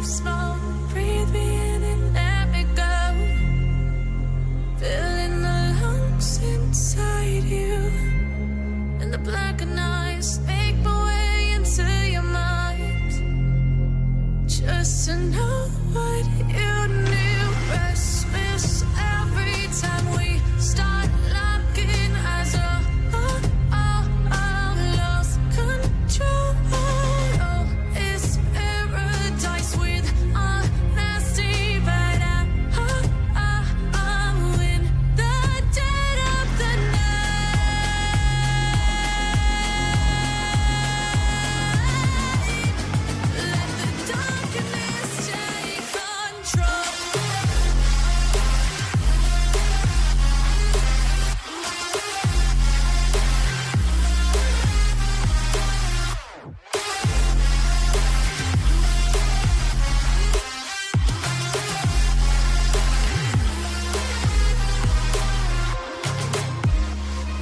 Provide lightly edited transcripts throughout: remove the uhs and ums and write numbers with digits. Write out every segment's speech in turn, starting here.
of smoke, breathe me in and let me go. Filling the lungs inside you, and the blackened eyes make my way into your mind. Just to know what you knew. Restless every time we start locking eyes. Lost control. Oh, it's paradise with honesty, but I'm in the dead of the night. Let the darkness take control.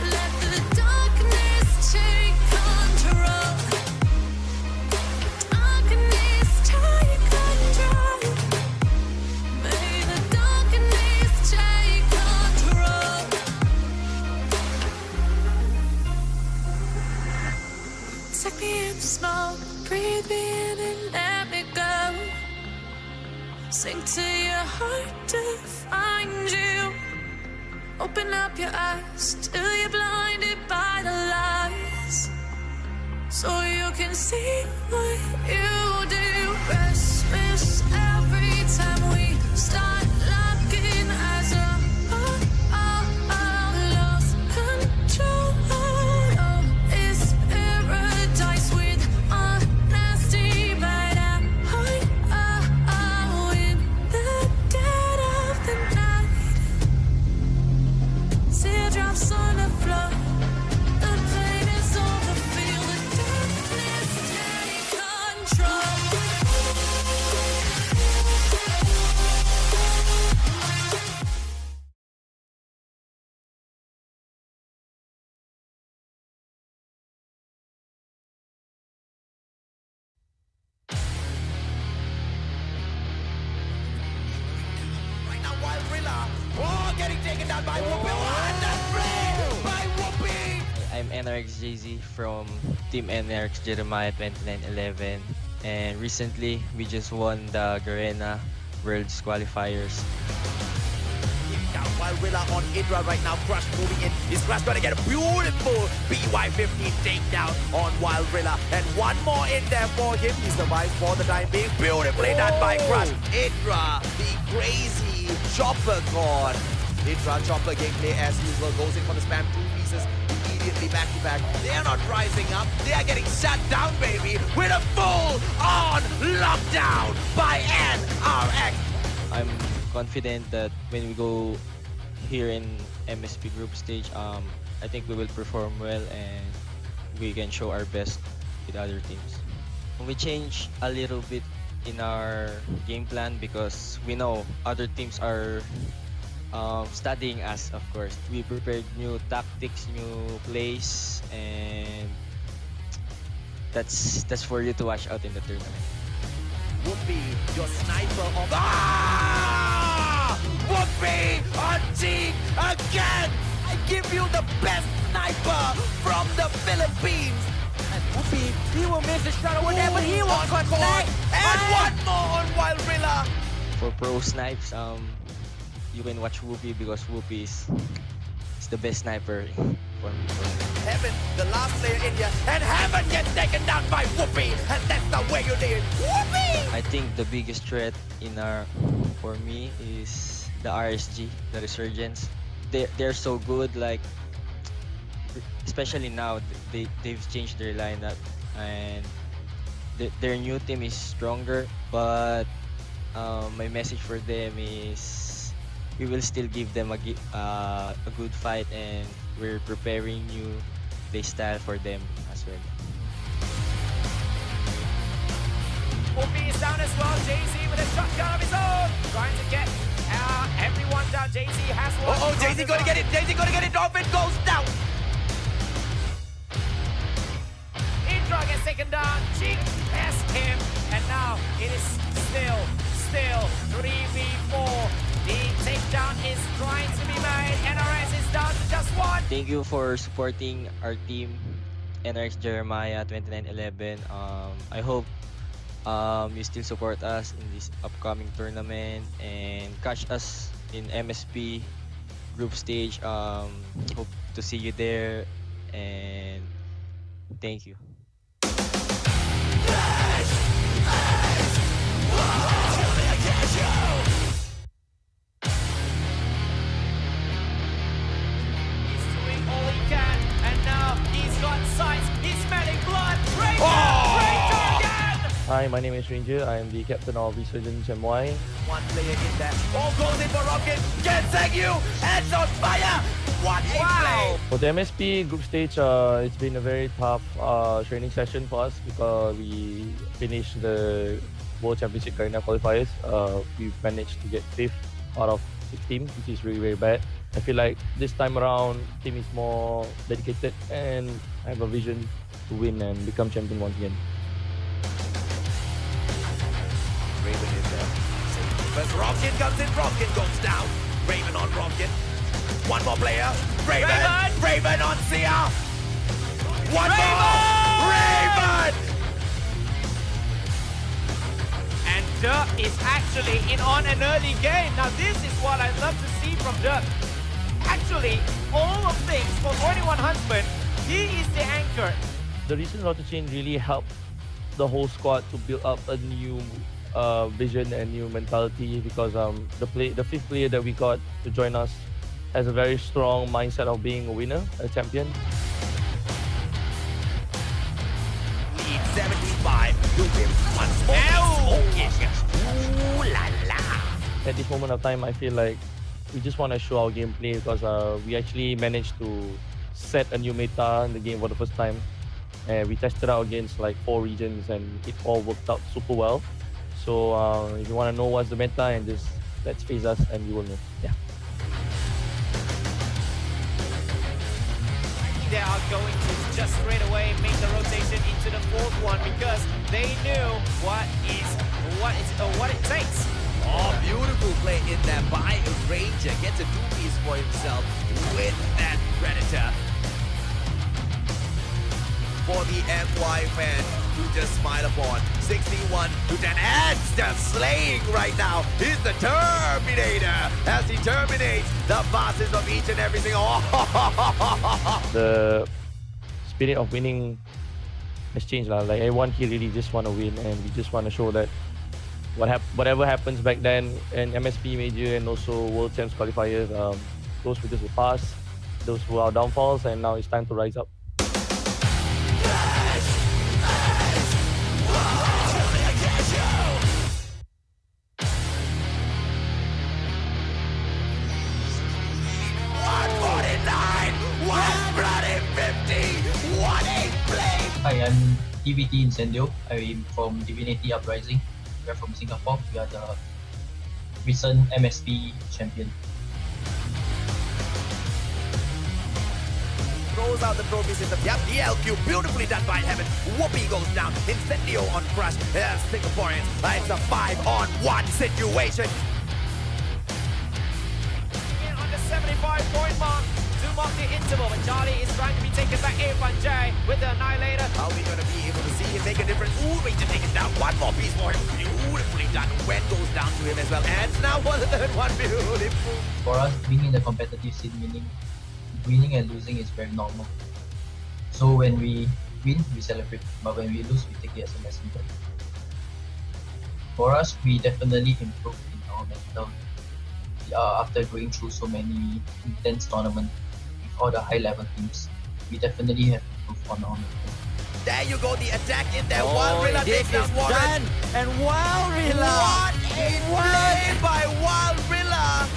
Let the darkness take control. Darkness take control. May the darkness take control. Take me in the smoke, breathe me in and let me go. Sink to your heart to find you. Open up your eyes till you're blinded by the lies, so you can see what you do. Restless every time we start locking eyes. Lost control. Oh, it's paradise with honesty, but I'm in the dead of the night. Teardrops on the floor. The pain is over. Feel the darkness take control. Right now, Wild Rilla. Oh, getting taken down by Whoopi. What a play by Whoopi. I'm NRX JZ from Team NRX Jeremiah 2911, and recently we just won the Garena Worlds qualifiers. Down Wild Rilla on Indra right now. Crush moving in. Is Crush going to get a beautiful BY-15 takedown on Wild Rilla? And one more in there for him. He survives for the time being. Beautifully done by Crush. Indra, the crazy chopper god. Indra chopper gameplay as usual. Goes in for the spam. Two pieces immediately back to back. They are not rising up. They are getting shut down, baby, with a full-on lockdown by NRX. I'm confident that when we go here in MSP group stage, I think we will perform well and we can show our best with other teams. We change a little bit in our game plan because we know other teams are studying us, of course. We prepared new tactics, new plays, and that's for you to watch out in the tournament. Whoopi, your sniper of... Whoopi on G again! I give you the best sniper from the Philippines! And Whoopi, he will miss the shot over there, but he will connect! And one more on Wild Rilla! For pro snipes, you can watch Whoopi because Whoopi is the best sniper for me. Heaven, the last player in here, and Heaven gets taken down by Whoopi, and that's the way you did. Whoopi! I think the biggest threat for me is the RSG, the Resurgence. They're so good, like especially now they've changed their lineup and their new team is stronger. But my message for them is we will still give them a good fight, and we're preparing new play style for them as well. Whoopi is down as well. JZ with a shotgun of his own, trying to get everyone down. JZ has one. Oh, JZ gonna get it. JZ gonna get it. Dolphin goes down. Indra gets taken down. Jing has him, and now it is still Thank you for supporting our team, NRX Jeremiah 2911. I hope you still support us in this upcoming tournament and catch us in MSP group stage. Hope to see you there, and thank you. He's doing all he can, and now he's got sights. He's smelling blood. Ranger again! Hi, my name is Ranger. I am the captain of Resurgence MY. One player in there. All goes in for Rocket. Genseng Yu, hands on fire. What a play. For the MSP group stage, it's been a very tough training session for us because we finished the World Championship Garena qualifiers. We managed to get 5th out of 6 teams, which is really, very bad. I feel like this time around, team is more dedicated and have a vision to win and become champion once again. Raven is there. But Robkin comes in. Robkin goes down. Raven on Robkin. One more player. Raven. Raven on Sia. One more. Raven. And Dirk is actually in on an early game. Now this is what I love to see from Dirk. Actually, all of things for 21 Huntsman, he is the anchor. The recent roster change really helped the whole squad to build up a new vision and new mentality because the 5th player that we got to join us has a very strong mindset of being a winner, a champion. Lead 75 to him once more. Ooh la la. At this moment of time, I feel like we just want to show our gameplay because we actually managed to set a new meta in the game for the first time. And we tested out against like 4 regions and it all worked out super well. So if you want to know what's the meta, and just let's face us and you will know. Yeah. They are going to just straight away make the rotation into the 4th one because they knew what it takes. Oh, beautiful play in there by Ranger. Gets a 2-piece for himself with that Predator. For the MY fan to just smile upon. 61 to 10. And just slaying right now is the Terminator as he terminates the bosses of each and every single. The spirit of winning has changed. Like everyone here really just want to win, and we just want to show that whatever happens back then in MSP Major and also World Champs qualifiers, those were just the past, those were our downfalls, and now it's time to rise up. Hi, I'm DVT Incendio. I'm from Divinity Uprising. We're from Singapore. We are the recent MSP champion. Throws out the trophies in the DLQ, beautifully done by Heaven. Whoopi goes down. Incendio on Crush. There's Singaporeans. It's a 5-on-1 situation. In on the 75-point mark to mark the interval, but Charlie is trying to be taken back in by Jay with the Annihilator. How are we going to be able to see him make a difference? Ooh, Ranger taken down. One more piece for him. Beautifully done. Wen goes down to him as well. And now for the 3rd one. Beautiful. For us, being in the competitive scene, winning and losing is very normal. So when we win, we celebrate, but when we lose, we take it as a lesson. For us, we definitely improved in our mental after going through so many intense tournaments with all the high-level teams. We definitely have improved on our mental. There you go, the attack in there. Wildrilla takes down Warren. And Wildrilla! What a play by Wildrilla!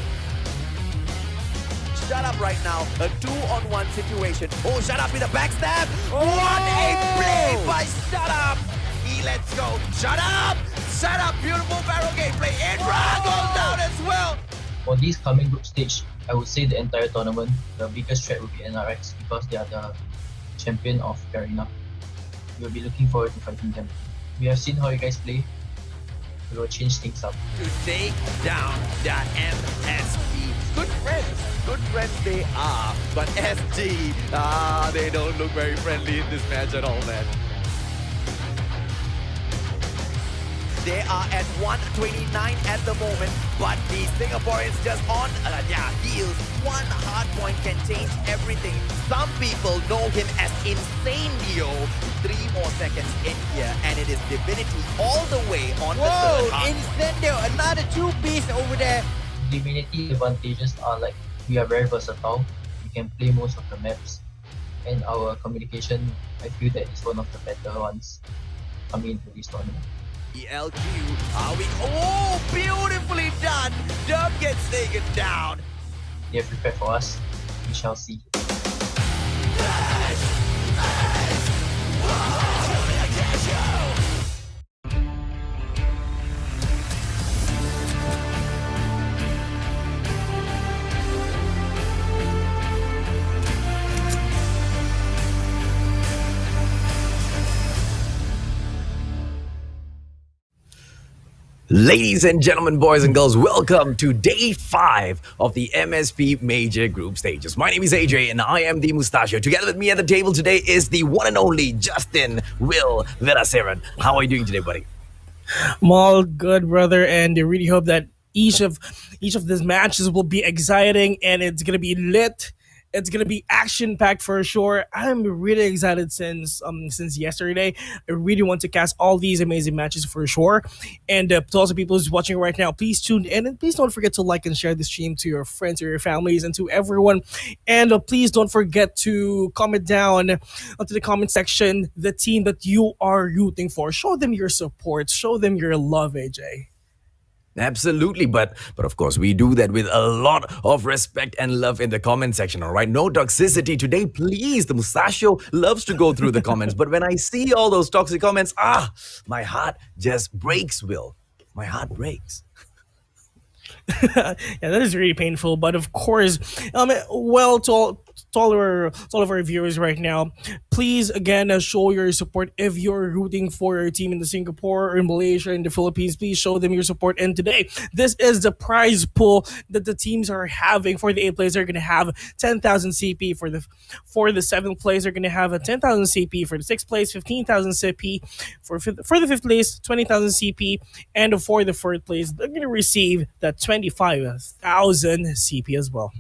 Shut up right now. A 2-on-1 situation. Oh, Shut Up with a backstab. What a play by Shut Up. He lets go. Shut Up! Shut Up! Beautiful barrel gameplay. Indra goes down as well. For this coming group stage, I would say the entire tournament, the biggest threat will be NRX because they are the champion of Garena. We'll be looking forward to fighting them. We have seen how you guys play. we will change things up. To take down that MSP. Good friends they are, but SG, they don't look very friendly in this match at all, man. They are at 129 at the moment, but the Singaporeans just on heels. One hard point can change everything. Some people know him as Insane Leo. 3 more seconds in here, and it is Divinity all the way on the third hard point. Incendio, another 2-piece over there. Divinity advantages are like we are very versatile. We can play most of the maps, and our communication, I feel that is one of the better ones coming into this tournament. LQ, are we? Oh, beautifully done! Dub gets taken down. They have prepared for us. We shall see. Ladies and gentlemen, boys and girls, welcome to day 5 of the MSP Major Group Stages. My name is AJ and I am the Mustachio. Together with me at the table today is the one and only Justin Will Veraseran. How are you doing today, buddy? I'm all good, brother, and I really hope that each of these matches will be exciting and it's gonna be lit. It's gonna be action packed for sure. I'm really excited since yesterday. I really want to cast all these amazing matches for sure. And to all the people who's watching right now, please tune in and please don't forget to like and share the stream to your friends or your families and to everyone. And please don't forget to comment down onto the comment section the team that you are rooting for. Show them your support. Show them your love, AJ. Absolutely, but of course we do that with a lot of respect and love in the comment section, all right? No toxicity today, please. The Mustachio loves to go through the comments, but when I see all those toxic comments, my heart just breaks, Will. My heart breaks. Yeah, that is really painful. But of course, well, to all of our viewers right now, please again show your support if you're rooting for your team in the Singapore or in Malaysia in the Philippines. Please show them your support. And today, this is the prize pool that the teams are having. For the 8th place, they're going to have 10,000 CP. For the 7th place, they're going to have a 10,000 CP. For the 6th place, 15,000 CP. For the 5th place, 20,000 CP. And for the 4th place, they're going to receive that 25,000 CP as well.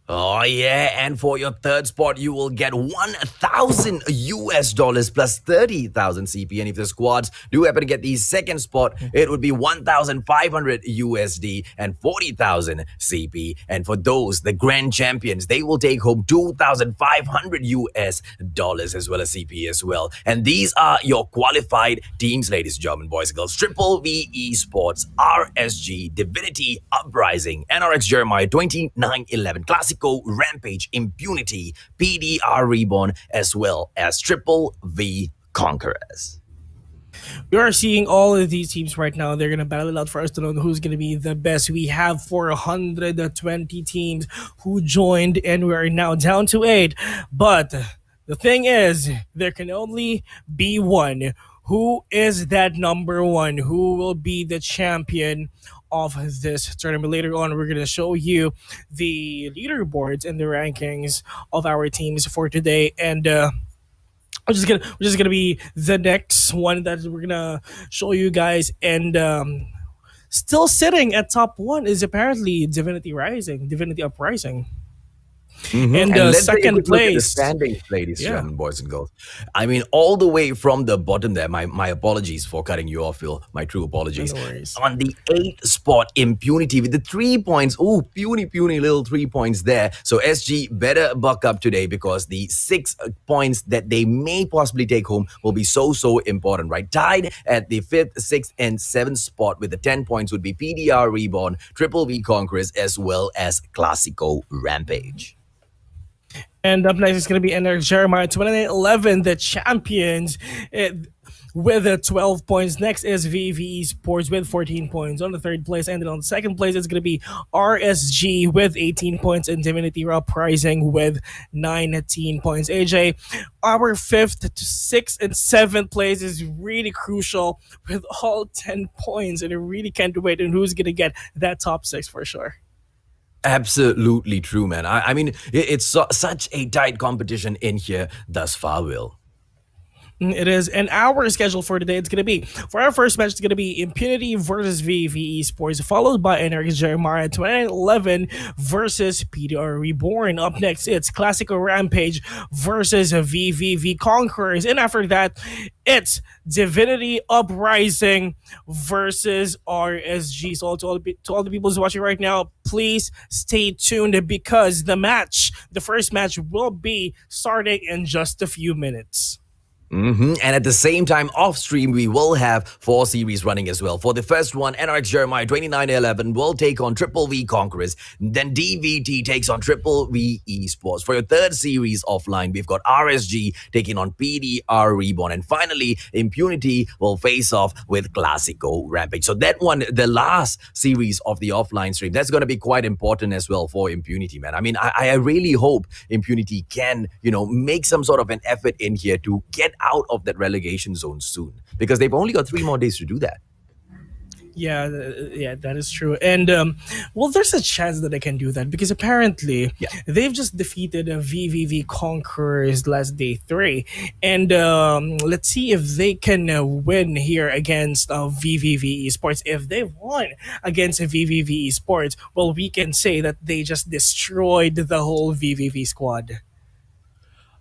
Oh yeah, and for your 3rd spot, you will get $1,000 plus 30,000 CP. And if the squads do happen to get the 2nd spot, it would be 1,500 USD and 40,000 CP. And for those, the grand champions, they will take home 2,500 US dollars as well as CP as well. And these are your qualified teams, ladies and gentlemen, boys and girls. Triple V ESPORTS, RSG, Divinity, Uprising, NRX Jeremiah, 2911, KLASIKO, Rampage, Impunity, PDR REBORN, as well as Triple V Conquerors. We are seeing all of these teams right now. They're going to battle it out for us to know who's going to be the best. We have 420 teams who joined, and we are now down to 8. But the thing is, there can only be one. Who is that number 1? Who will be the champion of this tournament? Later on, we're going to show you the leaderboards and the rankings of our teams for today. And we're just gonna be the next one that we're gonna show you guys. And still sitting at top 1 is apparently Divinity Uprising. Mm-hmm. And let's take a second quick look at the place, standings, ladies and gentlemen, boys and girls. I mean, all the way from the bottom there. My apologies for cutting you off, Phil. My true apologies. No worries. On the 8th spot, Impunity with the 3 points. Oh, puny little 3 points there. So SG better buck up today because the 6 points that they may possibly take home will be so important, right? Tied at the 5th, 6th, and 7th spot with the 10 points would be PDR REBORN, Triple V Conquerors, as well as KLASIKO Rampage. And up next is going to be NRX Jeremiah 2911, the champions. with 12 points. Next is VV Sports with 14 points on the third place. And then on the second place, it's going to be RSG with 18 points and Divinity Uprising with 19 points. AJ, our fifth to sixth and seventh place is really crucial with all 10 points. And I really can't wait on who's going to get that top six for sure. Absolutely true, man. I mean, it's such a tight competition in here thus far, Will. It is. And our schedule for today, it's going to be, for our first match, it's going to be Impunity versus VV Esports, followed by NRX Jeremiah 2911 versus PDR Reborn. Up next, it's KLASIKO Rampage versus VVV Conquerors. And after that, it's Divinity Uprising versus RSG. So to all the people who's watching right now, please stay tuned because the first match will be starting in just a few minutes. And at the same time, off stream, we will have 4 series running as well. For the first one, NRX Jeremiah 2911 will take on Triple V Conquerors. Then DVT takes on Triple V Esports. For your third series offline, we've got RSG taking on PDR Reborn. And finally, Impunity will face off with KLASIKO Rampage. So that one, the last series of the offline stream, that's going to be quite important as well for Impunity, man. I mean, I really hope Impunity can, make some sort of an effort in here to get out of that relegation zone soon, because they've only got 3 more days to do that. Yeah, that is true. And well, there's a chance that they can do that because apparently they've just defeated VVV Conquerors last day 3, and let's see if they can win here against VVV Esports. If they won against VVV Esports, well, we can say that they just destroyed the whole VVV squad.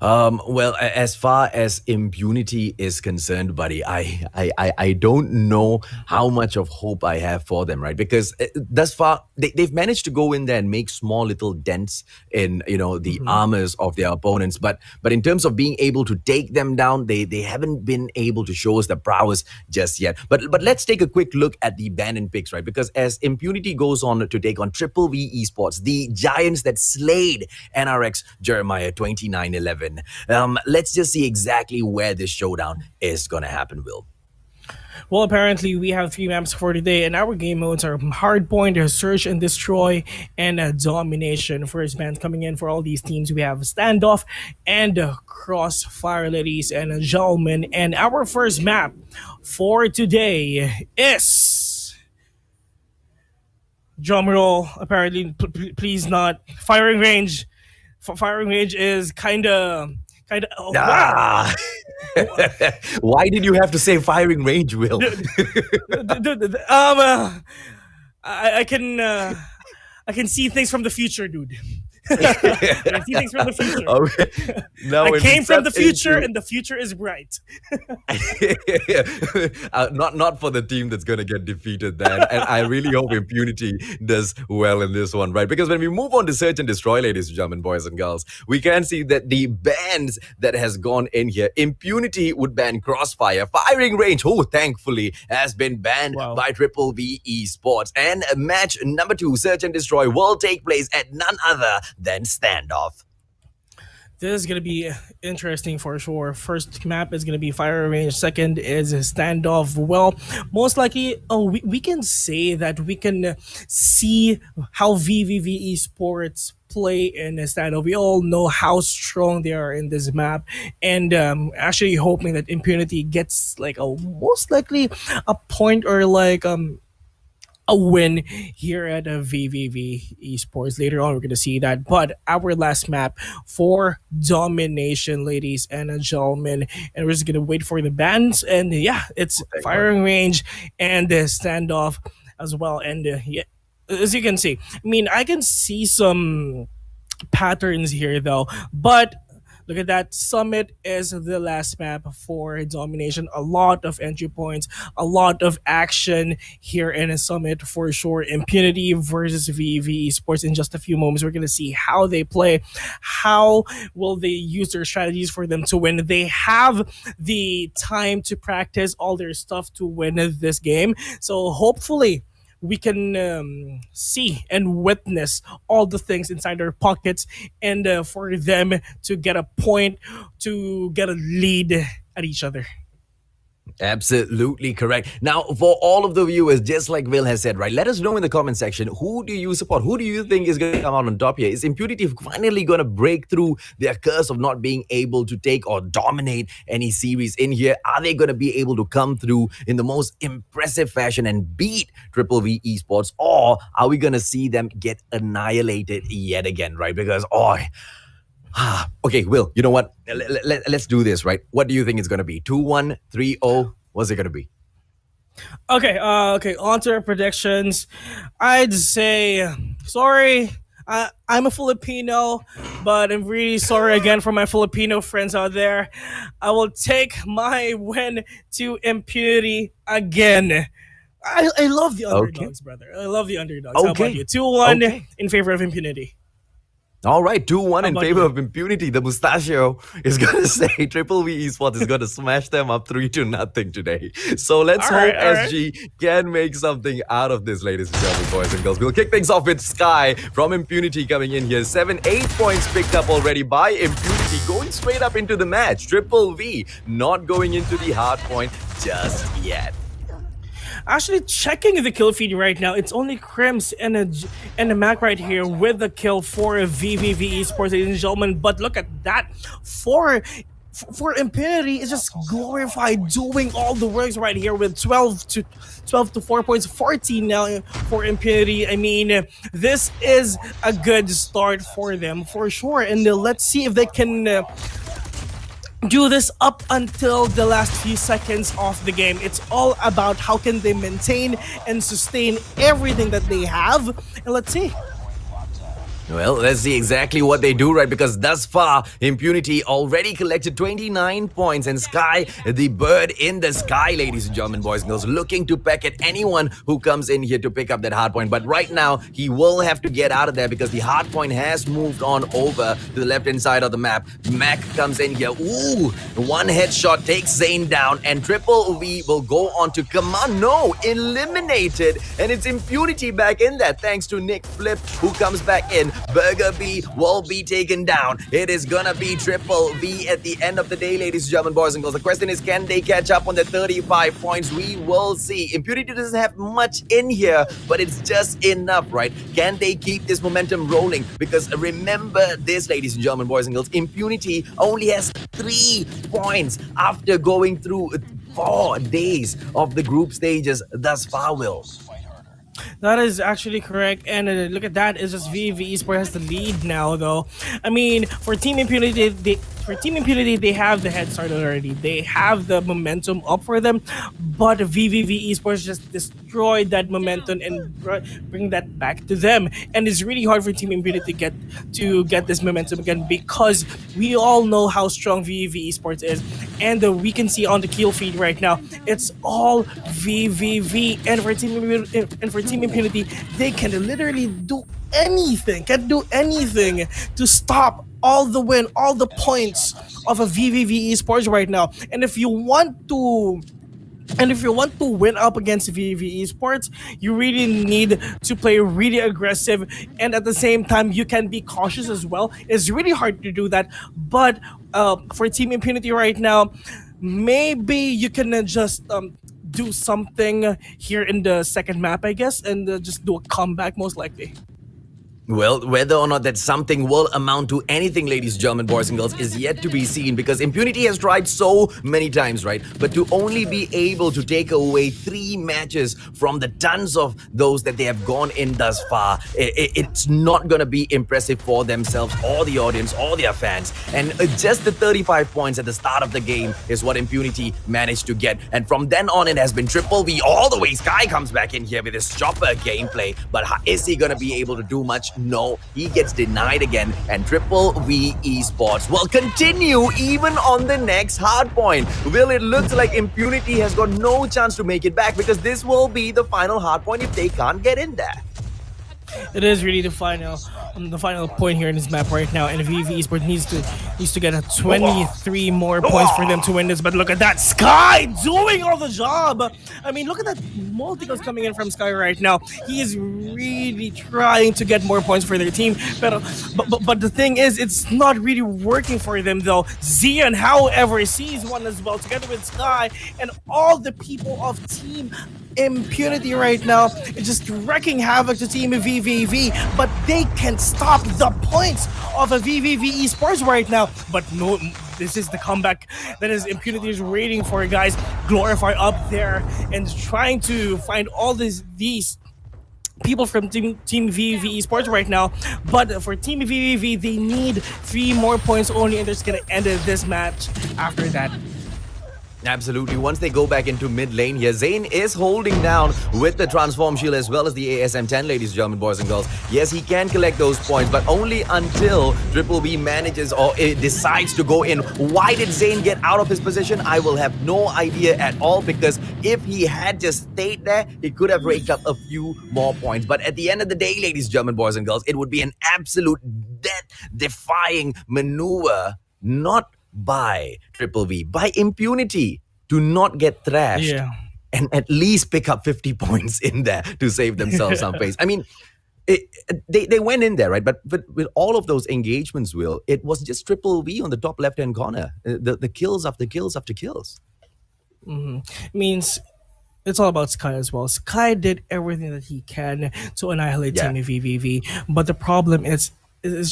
Well, as far as Impunity is concerned, buddy, I don't know how much of hope I have for them, right? Because thus far, they've managed to go in there and make small little dents in, the armors of their opponents. But in terms of being able to take them down, they haven't been able to show us the prowess just yet. But let's take a quick look at the Bannon picks, right? Because as Impunity goes on to take on Triple V Esports, the giants that slayed NRX Jeremiah 2911, let's just see exactly where this showdown is going to happen, Will. Well, apparently we have 3 maps for today, and our game modes are Hardpoint, Search and Destroy, and Domination. First bands coming in for all these teams, we have Standoff and Crossfire, ladies and gentlemen. And our first map for today is... drum roll, apparently, please not. Firing range. Firing range is kind of... wow. Why did you have to say firing range, Will? I can see things from the future, dude. I can see things from the future. Okay. Now, I came from the future, and the future is bright. Not for the team that's going to get defeated then. And I really hope Impunity does well in this one, right? Because when we move on to Search and Destroy, ladies and gentlemen, boys and girls, we can see that the bans that has gone in here, Impunity would ban Crossfire. Firing range, thankfully, has been banned by Triple V Esports. And match number 2, Search and Destroy, will take place at none other than Standoff. This is going to be interesting for sure. First map is going to be Fire Range. Second is Standoff. Well, most likely, we can say that we can see how VVV Esports play in a Standoff. We all know how strong they are in this map. And actually hoping that Impunity gets like most likely a point or like... a win here at VVV Esports. Later on, we're going to see that. But our last map for Domination, ladies and gentlemen. And we're just going to wait for the bans. And yeah, it's Firing Range and Standoff as well. And yeah, as you can see, I mean, I can see some patterns here though. But look at that. Summit is the last map for Domination. A lot of entry points, a lot of action here in a Summit for sure. Impunity versus VV Esports. In just a few moments, we're going to see how they play. How will they use their strategies for them to win? They have the time to practice all their stuff to win this game. So hopefully we can see and witness all the things inside their pockets, and for them to get a point, to get a lead at each other. Absolutely correct. Now, for all of the viewers, just like Will has said, right, let us know in the comment section, who do you support? Who do you think is going to come out on top here? Is Impunity finally going to break through their curse of not being able to take or dominate any series in here? Are they going to be able to come through in the most impressive fashion and beat Triple V Esports? Or are we going to see them get annihilated yet again, right? Because, okay, Will, you know what? Let's do this, right? What do you think it's going to be? 2-1, 3-0? What's it going to be? Okay, on to our predictions. I'd say, sorry, I'm a Filipino, but I'm really sorry again for my Filipino friends out there. I will take my win to Impunity again. I love the underdogs, brother. I love the underdogs. How about you? 2-1 in favor of Impunity. All right, 2-1 in favor you? of Impunity. The mustachio is going to say Triple V Esports is going to smash them up 3-0 today. So let's hope SG can make something out of this, ladies and gentlemen, boys and girls. We'll kick things off with Sky from Impunity coming in here. 7-8 points picked up already by Impunity, going straight up into the match. Triple V not going into the hard point just yet. Actually, checking the kill feed right now, it's only Crims and a Mac right here with the kill for VVV Esports, ladies and gentlemen. But look at that, for Impunity, it's just glorified doing all the works right here with 12 to 4 points, 14 now for Impunity. I mean, this is a good start for them for sure, and let's see if they can do this up until the last few seconds of the game. It's all about how can they maintain and sustain everything that they have, and let's see. Well, let's see exactly what they do, right? Because thus far, Impunity already collected 29 points. And Sky, the bird in the sky, ladies and gentlemen, boys and girls, looking to peck at anyone who comes in here to pick up that hard point. But right now, he will have to get out of there because the hard point has moved on over to the left-hand side of the map. Mac comes in here. Ooh, one headshot takes Zane down. And Triple V will go on to command. No, eliminated. And it's Impunity back in there thanks to Nick Flip, who comes back in. Burger B will be taken down. It is gonna be Triple V at the end of the day, ladies and gentlemen, boys and girls. The question is, can they catch up on the 35 points? We will see. Impunity doesn't have much in here, but it's just enough, right? Can they keep this momentum rolling? Because remember this, ladies and gentlemen, boys and girls, Impunity only has 3 points after going through 4 days of the group stages thus far, Will. That is actually correct, and look at that. It's just VV Esports has the lead now, though. I mean, for Team Impunity, they have the head start already. They have the momentum up for them, but VVV Esports just destroyed that momentum and bring that back to them. And it's really hard for Team Impunity to get this momentum again because we all know how strong VVV Esports is, and we can see on the kill feed right now, it's all VVV. And for Team Impunity, they can literally do anything, to stop all the win, all the points of a VVV Esports right now. And if you want to win up against VVV Esports, you really need to play really aggressive, and at the same time you can be cautious as well. It's really hard to do that, but for Team Impunity right now, maybe you can just do something here in the second map, I guess, and just do a comeback most likely. Well, whether or not that something will amount to anything, ladies and gentlemen, boys and girls, is yet to be seen because Impunity has tried so many times, right? But to only be able to take away 3 matches from the tons of those that they have gone in thus far, it's not going to be impressive for themselves or the audience or their fans. And just the 35 points at the start of the game is what Impunity managed to get. And from then on, it has been Triple V all the way. Sky comes back in here with his chopper gameplay. But is he going to be able to do much? No, he gets denied again, and Triple V Esports will continue even on the next hard point. Well, it looks like Impunity has got no chance to make it back because this will be the final hard point if they can't get in there. It is really the final point here in this map right now, and VV Esports needs to get a 23 more points for them to win this. But look at that, Sky doing all the job. I mean, look at that multi-kills coming in from Sky right now. He is really trying to get more points for their team, but the thing is, it's not really working for them though. Zion, however, sees one as well, together with Sky and all the people of Team Impunity right now. It's just wrecking havoc to Team VVV, but they can stop the points of a VVV Esports right now. But no, this is the comeback that is Impunity is waiting for, guys. Glorify up there and trying to find all these people from Team VVV Esports right now. But for Team VVV, they need 3 more points only, and they're just gonna end this match after that. Absolutely. Once they go back into mid lane here, Zayn is holding down with the Transform Shield as well as the ASM-10, ladies and gentlemen, boys and girls. Yes, he can collect those points, but only until Triple B manages or decides to go in. Why did Zayn get out of his position? I will have no idea at all, because if he had just stayed there, he could have raked up a few more points. But at the end of the day, ladies and gentlemen, boys and girls, it would be an absolute death-defying maneuver, not by Triple V, by Impunity, to not get thrashed and at least pick up 50 points in there to save themselves some face. I mean, they went in there, right? But with all of those engagements, Will, it was just Triple V on the top left-hand corner. The kills after kills after kills. Means it's all about Sky as well. Sky did everything that he can to annihilate Team VVV, but the problem is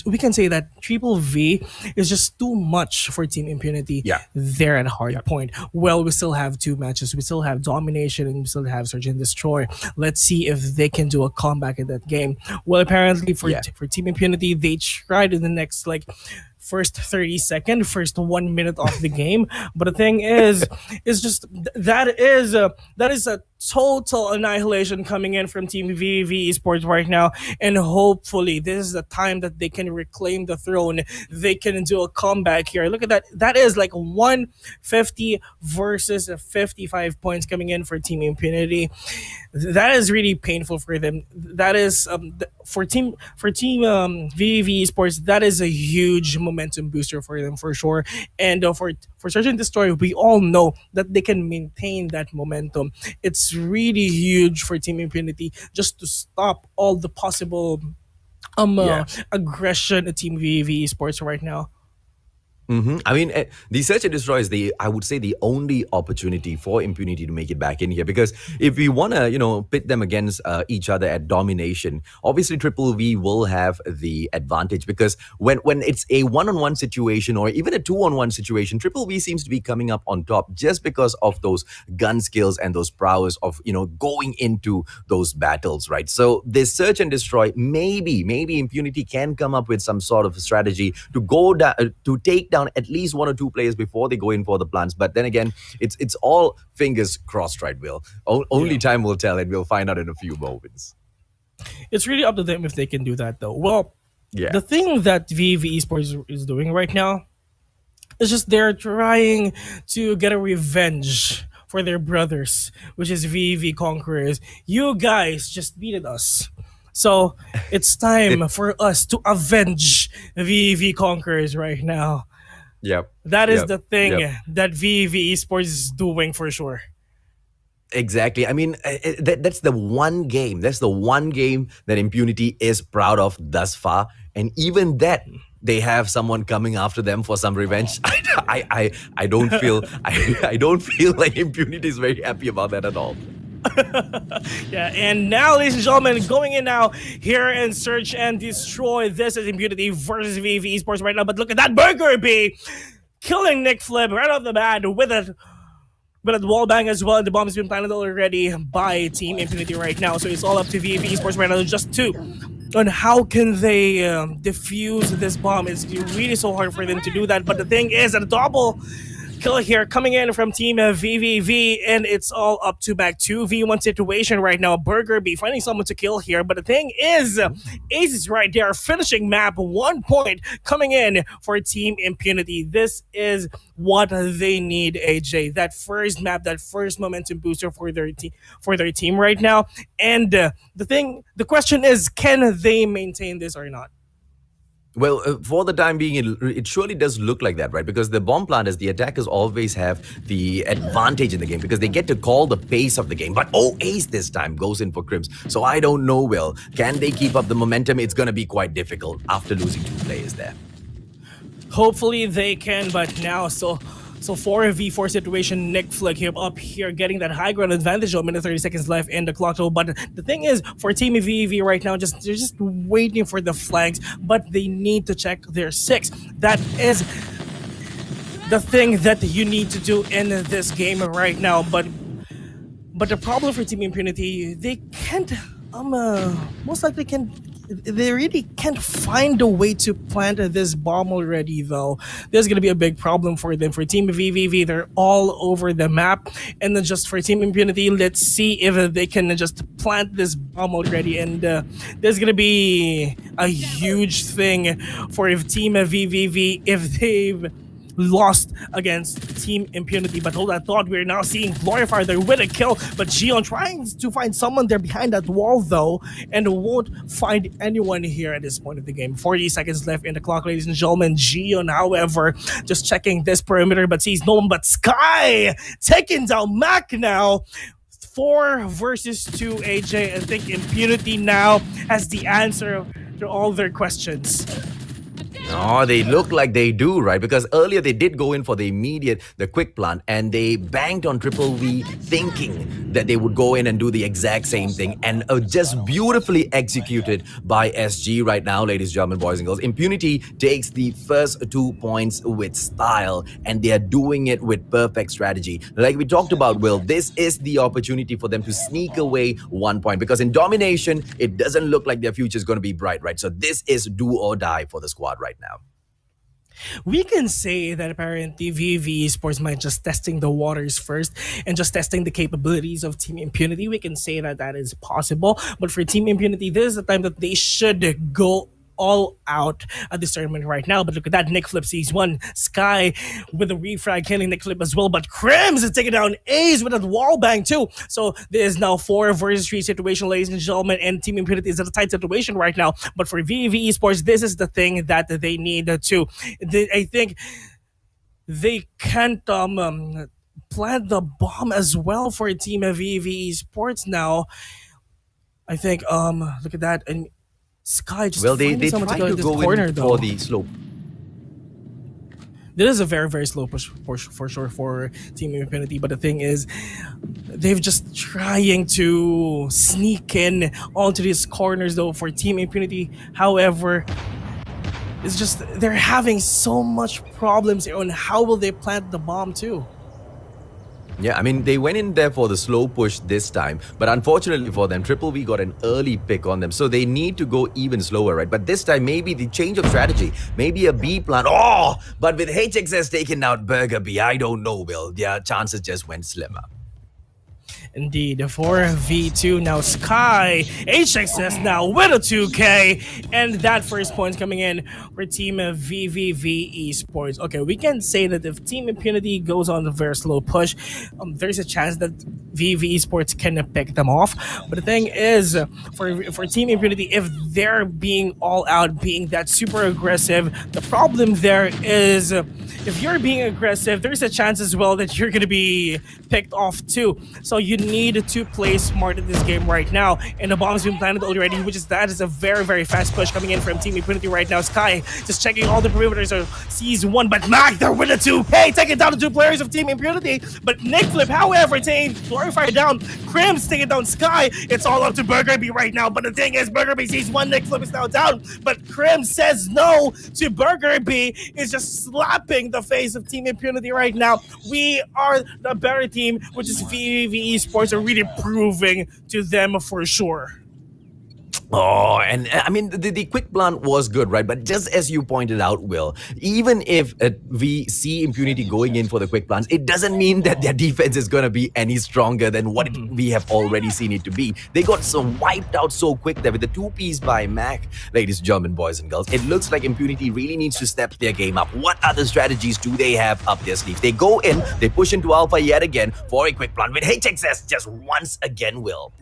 we can say that Triple V is just too much for Team Impunity there at hard point. Well, we still have 2 matches. We still have Domination and we still have Search and Destroy. Let's see if they can do a comeback in that game. Well, apparently for Team Impunity, they tried in the next first 30 seconds, first 1 minute of the game. But the thing is just that is a total annihilation coming in from Team VV Esports right now, and hopefully this is the time that they can reclaim the throne. They can do a comeback here. Look at that. That is 150 versus 55 points coming in for Team Impunity. That is really painful for them. That is for team VV Esports. That is a huge momentum booster for them for sure. And for Search and Destroy, we all know that they can maintain that momentum. It's really huge for Team Impunity just to stop all the possible aggression at Team VV Esports right now. I mean, the Search and Destroy is I would say, the only opportunity for Impunity to make it back in here. Because if we want to, pit them against each other at domination, obviously Triple V will have the advantage. Because when it's a 1-on-1 situation or even a 2-on-1 situation, Triple V seems to be coming up on top just because of those gun skills and those prowess of, going into those battles, right? So this Search and Destroy, maybe Impunity can come up with some sort of strategy to go down, to take down at least 1 or 2 players before they go in for the plants. But then again, it's all fingers crossed, right, Will? Only time will tell, and we'll find out in a few moments. It's really up to them if they can do that, though. Well, the thing that VV Esports is doing right now is just they're trying to get a revenge for their brothers, which is VV Conquerors. You guys just beated us. So it's time for us to avenge VV Conquerors right now. That is the thing that VV Esports is doing for sure. Exactly. I mean, that's the one game. That's the one game that Impunity is proud of thus far. And even that, they have someone coming after them for some revenge. I don't feel I don't feel like Impunity is very happy about that at all. And now, ladies and gentlemen, going in now here and Search and Destroy. This is Impunity versus VV Esports right now. But look at that Burger B killing Nick Flip right off the bat with a wall bang as well. The bomb has been planted already by Team Impunity right now. So it's all up to VV Esports right now. Just 2 on how can they defuse this bomb. It's really so hard for them to do that. But the thing is, a double kill here coming in from Team VVV, and it's all up to back 2v1 situation right now. Burger B finding someone to kill here, but the thing is, Ace is right there, finishing map 1 point coming in for Team Impunity. This is what they need, AJ. That first map, that first momentum booster for their team right now. And the question is, can they maintain this or not? Well, for the time being, it surely does look like that, right? Because the bomb planters, the attackers always have the advantage in the game because they get to call the pace of the game. But Ace this time goes in for Crims. So I don't know, Will. Can they keep up the momentum? It's going to be quite difficult after losing 2 players there. Hopefully they can, but now so 4v4 situation. Nick Flick here up here getting that high ground advantage. A minute 30 seconds left in the clock though. But the thing is, for Team VV right now, they're just waiting for the flags, but they need to check their 6. That is the thing that you need to do in this game right now. But the problem for Team Impunity, they can't most likely they really can't find a way to plant this bomb already though. There's gonna be a big problem for them. For Team VVV, they're all over the map. And then just for Team Impunity, let's see if they can just plant this bomb already. And there's gonna be a huge thing for Team VVV if they've lost against Team Impunity. But hold that thought, we're now seeing Glorifier there with a kill, but Gion trying to find someone there behind that wall though, and won't find anyone here at this point of the game. 40 seconds left in the clock, ladies and gentlemen. Gion, however, just checking this perimeter, but sees no one but Sky taking down Mac now. 4 versus 2, AJ. I think Impunity now has the answer to all their questions. Oh, they look like they do, right? Because earlier they did go in for the quick plant, and they banked on Triple V thinking that they would go in and do the exact same thing, and just beautifully executed by SG right now, ladies and gentlemen, boys and girls. Impunity takes the first 2 points with style, and they are doing it with perfect strategy. Like we talked about, Will, this is the opportunity for them to sneak away 1 point, because in domination, it doesn't look like their future is going to be bright, right? So this is do or die for the squad right now. We can say that apparently VV Esports might just testing the waters first and just testing the capabilities of Team Impunity. We can say that that is possible, but for Team Impunity, this is the time that they should go all out at this tournament right now. But look at that, Nick Flip sees one. Sky with a refrag killing Nick Flip as well, but Crims is taking down Ace with a wall bang too. So there is now 4 versus 3 situation, ladies and gentlemen, and Team Impunity is at a tight situation right now. But for VV Esports, this is the thing that they need to. I think they can't plant the bomb as well for Team VV Esports now. I think look at that, and Sky just they someone try to go to this go corner in though. for the slope. This is a very, very slow push for sure for Team Impunity, but the thing is, they've just trying to sneak in onto these corners though for Team Impunity. However, it's just they're having so much problems on how will they plant the bomb too. Yeah, I mean, they went in there for the slow push this time, but unfortunately for them, Triple V got an early pick on them, so they need to go even slower, right? But this time, maybe the change of strategy, maybe a B plant. Oh, but with HXS taking out Burger B, I don't know, Will. Their chances just went slimmer. Indeed, 4v2 now. Sky HXS now with a 2K, and that first point coming in for Team VVV Esports. Okay, we can say that if Team Impunity goes on a very slow push, there's a chance that VV Esports can pick them off. But the thing is, for Team Impunity, if they're being all out, being that super aggressive, the problem there is if you're being aggressive, there's a chance as well that you're going to be picked off too. So you need to play smart in this game right now. And the bomb's been planted already, which is that is a very, very fast push coming in from Team Impunity right now. Sky just checking all the perimeters, sees one, but Mac there with a 2. Hey, taking down the 2 players of Team Impunity. But Nick Flip, however, taking Glorifier down. Crims taking down Sky. It's all up to Burger B right now. But the thing is, Burger B sees one. Nick Flip is now down. But Crims says no to Burger B. Is just slapping the face of Team Impunity right now. We are the better team, which is VV Esports, are really proving to them for sure. Oh, and I mean, the quick plant was good, right? But just as you pointed out, Will, even if we see Impunity going in for the quick plants, it doesn't mean that their defense is going to be any stronger than what we have already seen it to be. They got so wiped out so quick there with the 2-piece by Mac. Ladies and gentlemen, boys and girls, it looks like Impunity really needs to step their game up. What other strategies do they have up their sleeve? They go in, they push into Alpha yet again for a quick plant with HXS just once again, Will.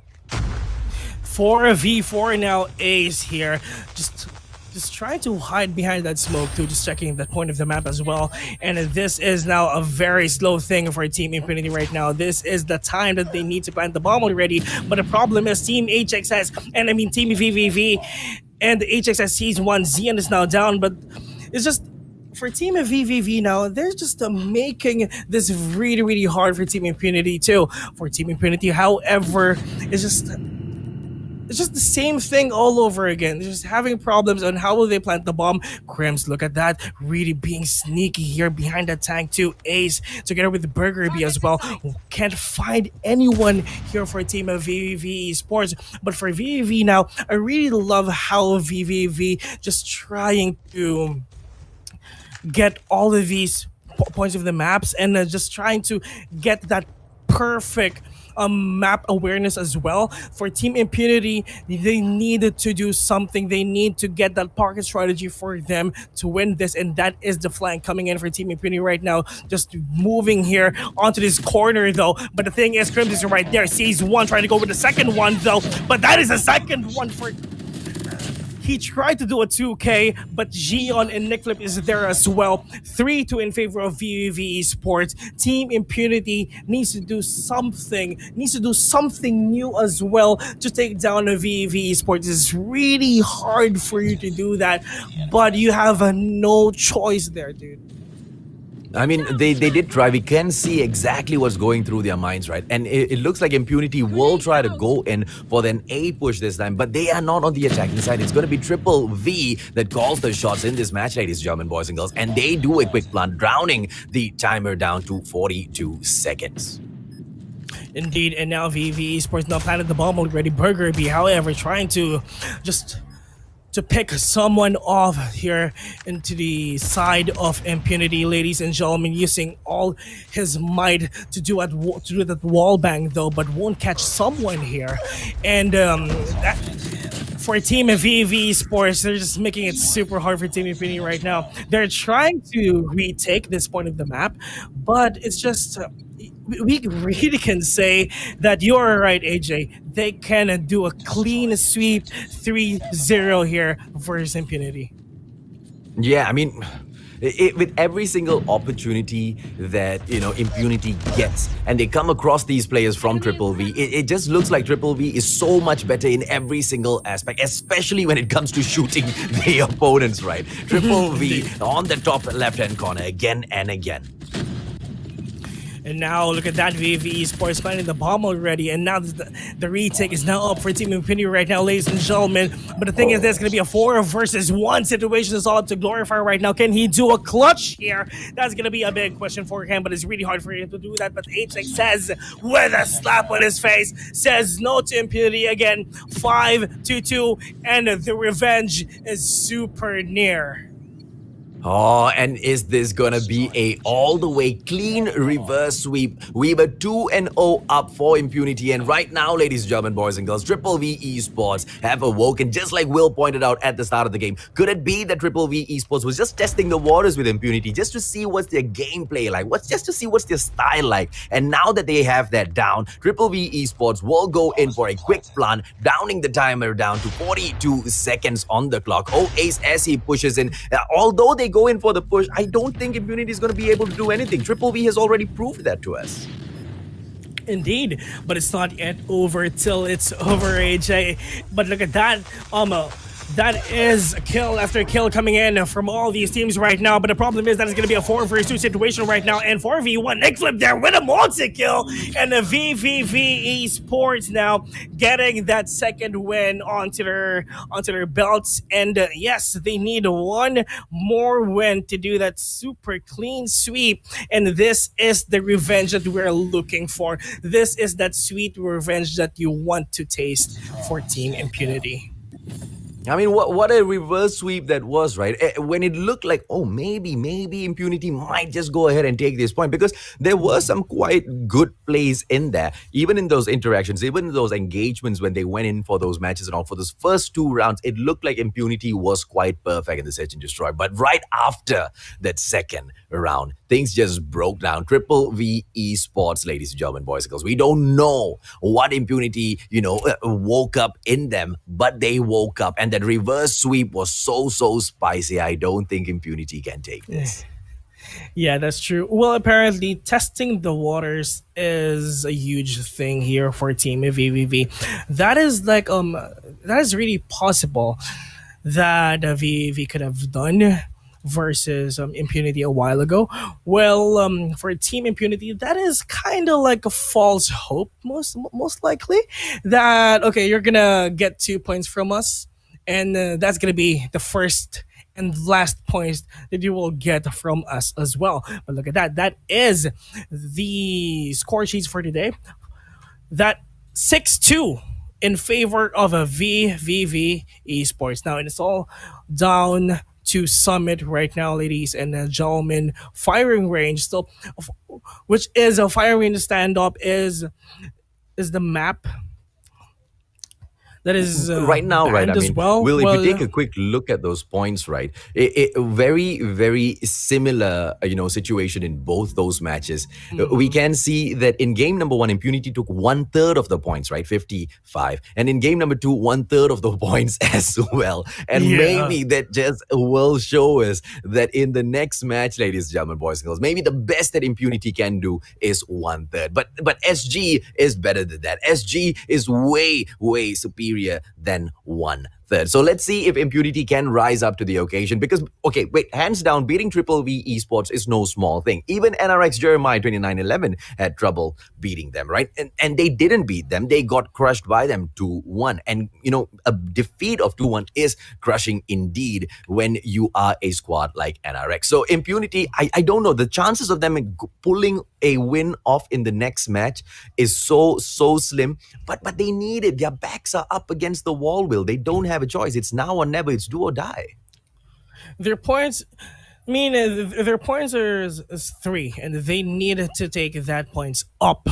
4v4 now, Ace here. Just trying to hide behind that smoke too, just checking the point of the map as well. And this is now a very slow thing for Team Impunity right now. This is the time that they need to plant the bomb already. But the problem is Team HXS, and I mean Team VVV, and HXS sees one. Zion is now down, but it's just for Team VVV now, they're just making this really, really hard for Team Impunity too. For Team Impunity, however, it's just the same thing all over again. They're just having problems on how will they plant the bomb. Crims, look at that. Really being sneaky here behind that tank too. Ace together with Burger B as well. Can't find anyone here for a team of VVV Esports. But for VVV now, I really love how VVV just trying to get all of these points of the maps and just trying to get that perfect map awareness as well. For Team Impunity, they needed to do something. They need to get that pocket strategy for them to win this, and that is the flank coming in for Team Impunity right now. Just moving here onto this corner though. But the thing is, Crims is right there. Sees one, trying to go with the second one though. But that is the second one for... He tried to do a 2K, but Gion and Nickflip is there as well. 3-2 in favor of VVV Esports. Team Impunity needs to do something new as well to take down a VVV Esports. It's really hard for you to do that, but you have no choice there, dude. I mean, they did try. We can see exactly what's going through their minds, right? And it looks like Impunity will try to go in for an A push this time, but they are not on the attacking side. It's going to be Triple V that calls the shots in this match, ladies and gentlemen, boys and girls. And they do a quick plant, drowning the timer down to 42 seconds. Indeed, and now VVV Esports now planted the bomb already. Burger B, however, trying to just to pick someone off here into the side of Impunity, ladies and gentlemen, using all his might to do that wall bang though, but won't catch someone here. And for Team VV Sports, they're just making it super hard for Team Impunity right now. They're trying to retake this point of the map, but it's just we really can say that you're right, AJ. They can do a clean sweep 3-0 here versus Impunity. Yeah, I mean, with every single opportunity that, you know, Impunity gets and they come across these players from Triple V, it just looks like Triple V is so much better in every single aspect, especially when it comes to shooting the opponents, right? Triple V on the top left-hand corner again and again. And now look at that, VV Esports finding the bomb already, and now the retake is now up for Team Infinity right now, ladies and gentlemen. But the thing is, there's going to be a 4 versus 1 situation. It's all up to Glorifier right now. Can he do a clutch here? That's going to be a big question for him, but it's really hard for him to do that. But HX says, with a slap on his face, says no to Impunity again. 5-2, and the revenge is super near. Oh, and is this gonna be a all-the-way clean reverse sweep? We were 2-0 up for Impunity, and right now, ladies and gentlemen, boys and girls, Triple V Esports have awoken, just like Will pointed out at the start of the game. Could it be that Triple V Esports was just testing the waters with Impunity, just to see what's their gameplay like, just to see what's their style like? And now that they have that down, Triple V Esports will go in for a quick plant, downing the timer down to 42 seconds on the clock. Oh, Ace as he pushes in. Although they go in for the push, I don't think Impunity is going to be able to do anything. Triple V has already proved that to us. Indeed, but it's not yet over till it's over, AJ. But look at that, that is kill after kill coming in from all these teams right now. But the problem is that it's going to be a 4 versus 2 situation right now. And 4v1, Nick Flip there with a multi-kill. And the VVV Esports now getting that second win onto their belts. And yes, they need one more win to do that super clean sweep. And this is the revenge that we're looking for. This is that sweet revenge that you want to taste for Team Impunity. I mean, what a reverse sweep that was, right? When it looked like, oh, maybe Impunity might just go ahead and take this point, because there were some quite good plays in there, even in those interactions, even in those engagements when they went in for those matches and all. For those first 2 rounds, it looked like Impunity was quite perfect in the Search and Destroy. But right after that second round, things just broke down. Triple V Esports, ladies and gentlemen, boys and girls. We don't know what Impunity, woke up in them, but they woke up, and that reverse sweep was so spicy. I don't think Impunity can take this. Yeah, that's true. Well, apparently, testing the waters is a huge thing here for Team VVV. That is that is really possible that VVV could have done versus Impunity a while ago. Well, for Team Impunity, that is kind of like a false hope, most likely. That okay, you're gonna get 2 points from us, and that's gonna be the first and last points that you will get from us as well. But look at that. That is the score sheets for today. That 6-2 in favor of a VVV Esports. Now, it's all down to Summit right now, ladies and gentlemen. Firing range still, which is a firing stand-up is the map that is Right now, right? I banned as mean, well. Will, if Well, you take a quick look at those points, right? Very similar, situation in both those matches. We can see that in game number 1, Impunity took 1/3 of the points, right? 55. And in game number 2, 1/3 of the points as well. And Yeah. maybe that just will show us that in the next match, ladies and gentlemen, boys and girls, maybe the best that Impunity can do is 1/3. But SG is better than that. SG is way superior than 1/3. So let's see if Impunity can rise up to the occasion, because, okay, wait, hands down, beating Triple V Esports is no small thing. Even NRX Jeremiah 2911 had trouble beating them, right? And they didn't beat them. They got crushed by them 2-1. And, a defeat of 2-1 is crushing indeed when you are a squad like NRX. So Impunity, I don't know, the chances of them pulling a win off in the next match is so slim, but they need it. Their backs are up against the wall, Will. They don't have a choice. It's now or never. It's do or die. their points. Their points is 3, and they need to take that points up.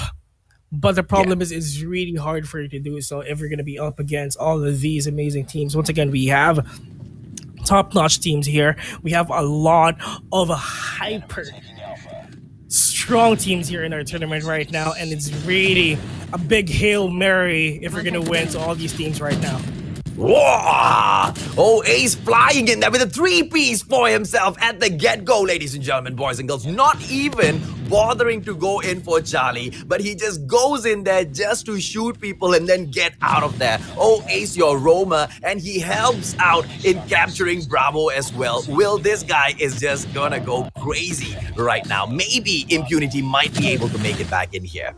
But the problem is, it's really hard for you to do so if you're going to be up against all of these amazing teams. Once again, we have top-notch teams here. We have a lot of hyper strong teams here in our tournament right now, and it's really a big Hail Mary if we're going to win to all these teams right now. Whoa! Oh, Ace flying in there with a 3-piece for himself at the get-go, ladies and gentlemen, boys and girls. Not even bothering to go in for Charlie, but he just goes in there just to shoot people and then get out of there. Oh, Ace, your roamer, and he helps out in capturing Bravo as well. Will, this guy is just gonna go crazy right now. Maybe Impunity might be able to make it back in here.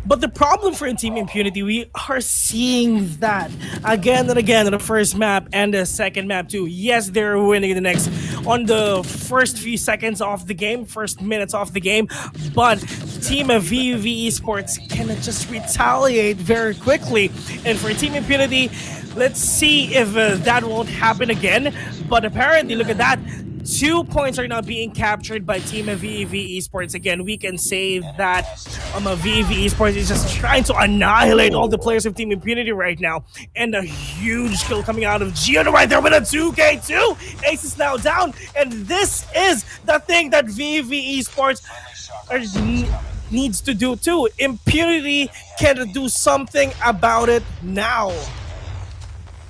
But the problem for Team Impunity, we are seeing that again and again on the first map and the second map too. Yes, they're winning on the first few seconds of the game, first minutes of the game, but Team VV Esports cannot just retaliate very quickly. And for Team Impunity, let's see if that won't happen again. But apparently, look at that. 2 points are now being captured by Team VV Esports. Again, we can say that VV Esports is just trying to annihilate all the players of Team Impunity right now. And a huge kill coming out of Gio right there with a 2K2. Ace is now down. And this is the thing that VV Esports needs to do too. Impunity can do something about it now.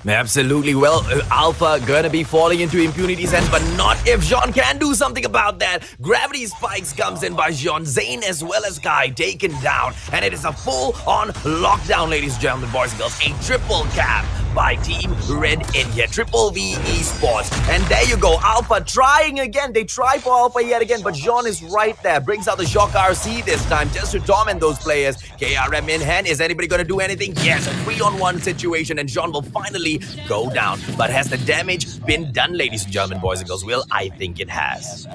Absolutely. Well, Alpha gonna be falling into Impunity's hands, but not if Jean can do something about that. Gravity Spikes comes in by Jean. Zane as well as Kai taken down, and it is a full-on lockdown, ladies and gentlemen, boys and girls. A triple cap by Team Red in here. Triple V Esports. And there you go. Alpha trying again. They try for Alpha yet again, but Jean is right there. Brings out the Shock RC this time just to torment those players. KRM in hand. Is anybody going to do anything? Yes, a 3-on-1 situation, and Jean will finally go down. But has the damage been done, ladies and gentlemen, boys and girls? Will, I think it has.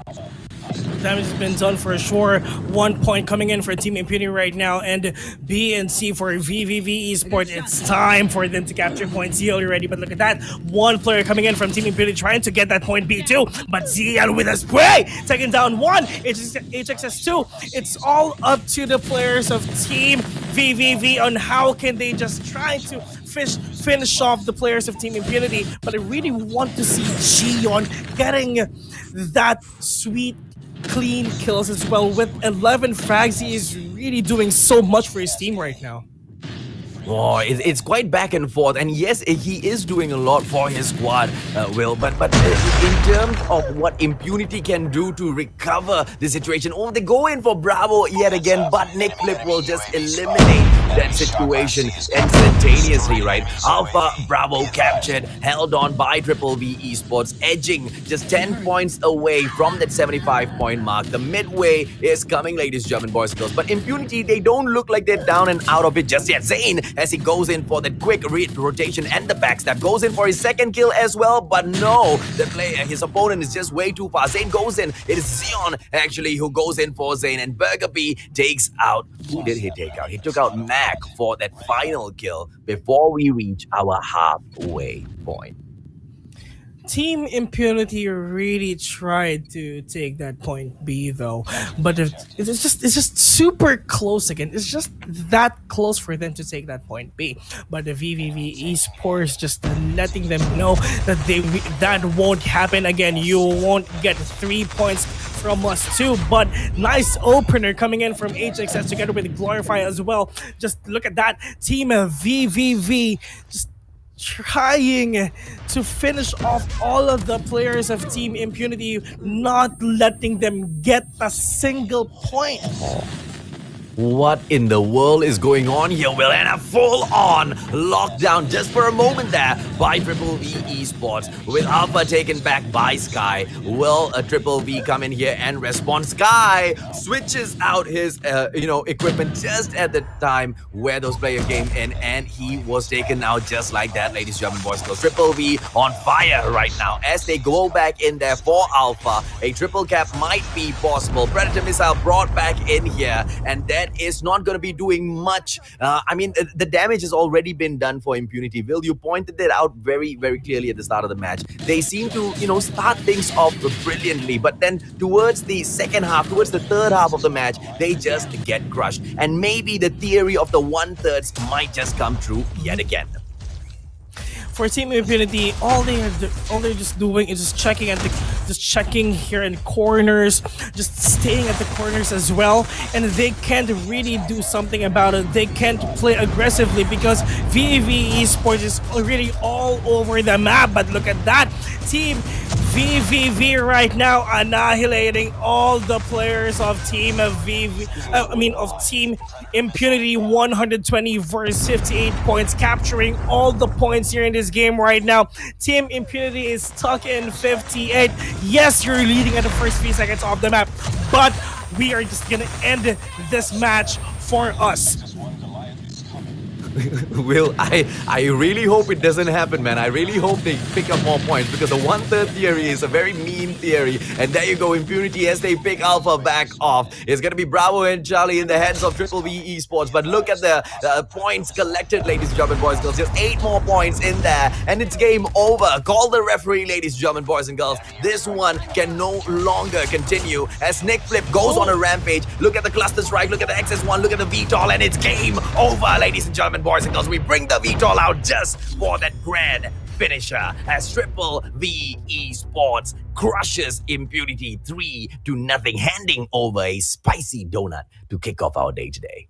Damage has been done for sure. 1 point coming in for Team Impunity right now, and B and C for VVV Esports. It's time for them to capture point C already, but look at that. One player coming in from Team Impunity trying to get that point B too, but ZL with a spray, taking down one, HXS2. It's all up to the players of Team VVV on how can they just try to finish off the players of Team Impunity, but I really want to see Gion getting that sweet clean kills as well. With 11 frags, he is really doing so much for his team right now. Oh, it's quite back and forth, and yes, he is doing a lot for his squad, Will. But in terms of what Impunity can do to recover the situation, oh, they go in for Bravo yet again, but Nick Flip will just eliminate that situation instantaneously, right? Alpha Bravo captured, held on by Triple V Esports, edging just 10 points away from that 75-point mark. The midway is coming, ladies, gentlemen, boys and girls. But Impunity, they don't look like they're down and out of it just yet. Zane, as he goes in for that quick rotation and the backstab, goes in for his second kill as well, but no, the player, his opponent is just way too far. Zane goes in, it is Zion actually who goes in for Zane, and Burgerby takes out, who did he take out? He took out Mac for that final kill before we reach our halfway point. Team Impunity really tried to take that point B though, but it's just super close again. It's just that close for them to take that point B. But the VVV Esports just letting them know that that won't happen again. You won't get 3 points from us too. But nice opener coming in from HXS together with Glorify as well. Just look at that. Team VVV just trying to finish off all of the players of Team Impunity, not letting them get a single point. What in the world is going on here, Will? And a full-on lockdown just for a moment there by Triple V Esports, with Alpha taken back by Sky. Will a Triple V come in here and respond? Sky switches out his equipment just at the time where those players came in, and he was taken out just like that, ladies and gentlemen, boys and girls. Triple V on fire right now as they go back in there for Alpha. A triple cap might be possible. Predator missile brought back in here, and that is not going to be doing much. I mean, the damage has already been done for Impunity. Will, you pointed it out very, very clearly at the start of the match. They seem to, start things off brilliantly, but then towards the second half, towards the third half of the match, they just get crushed. And maybe the theory of the 1/3 might just come true yet again. For Team Impunity, all they're just doing is just checking here in corners, just staying at the corners as well, and they can't really do something about it. They can't play aggressively because VV Esports is really all over the map. But look at that, Team VVV right now annihilating all the players of Team of Team Impunity. 120 versus 58 points, capturing all the points here in this game right now. Team Impunity is stuck in 58. Yes, you're leading at the first 3 seconds of the map, but we are just gonna end this match for us. Will, I really hope it doesn't happen, man. I really hope they pick up more points, because the 1/3 theory is a very mean theory. And there you go, Impunity, as they pick Alpha back off. It's going to be Bravo and Charlie in the hands of Triple V Esports. But look at the points collected, ladies and gentlemen, boys and girls. Just 8 more points in there, and it's game over. Call the referee, ladies and gentlemen, boys and girls. This one can no longer continue as Nick Flip goes on a rampage. Look at the cluster strike, look at the XS1, look at the VTOL, and it's game over, ladies and gentlemen, boys and girls. We bring the VTOL out just for that grand finisher as Triple V Esports crushes Impunity 3-0, handing over a spicy donut to kick off our day today.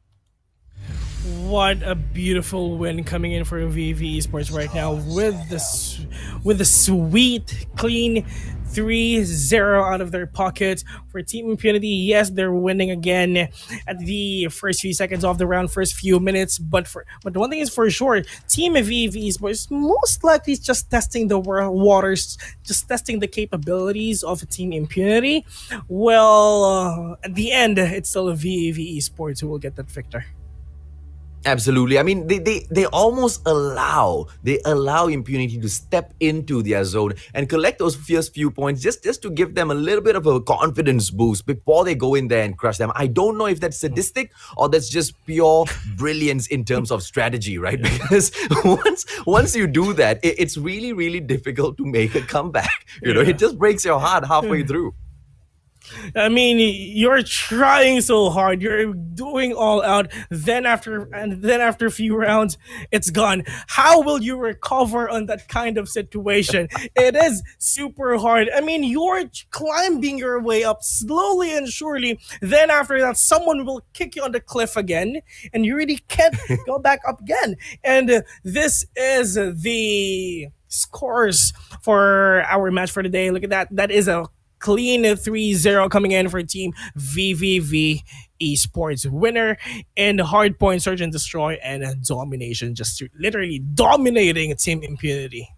What a beautiful win coming in for VV Esports right now with the sweet, clean 3-0 out of their pocket. For Team Impunity, yes, they're winning again at the first few seconds of the round, first few minutes. But one thing is for sure, Team VV Esports most likely is just testing the waters, just testing the capabilities of Team Impunity. Well, at the end, it's still VV Esports who will get that victor. Absolutely. I mean, they almost allow Impunity to step into their zone and collect those first few points just to give them a little bit of a confidence boost before they go in there and crush them. I don't know if that's sadistic or that's just pure brilliance in terms of strategy, right? Because once you do that, it's really, really difficult to make a comeback. You know, it just breaks your heart halfway through. I mean, you're trying so hard. You're doing all out. Then after a few rounds, it's gone. How will you recover on that kind of situation? It is super hard. I mean, you're climbing your way up slowly and surely. Then after that, someone will kick you on the cliff again, and you really can't go back up again. And this is the scores for our match for today. Look at that. That is a clean 3-0 coming in for Team VVV Esports. Winner in hard point, search and destroy, and domination. Just literally dominating Team Impunity.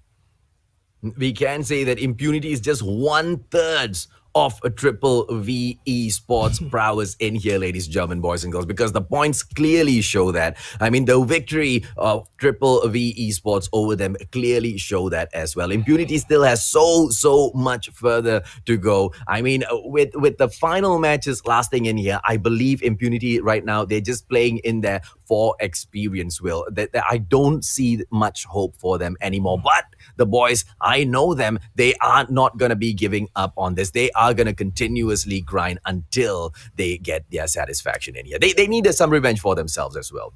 We can say that Impunity is just 1/3 of a triple V esports prowess in here, ladies and gentlemen, boys and girls, because the points clearly show that. I mean, the victory of triple V esports over them clearly show that as well. Impunity still has so much further to go. I mean, with the final matches lasting in here, I believe Impunity right now, they're just playing in there for experience, Will. That I don't see much hope for them anymore. But the boys, I know them, they are not going to be giving up on this. They are going to continuously grind until they get their satisfaction in here. They needed some revenge for themselves as well.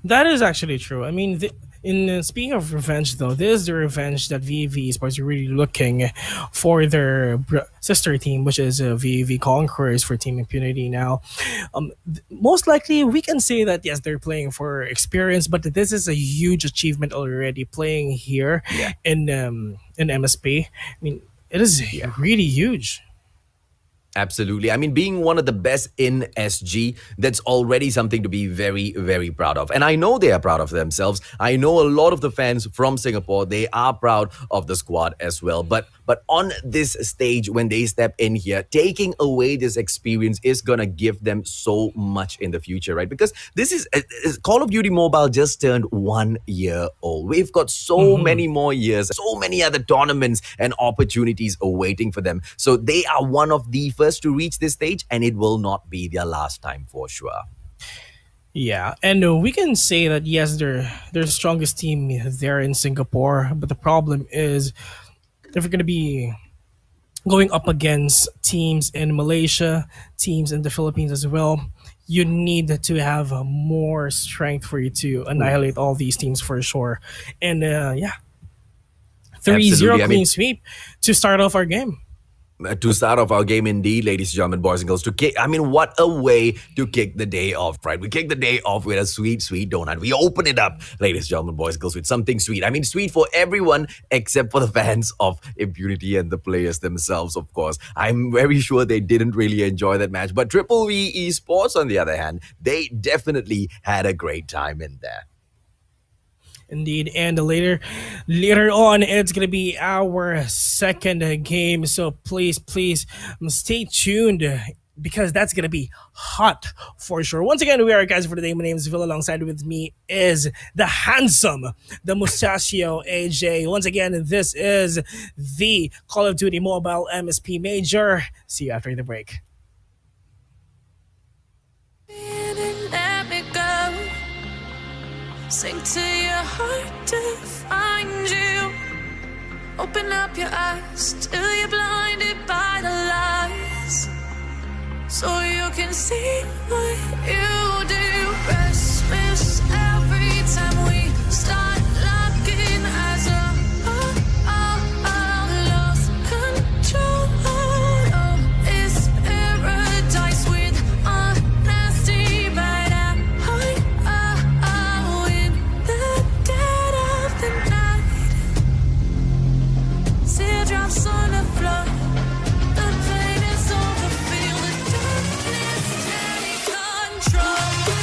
That is actually true. I mean, speaking of revenge, though, this is the revenge that VV Esports are really looking for their sister team, which is VV Conquerors for Team Impunity now. Most likely, we can say that, yes, they're playing for experience, but this is a huge achievement already playing here in MSP. I mean, it is really huge. Absolutely. I mean, being one of the best in SG, that's already something to be very, very proud of. And I know they are proud of themselves. I know a lot of the fans from Singapore, they are proud of the squad as well. But on this stage, when they step in here, taking away this experience is going to give them so much in the future, right? Because this is Call of Duty Mobile just turned 1 year old. We've got so many more years, so many other tournaments and opportunities awaiting for them. So they are one of the first to reach this stage, and it will not be their last time for sure. Yeah, and we can say that, yes, they're the strongest team there in Singapore, but the problem is if we're going to be going up against teams in Malaysia, teams in the Philippines as well, you need to have more strength for you to annihilate all these teams for sure. And 3-0 clean sweep to start off our game. To start off our game, indeed, ladies and gentlemen, boys and girls, what a way to kick the day off, right? We kick the day off with a sweet donut. We open it up, ladies and gentlemen, boys and girls, with something sweet. I mean, sweet for everyone except for the fans of Impunity and the players themselves, of course. I'm very sure they didn't really enjoy that match. But Triple V Esports, on the other hand, they definitely had a great time in there. Indeed, and later on, it's gonna be our second game. So please stay tuned because that's gonna be hot for sure. Once again, we are guys for today. My name is Vil. Alongside with me is the handsome, the mustachio AJ. Once again, this is the Call of Duty Mobile MSP Major. See you after the break. Let me go. Sink to your heart to find you. Open up your eyes till you're blinded by the lies, so you can see what you do. Restless every time we start locking as a lost control. Oh, it's paradise with honesty, but in the dead of the night, teardrops on the floor. The pain is over, feel the darkness take control.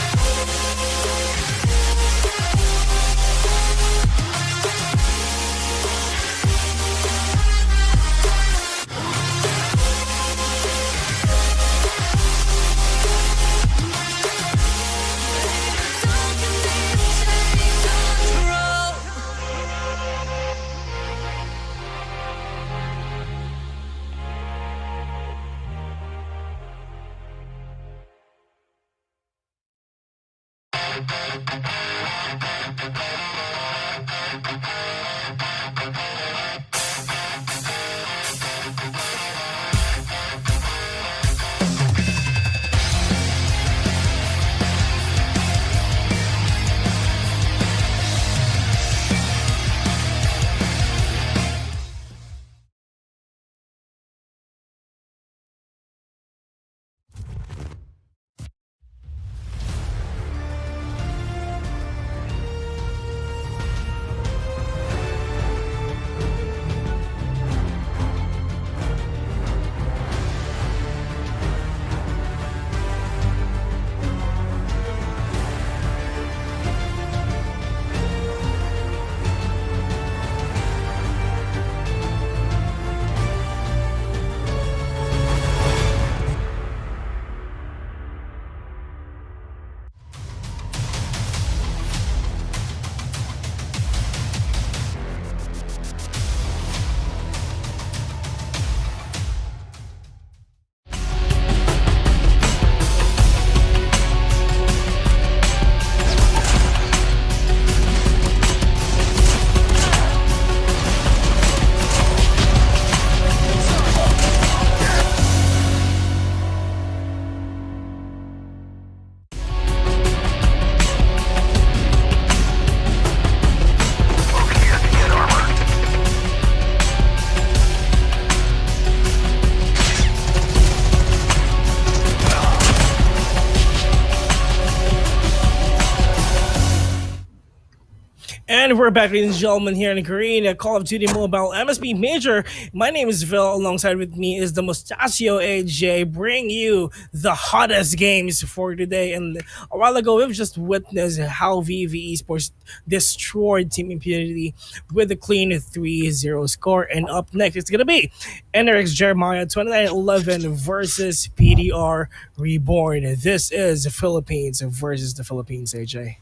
And we're back, ladies and gentlemen, here in Garena, Call of Duty Mobile MSP Major. My name is Phil. Alongside with me is the Mustachio AJ, bring you the hottest games for today. And a while ago, we've just witnessed how VV Esports destroyed Team Impunity with a clean 3-0 score. And up next, it's going to be NRX Jeremiah 2911 versus PDR Reborn. This is the Philippines versus the Philippines, AJ.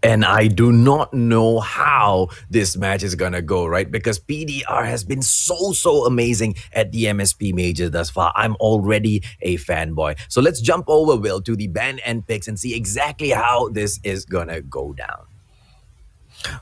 And I do not know how this match is gonna go, right? Because PDR has been so amazing at the MSP major thus far. I'm already a fanboy. So let's jump over, Will, to the ban and picks and see exactly how this is gonna go down.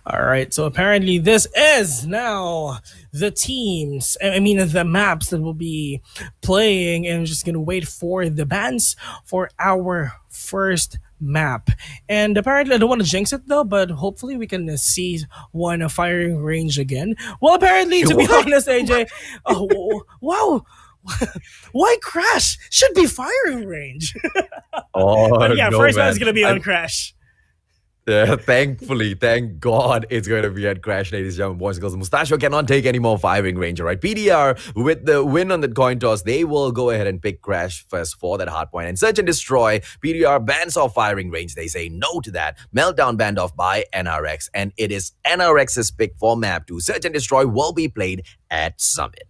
All right, so apparently this is now the teams, I mean the maps that will be playing, and I'm just gonna wait for the bans for our first map. And apparently I don't want to jinx it though, but hopefully we can see one firing range again. Well, apparently, to be honest, AJ, oh wow. Why Crash? Should be firing range. Oh, But yeah, no, first man. one is gonna be on Crash. Thankfully, thank God it's going to be at Crash, ladies and gentlemen, boys and girls. Mustachio cannot take any more firing range, all right? PDR, with the win on the coin toss, they will go ahead and pick Crash first for that hard point. And Search and Destroy, PDR bans off firing range. They say no to that. Meltdown banned off by NRX. And it is NRX's pick for map 2. Search and Destroy will be played at Summit.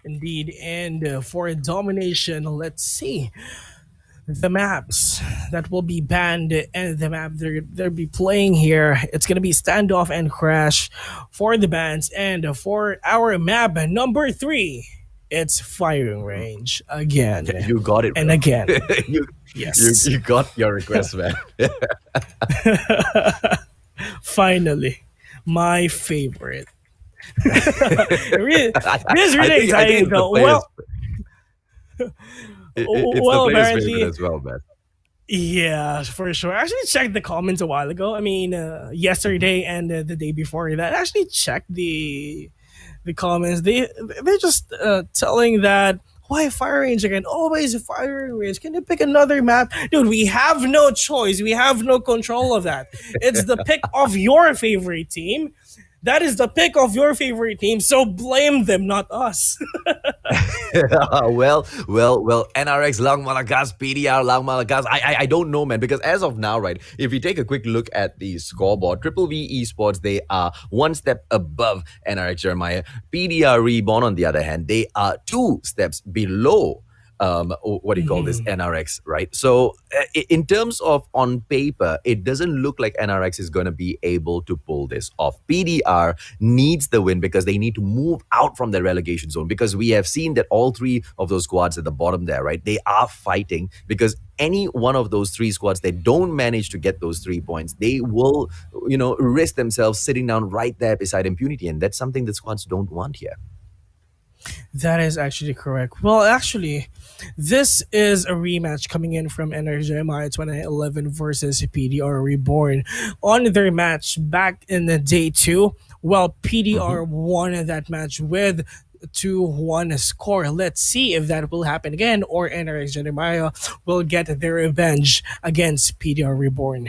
Indeed, and for domination, let's see the maps that will be banned and the map they'll be playing here. It's gonna be Standoff and Crash for the bans, and for our map number 3, it's firing range again. You got it, and bro. again. Yes. You got your request, man. Finally, my favorite. It is really exciting though. Well, It's well, the player's apparently, favorite as well, man. yeah, for sure. I actually checked the comments a while ago. I mean, yesterday and the day before that. I actually checked the comments. They're just telling that why fire range again? Always firing range. Can you pick another map, dude? We have no choice. We have no control of that. It's the pick of your favorite team. That is the pick of your favorite team. So blame them, not us. well, NRX, Lang Malakas, PDR, Lang Malakas. I don't know, man, because as of now, right, if you take a quick look at the scoreboard, Triple V Esports, they are one step above NRX Jeremiah. PDR Reborn, on the other hand, they are 2 steps below what do you call this, NRX, right? So in terms of on paper, it doesn't look like NRX is going to be able to pull this off. PDR needs the win because they need to move out from the relegation zone, because we have seen that all 3 of those squads at the bottom there, right, they are fighting, because any one of those 3 squads that don't manage to get those 3 points, they will, risk themselves sitting down right there beside Impunity, and that's something that squads don't want here. That is actually correct. Well, actually, this is a rematch coming in from NRX Jeremiah 2011 versus PDR Reborn. On their match back in the day 2, well, PDR won that match with 2-1 score. Let's see if that will happen again, or NRX Jeremiah will get their revenge against PDR Reborn.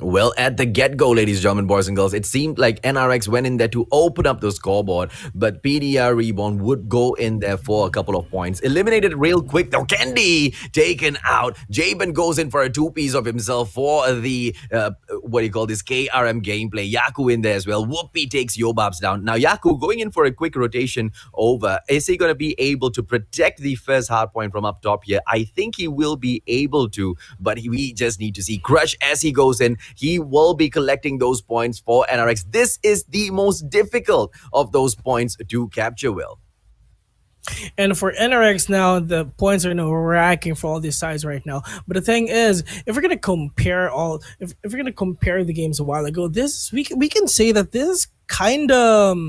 Well, at the get-go, ladies and gentlemen, boys and girls, it seemed like NRX went in there to open up the scoreboard, but PDR Reborn would go in there for a couple of points. Eliminated real quick, though. Candy taken out. Jabin goes in for a 2-piece of himself for the, what do you call this, KRM gameplay. Yaku in there as well. Whoopi takes Yobabs down. Now, Yaku going in for a quick rotation over. Is he going to be able to protect the first hard point from up top here? I think he will be able to, but we just need to see. Crush as he goes in. He will be collecting those points for NRX. This is the most difficult of those points to capture, Will. And for NRX now, the points are racking for all these sides right now. But the thing is, if we're gonna compare if we're gonna compare the games a while ago, this we can say that this kind of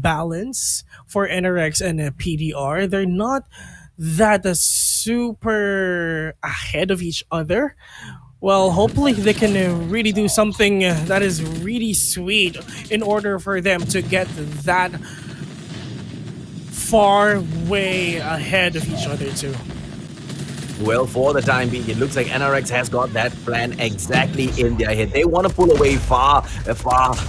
balance for NRX and PDR. They're not that super ahead of each other. Well, hopefully they can really do something that is really sweet in order for them to get that far way ahead of each other too. Well, for the time being, it looks like NRX has got that plan exactly in their head. They want to pull away far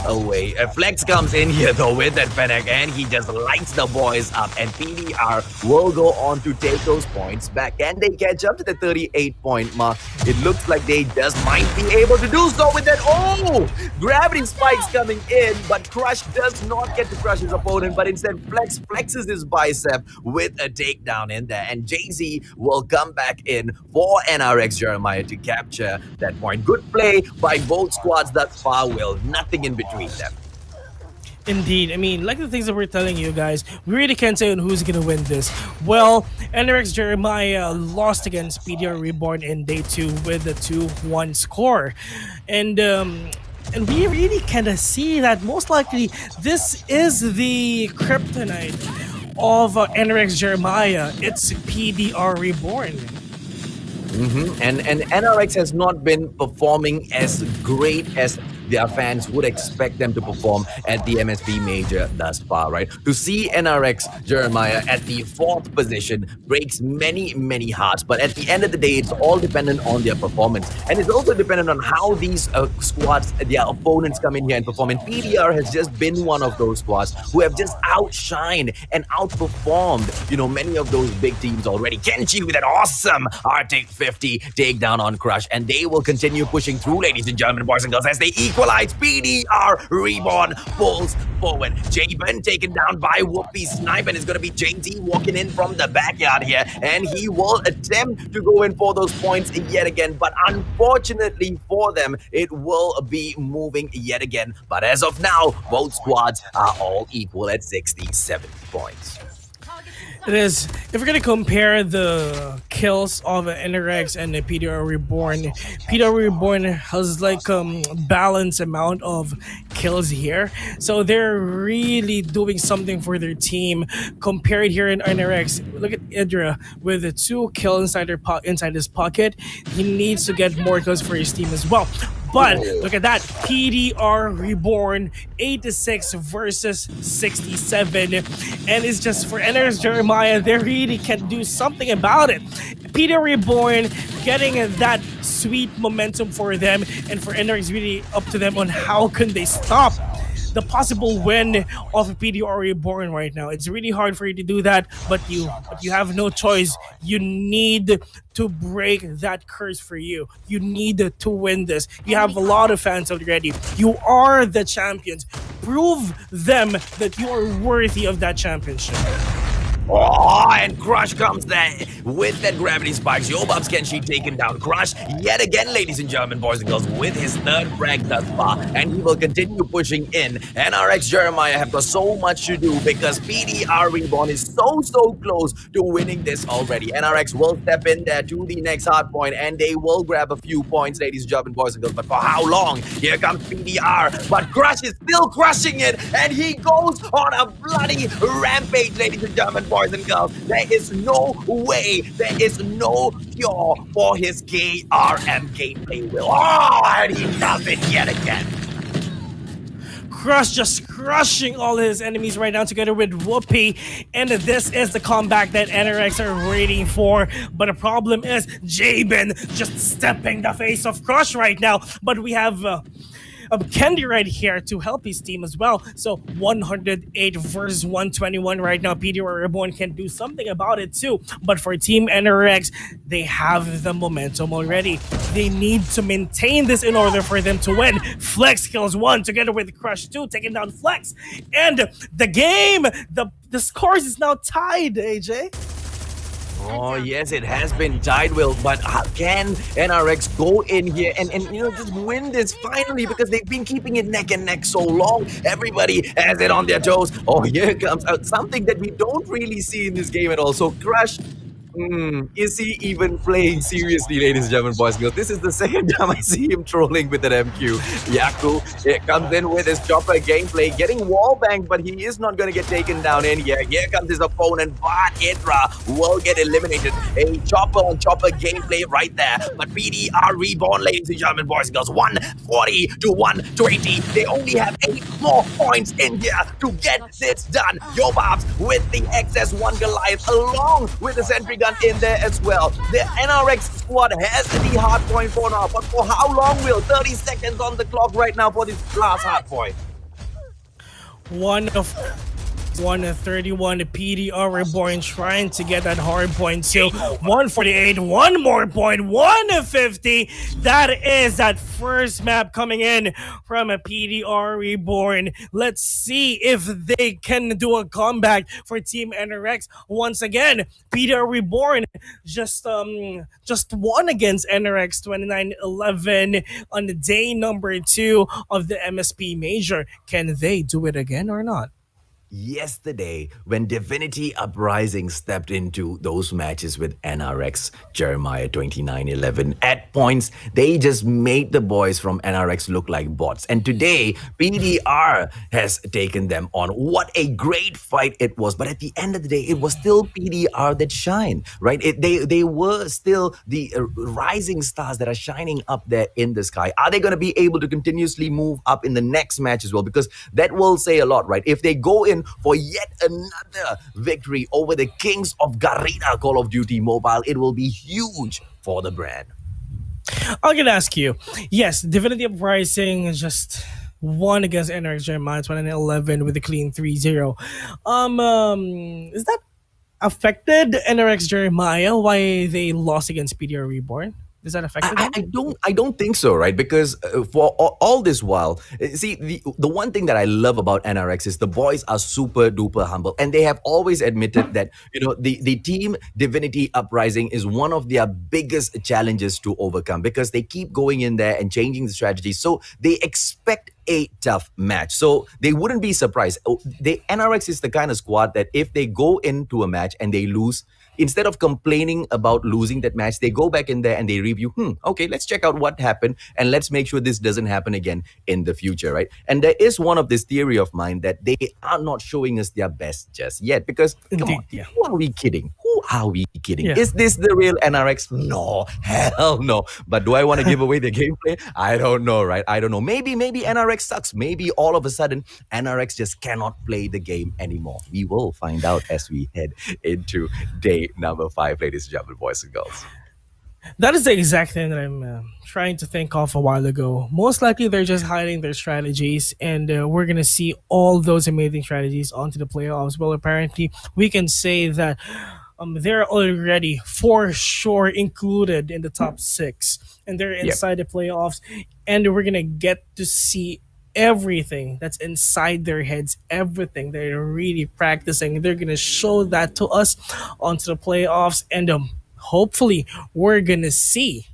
away. Flex comes in here, though, with that Fennec, and he just lights the boys up. And PDR will go on to take those points back. Can they catch up to the 38-point mark? It looks like they just might be able to do so with that. Oh! Gravity spikes coming in, but Crush does not get to crush his opponent, but instead flexes his bicep with a takedown in there. And Jay-Z will come back in for NRX Jeremiah to capture that point. Good play by both squads thus far, Will. Nothing in between them. Indeed. I mean, like the things that we're telling you guys, we really can't say on who's going to win this. Well, NRX Jeremiah lost against PDR Reborn in day 2 with a 2-1 score. And we really kind of see that most likely this is the kryptonite of NRX Jeremiah. It's PDR Reborn. And NRX has not been performing as great as their fans would expect them to perform at the MSP major thus far, right? To see NRX Jeremiah at the 4th position breaks many hearts, but at the end of the day, it's all dependent on their performance, and it's also dependent on how these squads, their opponents, come in here and perform. And PDR has just been one of those squads who have just outshined and outperformed, you know, many of those big teams already. Kenchi with an awesome Arctic 50 takedown on Crush, and they will continue pushing through, ladies and gentlemen, boys and girls, as they equalize. PDR Reborn pulls forward. Jaben taken down by Whoopi Snipe, and it's going to be JT walking in from the backyard here, and he will attempt to go in for those points yet again, but unfortunately for them, it will be moving yet again. But as of now, both squads are all equal at 67 points. It is. If we're gonna compare the kills of NRX and the PDR Reborn, PDR Reborn has like balanced amount of kills here, so they're really doing something for their team. Compared here in NRX, look at Idra with the 2 kills inside his pocket. He needs to get more kills for his team as well. But look at that, PDR Reborn 86 versus 67, and it's just for NRX Jeremiah, they really can do something about it. PDR Reborn getting that sweet momentum for them, and for NRX really up to them on how can they stop the possible win of PDR Reborn right now. It's really hard for you to do that, but you have no choice. You need to break that curse for you. You need to win this. You have a lot of fans already. You are the champions. Prove them that you are worthy of that championship. Oh, and Crush comes there with that gravity spikes. Yobab's Kenshi taken down. Crush yet again, ladies and gentlemen, boys and girls, with his 3rd frag thus far, and he will continue pushing in. NRX Jeremiah have got so much to do because PDR Reborn is so close to winning this already. NRX will step in there to the next hard point, and they will grab a few points, ladies and gentlemen, boys and girls. But for how long? Here comes PDR, but Crush is still crushing it, and he goes on a bloody rampage, ladies and gentlemen, boys and girls. There is no way, there is no cure for his KRM gameplay, Will. Oh, and he does it yet again. Crush just crushing all his enemies right now together with Whoopi, and this is the comeback that NRX are waiting for. But the problem is Jaben just stepping the face of Crush right now. But we have Candy right here to help his team as well. So 108 versus 121 right now. PDR Reborn can do something about it too. But for Team NRX, they have the momentum already. They need to maintain this in order for them to win. Flex kills 1 together with Crush 2, taking down Flex. And the game, the scores is now tied, AJ. Oh, yes, it has been tied, Will, but can NRX go in here and you know, just win this finally, because they've been keeping it neck and neck so long. Everybody has it on their toes. Oh, here comes out something that we don't really see in this game at all. So Crush, is he even playing seriously, ladies and gentlemen, boys and girls? This is the second time I see him trolling with that MQ. Yaku comes in with his chopper gameplay, getting wall banged, but he is not going to get taken down in here. Here comes his opponent, but Idra will get eliminated. A chopper on chopper gameplay right there. But PDR Reborn, ladies and gentlemen, boys and girls, 140 to 120. They only have 8 more points in here to get this done. Yobabs with the XS1 Goliath along with the Sentry gun in there as well. The NRX squad has the hard point for now, but for how long will? 30 seconds on the clock right now for this last hard point. 131 PDR Reborn trying to get that hard point too. 148, one more point, 150. That is that first map coming in from a PDR Reborn. Let's see if they can do a comeback for Team NRX. Once again, PDR Reborn just won against NRX 29-11 on the day number 2 of the MSP Major. Can they do it again or not? Yesterday, when Divinity Uprising stepped into those matches with NRX Jeremiah 29-11, at points they just made the boys from NRX look like bots. And today, PDR has taken them on. What a great fight it was. But at the end of the day, it was still PDR that shined, right? They were still the rising stars that are shining up there in the sky. Are they going to be able to continuously move up in the next match as well? Because that will say a lot, right? If they go in for yet another victory over the Kings of Garena Call of Duty Mobile, it will be huge for the brand. I'm gonna ask you. Yes, Divinity Uprising just won against NRX Jeremiah 2011 with a clean 3-0. Is that affected NRX Jeremiah? Why they lost against PDR Reborn? Does that affect them? I don't think so, right? Because for all this while, see, the one thing that I love about NRX is the boys are super duper humble, and they have always admitted that, you know, the team Divinity Uprising is one of their biggest challenges to overcome, because they keep going in there and changing the strategy. So they expect a tough match. So they wouldn't be surprised. NRX is the kind of squad that if they go into a match and they lose, instead of complaining about losing that match, they go back in there and they review, okay, let's check out what happened and let's make sure this doesn't happen again in the future, right? And there is one of this theory of mine that they are not showing us their best just yet, because come on, who are we kidding? Who are we kidding? Yeah. Is this the real NRX? No, hell no. But do I want to give away the gameplay? I don't know, right? I don't know. Maybe NRX sucks. Maybe all of a sudden NRX just cannot play the game anymore. We will find out as we head into day number 5, ladies and gentlemen, boys and girls. That is the exact thing that I'm trying to think of a while ago. Most likely, they're just hiding their strategies, and we're going to see all those amazing strategies onto the playoffs. Well, apparently, we can say that they're already for sure included in the top 6, and they're inside the playoffs, and we're going to get to see everything that's inside their heads, everything they're really practicing. They're going to show that to us onto the playoffs, and hopefully we're going to see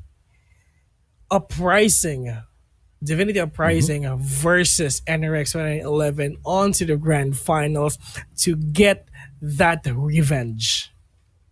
Divinity Uprising versus NRX 2011 onto the grand finals to get that revenge.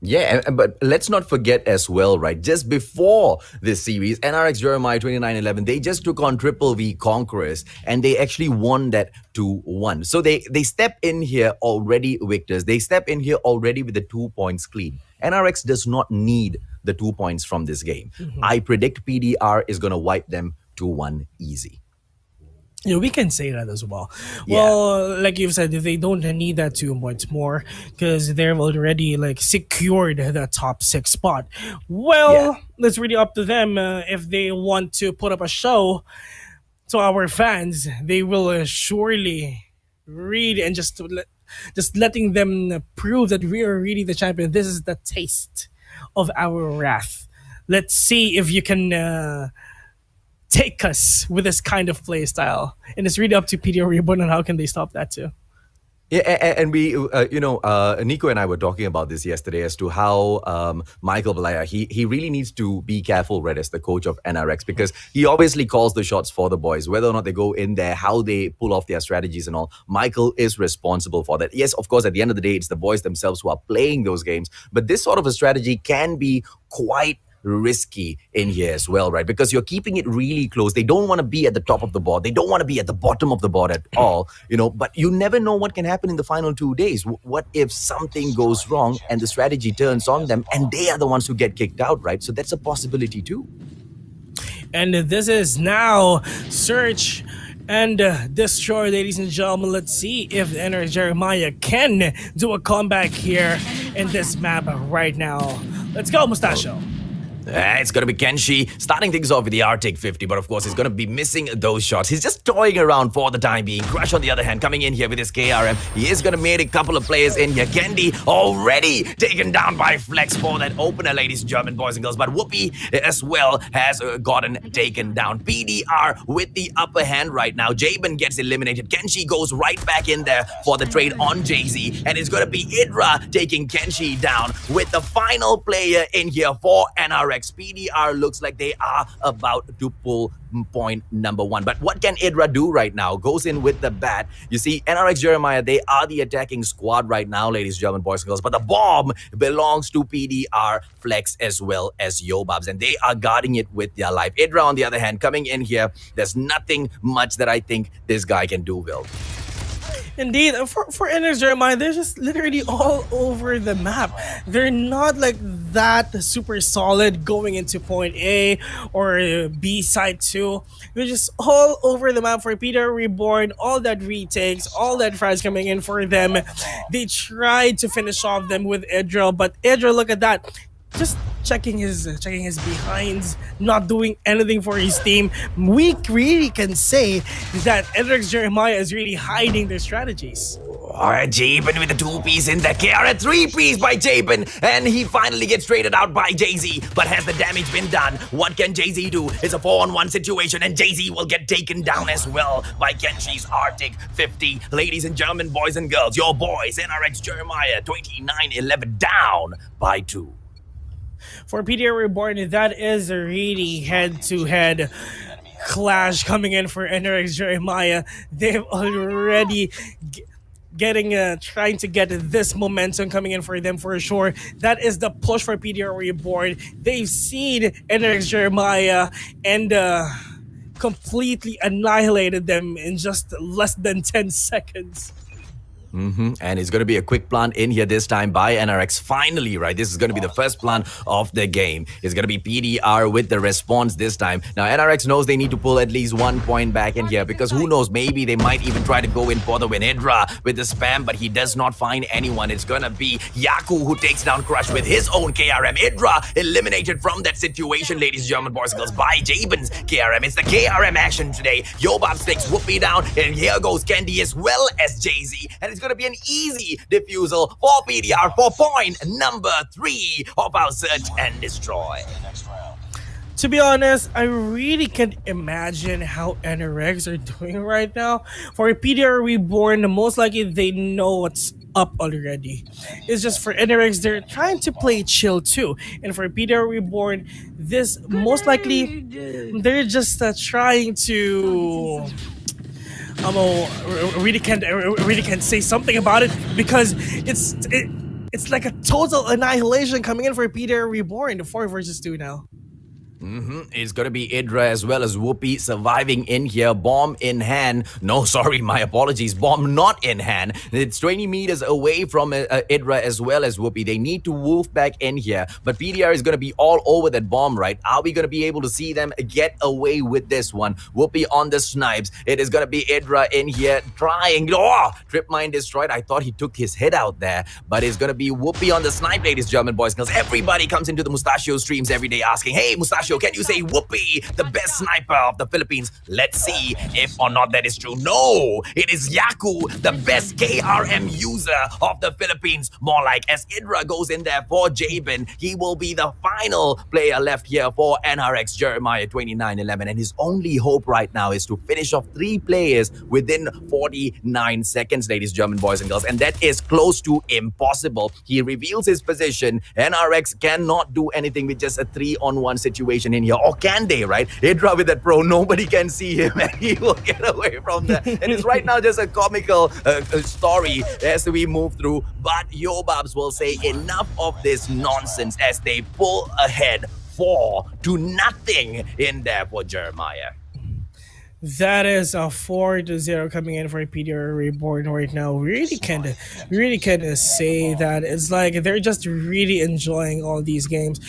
Yeah, but let's not forget as well, right? Just before this series, NRX Jeremiah 29-11, they just took on Triple V Conquerors, and they actually won that 2-1. So they step in here already victors. They step in here already with the 2 points clean. NRX does not need the 2 points from this game. I predict PDR is going to wipe them 2-1 easy. Yeah, we can say that as well. Yeah. Well, like you've said, they don't need that 2 points more because they've already secured the top 6 spot. Well, it's really up to them if they want to put up a show to our fans. They will surely read and just letting them prove that we are really the champion. This is the taste of our wrath. Let's see if you can take us with this kind of play style, and it's really up to PDR Reborn on how can they stop that too. Yeah, and we, Nico and I were talking about this yesterday as to how Michael Balaya, he really needs to be careful, Red, as the coach of NRX, because he obviously calls the shots for the boys, whether or not they go in there, how they pull off their strategies and all. Michael is responsible for that. Yes, of course, at the end of the day, it's the boys themselves who are playing those games, but this sort of a strategy can be quite risky in here as well, right? Because you're keeping it really close. They don't want to be at the top of the board. They don't want to be at the bottom of the board at all, but you never know what can happen in the final 2 days. What if something goes wrong and the strategy turns on them and they are the ones who get kicked out, right? So that's a possibility too. And this is now Search and Destroy, ladies and gentlemen. Let's see if NRX Jeremiah can do a comeback here in this map right now. Let's go, Mustachio. It's gonna be Kenshi starting things off with the Arctic 50, but of course he's gonna be missing those shots. He's just toying around for the time being. Crush on the other hand coming in here with his KRM. He is gonna make a couple of players in here. Kendi already taken down by Flex for that opener, ladies and German boys and girls. But Whoopi as well has gotten taken down. PDR with the upper hand right now. Jabin gets eliminated. Kenshi goes right back in there for the trade on Jay-Z. And it's gonna be Idra taking Kenshi down with the final player in here for NRX. PDR looks like they are about to pull point number 1. But what can Idra do right now? Goes in with the bat. You see, NRX Jeremiah, they are the attacking squad right now, ladies and gentlemen, boys and girls. But the bomb belongs to PDR, Flex, as well as Yobabs. And they are guarding it with their life. Idra, on the other hand, coming in here, there's nothing much that I think this guy can do, Will. Indeed, for NRX Jeremiah, they're just literally all over the map. They're not like that super solid going into point A or B side 2. They're just all over the map for Peter Reborn. All that retakes, all that fries coming in for them. They tried to finish off them with Idra, but Idra, look at that. Just checking his behinds, not doing anything for his team. We really can say that NRX Jeremiah is really hiding their strategies. Alright, Jabin with the 2-piece in there. KR a 3-piece by Jabin, and he finally gets traded out by Jay-Z. But has the damage been done? What can Jay-Z do? It's a 4-on-1 situation, and Jay-Z will get taken down as well by Kenshi's Arctic 50. Ladies and gentlemen, boys and girls, your boys, NRX Jeremiah, 29-11 down by 2. For PDR Reborn, that is a really head-to-head clash coming in for NRX Jeremiah. They've already trying to get this momentum coming in for them for sure. That is the push for PDR Reborn. They've seen NRX Jeremiah and completely annihilated them in just less than 10 seconds. And it's going to be a quick plant in here this time by NRX. Finally, right? This is going to be the first plant of the game. It's going to be PDR with the response this time. Now, NRX knows they need to pull at least 1 point back in here because who knows, maybe they might even try to go in for the win. Idra with the spam, but he does not find anyone. It's going to be Yaku who takes down Crush with his own KRM. Idra eliminated from that situation, ladies and gentlemen, boys and girls, by Jabin's KRM. It's the KRM action today. Yobab takes Whoopi down, and here goes Kendi as well as Jay-Z. And it's going to be an easy defusal for PDR for point number 3 of our search and destroy. To be honest, I really can't imagine how NRX are doing right now. For PDR Reborn, most likely they know what's up already. It's just for NRX, they're trying to play chill too. And for PDR Reborn, this most likely, they're just trying to... I really can't say something about it because it's like a total annihilation coming in for Peter Reborn, the 4 versus 2 now. It's gonna be Idra as well as Whoopi surviving in here. Bomb in hand. No, sorry, my apologies. Bomb not in hand. It's 20 meters away from Idra as well as Whoopi. They need to wolf back in here. But PDR is gonna be all over that bomb, right? Are we gonna be able to see them get away with this one? Whoopi on the snipes. It is gonna be Idra in here trying. Oh, trip mine destroyed. I thought he took his head out there. But it's gonna be Whoopi on the snipe, ladies and gentlemen, boys and girls. Everybody comes into the Mustachio streams every day asking, hey, Mustachio, can you say Whoopi, the best sniper of the Philippines? Let's see if or not that is true. No, it is Yaku, the best KRM user of the Philippines. More like as Idra goes in there for Jabin, he will be the final player left here for NRX Jeremiah 29-11. And his only hope right now is to finish off 3 players within 49 seconds, ladies and gentlemen, boys and girls. And that is close to impossible. He reveals his position. NRX cannot do anything with just a 3-on-1 situation in here. Or can they, right? Idra with that pro, nobody can see him and he will get away from that. And it's right now just a comical story as we move through. But Yobabs will say enough of this nonsense as they pull ahead 4-0 in there for Jeremiah. That is a 4-0 coming in for PDR Reborn right now. Really can say that it's like they're just really enjoying all these games.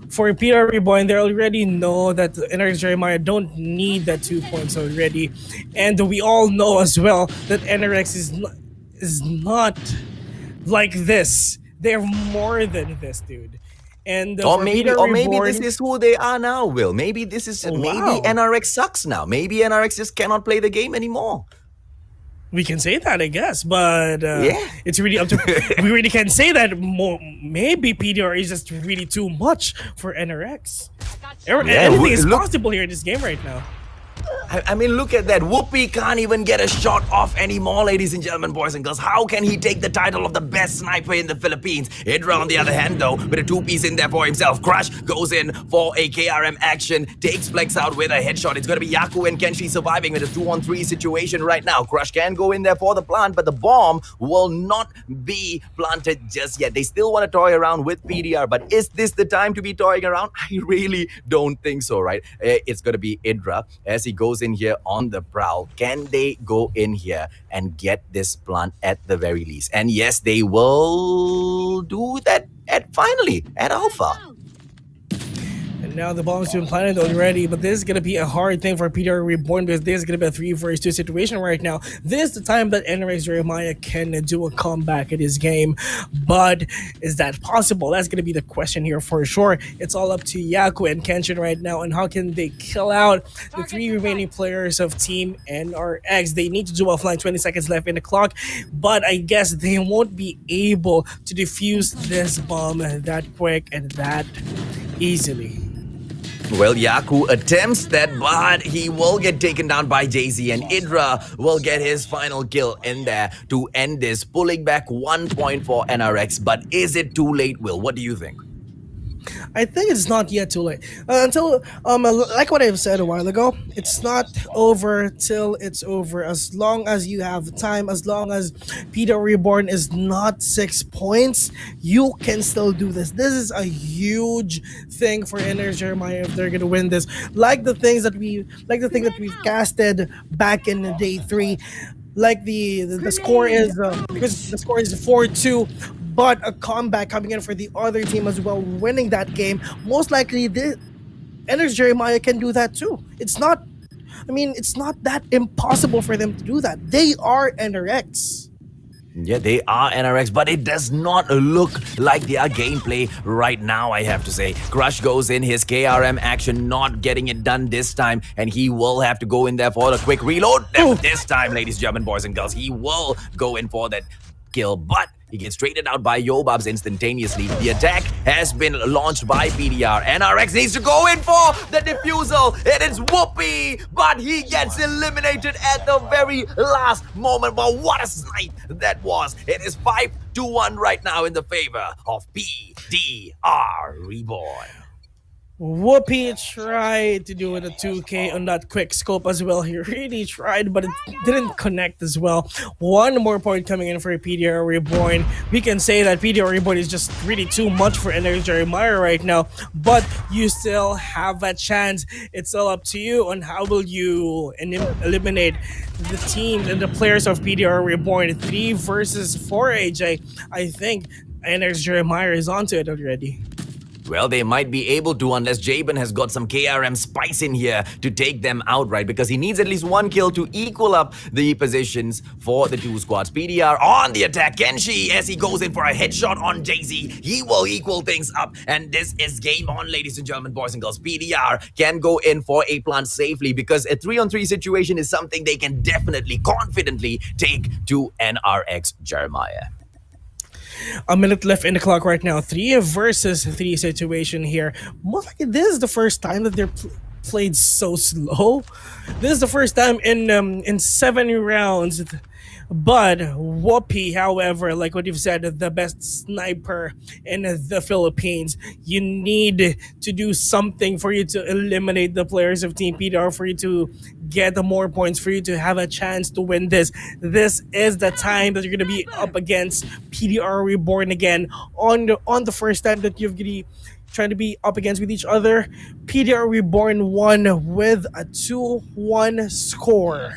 For PDR Reborn, they already know that NRX Jeremiah don't need that 2 points already, and we all know as well that NRX is not like this. They're more than this, dude. And Or for maybe, Peter or maybe this Reborn, is who they are now, Will. Maybe this is, oh, maybe wow. NRX sucks now. Maybe NRX just cannot play the game anymore. We can say that, I guess, but Yeah. it's really up to. We really can't say that. Maybe PDR is just really too much for NRX. Anything is look- possible here in this game right now. I mean, look at that. Whoopi can't even get a shot off anymore, ladies and gentlemen, boys and girls. How can he take the title of the best sniper in the Philippines? Idra, on the other hand, though, with a two-piece in there for himself. Crush goes in for a KRM action, takes Flex out with a headshot. It's going to be Yaku and Kenshi surviving with a 2-on-3 situation right now. Crush can go in there for the plant, but the bomb will not be planted just yet. They still want to toy around with PDR, but is this the time to be toying around? I really don't think so, right? It's going to be Idra as he goes in here on the prowl. Can they go in here and get this plant at the very least? And yes, they will do that finally at Alpha. And now the bomb's been planted already, but this is going to be a hard thing for Peter Reborn because this is going to be a 3 versus 2 situation right now. This is the time that NRX Jeremiah can do a comeback in his game, but is that possible? That's going to be the question here for sure. It's all up to Yaku and Kenshin right now, and how can they kill out the 3 remaining players of Team NRX? They need to do offline, 20 seconds left in the clock, but I guess they won't be able to defuse this bomb that quick and that easily. Well, Yaku attempts that, but he will get taken down by Jay-Z, and Idra will get his final kill in there to end this, pulling back 1 point for NRX. But is it too late, Will? What do you think? I think it's not yet too late. Until like what I've said a while ago, it's not over till it's over. As long as you have time, as long as Peter Reborn is not 6 points, you can still do this. This is a huge thing for NRX Jeremiah if they're gonna win this. Like the thing that we've casted back in day 3. Like the score is because the score is 4-2, but a comeback coming in for the other team as well, winning that game. Most likely, the NRX Jeremiah can do that too. It's not that impossible for them to do that. They are NRX. Yeah, they are NRX, but it does not look like their gameplay right now, I have to say. Crush goes in, his KRM action not getting it done this time, and he will have to go in there for the quick reload. This time, ladies, German boys and girls, he will go in for that kill, but he gets traded out by Yobabs instantaneously. The attack has been launched by PDR. NRX needs to go in for the defusal. It is Whoopi, but he gets eliminated at the very last moment. But what a snipe that was. It is 5-1 right now in the favor of PDR Reborn. Whoopi tried to do it a 2K on that quick scope as well. He really tried, but it didn't connect as well. 1 more point coming in for PDR Reborn. We can say that PDR Reborn is just really too much for NRX Jeremiah right now, but you still have a chance. It's all up to you on how will you eliminate the teams and the players of PDR Reborn. 3 versus 4, AJ. I think NRX Jeremiah is onto it already. Well, they might be able to unless Jabin has got some KRM spice in here to take them out, right? Because he needs at least 1 kill to equal up the positions for the 2 squads. PDR on the attack. Kenshi, as he goes in for a headshot on Jay-Z, he will equal things up. And this is game on, ladies and gentlemen, boys and girls. PDR can go in for a plant safely because a 3-on-3 situation is something they can definitely, confidently take to NRX Jeremiah. A minute left in the clock right now. 3 versus 3 situation here. Most likely, this is the first time that they're played so slow. This is the first time in 7 rounds. But Whoopi, however, like what you've said, the best sniper in the Philippines. You need to do something for you to eliminate the players of Team PDR, for you to get the more points, for you to have a chance to win this. This is the time that you're going to be up against PDR Reborn again on the first time that you've trying to be up against with each other. PDR Reborn won with a 2-1 score.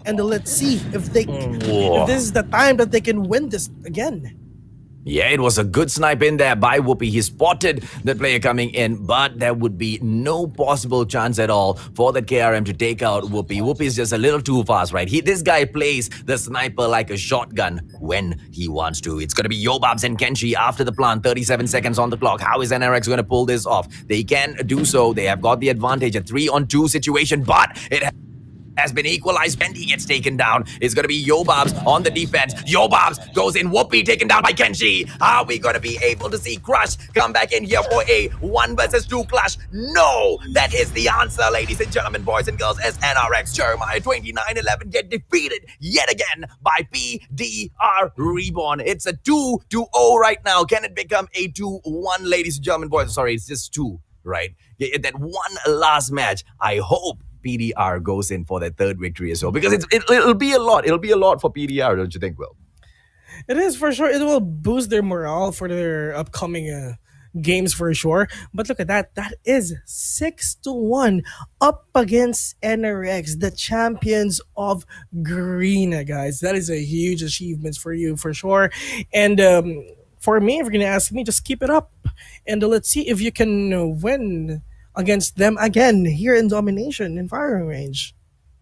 And let's see if this is the time that they can win this again. Yeah, it was a good snipe in there by Whoopi. He spotted the player coming in, but there would be no possible chance at all for the KRM to take out Whoopi. Whoopi is just a little too fast, right? This guy plays the sniper like a shotgun when he wants to. It's going to be Yobabs and Kenshi after the plant. 37 seconds on the clock. How is NRX going to pull this off? They can do so. They have got the advantage, a 3-on-2 situation, but it has been equalized. Bendy gets taken down. It's going to be Yobabs on the defense. Yobabs goes in. Whoopi taken down by Kenshi. Are we going to be able to see Crush come back in here for a 1 versus 2 clash? No! That is the answer, ladies and gentlemen, boys and girls, as NRX Jeremiah 2911 get defeated yet again by PDR Reborn. It's a 2-0 right now. Can it become a 2-1, ladies and gentlemen, boys? Sorry, it's just 2, right? That one last match, I hope PDR goes in for that third victory as well, because it'll be a lot. It'll be a lot for PDR, don't you think, Will? It is for sure. It will boost their morale for their upcoming games for sure. But look at that. That is 6-1 up against NRX, the champions of Garena, guys. That is a huge achievement for you for sure. And for me, if you're gonna ask me, just keep it up, and let's see if you can win against them again here in domination in firing range.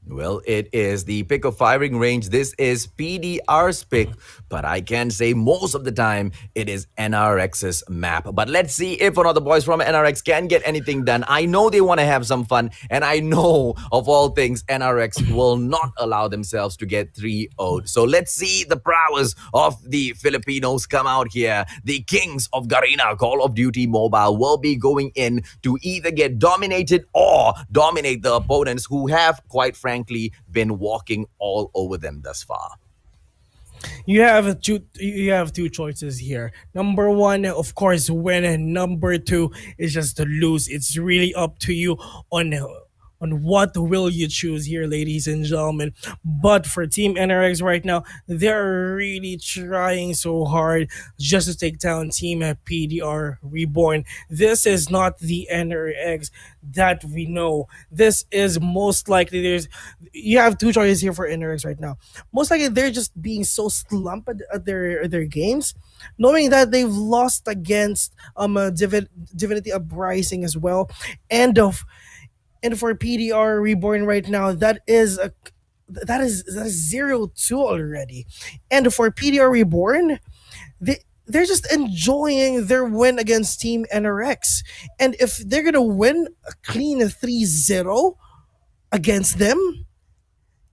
Well, it is the pick of firing range. This is PDR's pick, but I can say most of the time it is NRX's map. But let's see if one of the boys from NRX can get anything done. I know they want to have some fun, and I know of all things NRX will not allow themselves to get 3-0'd. So let's see the prowess of the Filipinos come out here. The kings of Garena, Call of Duty Mobile, will be going in to either get dominated or dominate the opponents who have, quite frankly, been walking all over them thus far. You have two choices here. Number one, of course, win, and number two is just to lose. It's really up to you on what will you choose here, ladies and gentlemen. But for Team NRX right now, they're really trying so hard just to take down Team PDR Reborn. This is not the NRX that we know. This is most likely you have two choices here for NRX right now. Most likely they're just being so slumped at their games, knowing that they've lost against Divinity Uprising as well, and for PDR Reborn right now, that is 0-2 already. And for PDR Reborn, they're just enjoying their win against Team NRX. And if they're gonna win a clean 3-0 against them,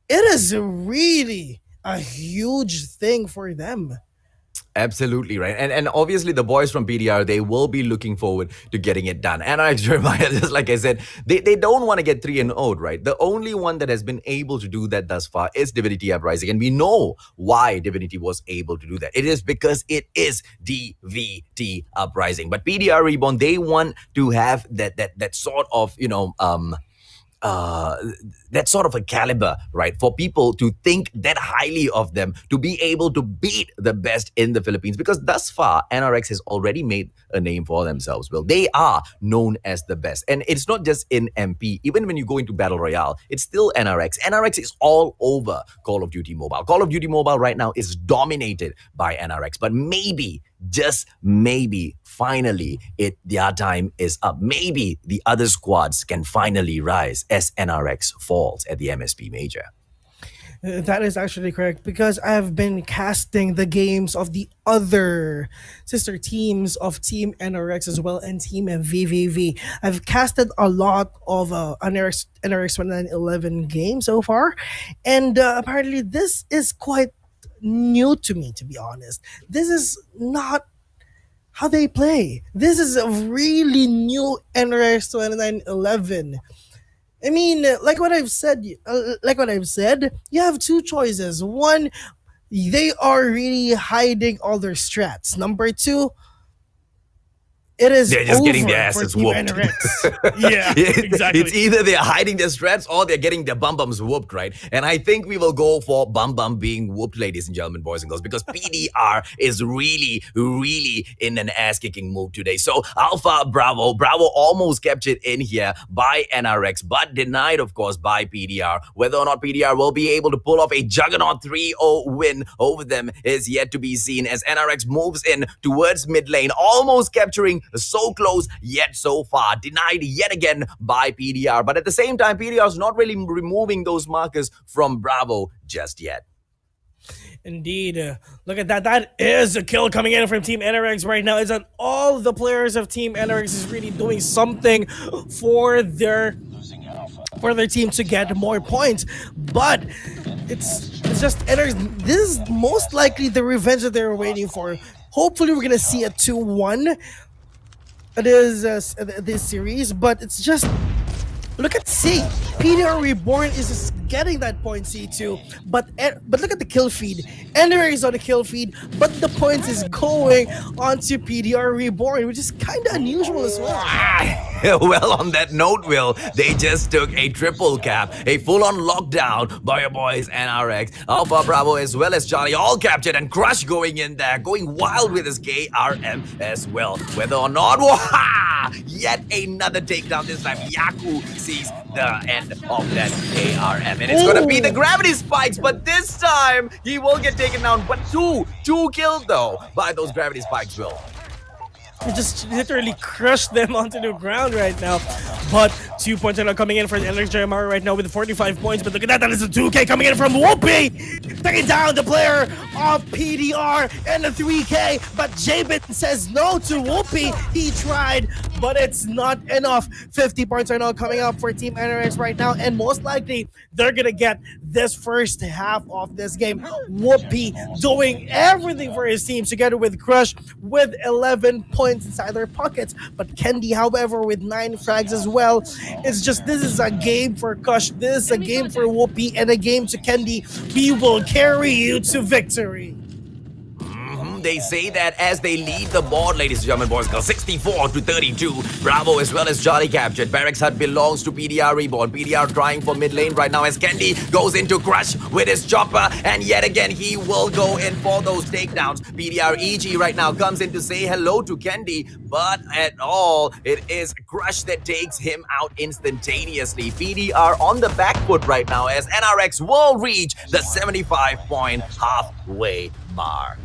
it is really a huge thing for them. Absolutely right. And obviously the boys from PDR, they will be looking forward to getting it done. And NRX Jeremiah, just like I said, they don't want to get 3-0'd, right? The only one that has been able to do that thus far is Divinity Uprising. And we know why Divinity was able to do that. It is because it is DVT Uprising. But PDR Reborn, they want to have that sort of, that sort of a caliber, right? For people to think that highly of them, to be able to beat the best in the Philippines. Because thus far, NRX has already made a name for themselves. Well, they are known as the best. And it's not just in MP. Even when you go into Battle Royale, it's still NRX. NRX is all over Call of Duty Mobile. Call of Duty Mobile right now is dominated by NRX. But maybe, just maybe, finally, their time is up. Maybe the other squads can finally rise as NRX falls at the MSP Major. That is actually correct, because I have been casting the games of the other sister teams of Team NRX as well and Team VVV. I've casted a lot of NRX 2911 games so far, and apparently this is quite new to me, to be honest. This is not how they play. This is a really new NRX 2911. I mean, like what I've said, you have two choices. One, they are really hiding all their strats. Number two, it is They're just getting their over for asses Team whooped. NRX. Yeah, exactly. It's either they're hiding their strats or they're getting their bum bums whooped, right? And I think we will go for bum bum being whooped, ladies and gentlemen, boys and girls, because PDR is really, really in an ass kicking mood today. So Alpha Bravo almost captured in here by NRX, but denied, of course, by PDR. Whether or not PDR will be able to pull off a juggernaut 3-0 win over them is yet to be seen as NRX moves in towards mid lane, almost capturing so close yet so far. Denied yet again by PDR, but at the same time, PDR is not really removing those markers from Bravo just yet. Indeed. Look at that. That is a kill coming in from Team NRX right now. It's that all the players of Team NRX is really doing something for their team to get more points. But it's just NRX. This is most likely the revenge that they're waiting for. Hopefully we're gonna see a 2-1. It is this series, but it's just look at C. PDR Reborn is just getting that point C2, but look at the kill feed. NRA is on the kill feed, but the points is going onto PDR Reborn, which is kind of unusual as well. Well, on that note, Will, they just took a triple cap, a full-on lockdown by your boys NRX, Alpha Bravo as well as Charlie, all captured, and Crush going in there, going wild with his KRM as well. Whether or not, yet another takedown this time. Yaku sees the end of that KRM, and it's gonna be the gravity spikes, but this time he will get taken down. But two killed though by those gravity spikes, Will. You just literally crushed them onto the ground right now. But 2 points are now coming in for the NRX Jeremiah right now with 45 points. But look at that, that is a 2K coming in from Whoopi, taking down the player of PDR and the 3K. But Jabin says no to Whoopi. He tried, but it's not enough. 50 points are now coming up for Team NRX right now, and most likely they're gonna get this first half of this game. Whoopi doing everything for his team together with Crush with 11 points inside their pockets, but Kendi, however, with 9 frags as well. It's just, this is a game for Kush, this is a game for Whoopi, and a game to Kendi. We will carry you to victory. They say that as they lead the board, ladies and gentlemen, boys and girls, 64-32. Bravo as well as Charlie captured. Barracks Hut belongs to PDR Reborn. PDR trying for mid lane right now as Kendi goes into Crush with his chopper, and yet again he will go in for those takedowns. PDR EG right now comes in to say hello to Kendi, but at all, it is Crush that takes him out instantaneously. PDR on the back foot right now as NRX will reach the 75-point halfway mark.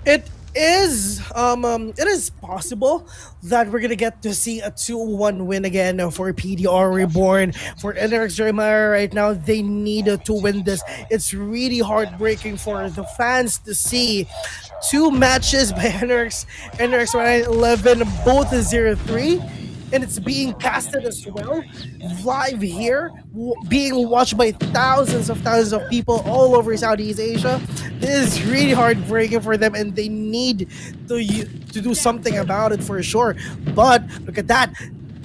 It is possible that we're gonna get to see a 2-1 win again for PDR Reborn. For NRX Jeremiah right now, they need to win this. It's really heartbreaking for the fans to see 2 matches by NRX 11, both 0-3. And it's being casted as well live here, being watched by thousands of people all over Southeast Asia. This is really heartbreaking for them, and they need to do something about it for sure. But look at that,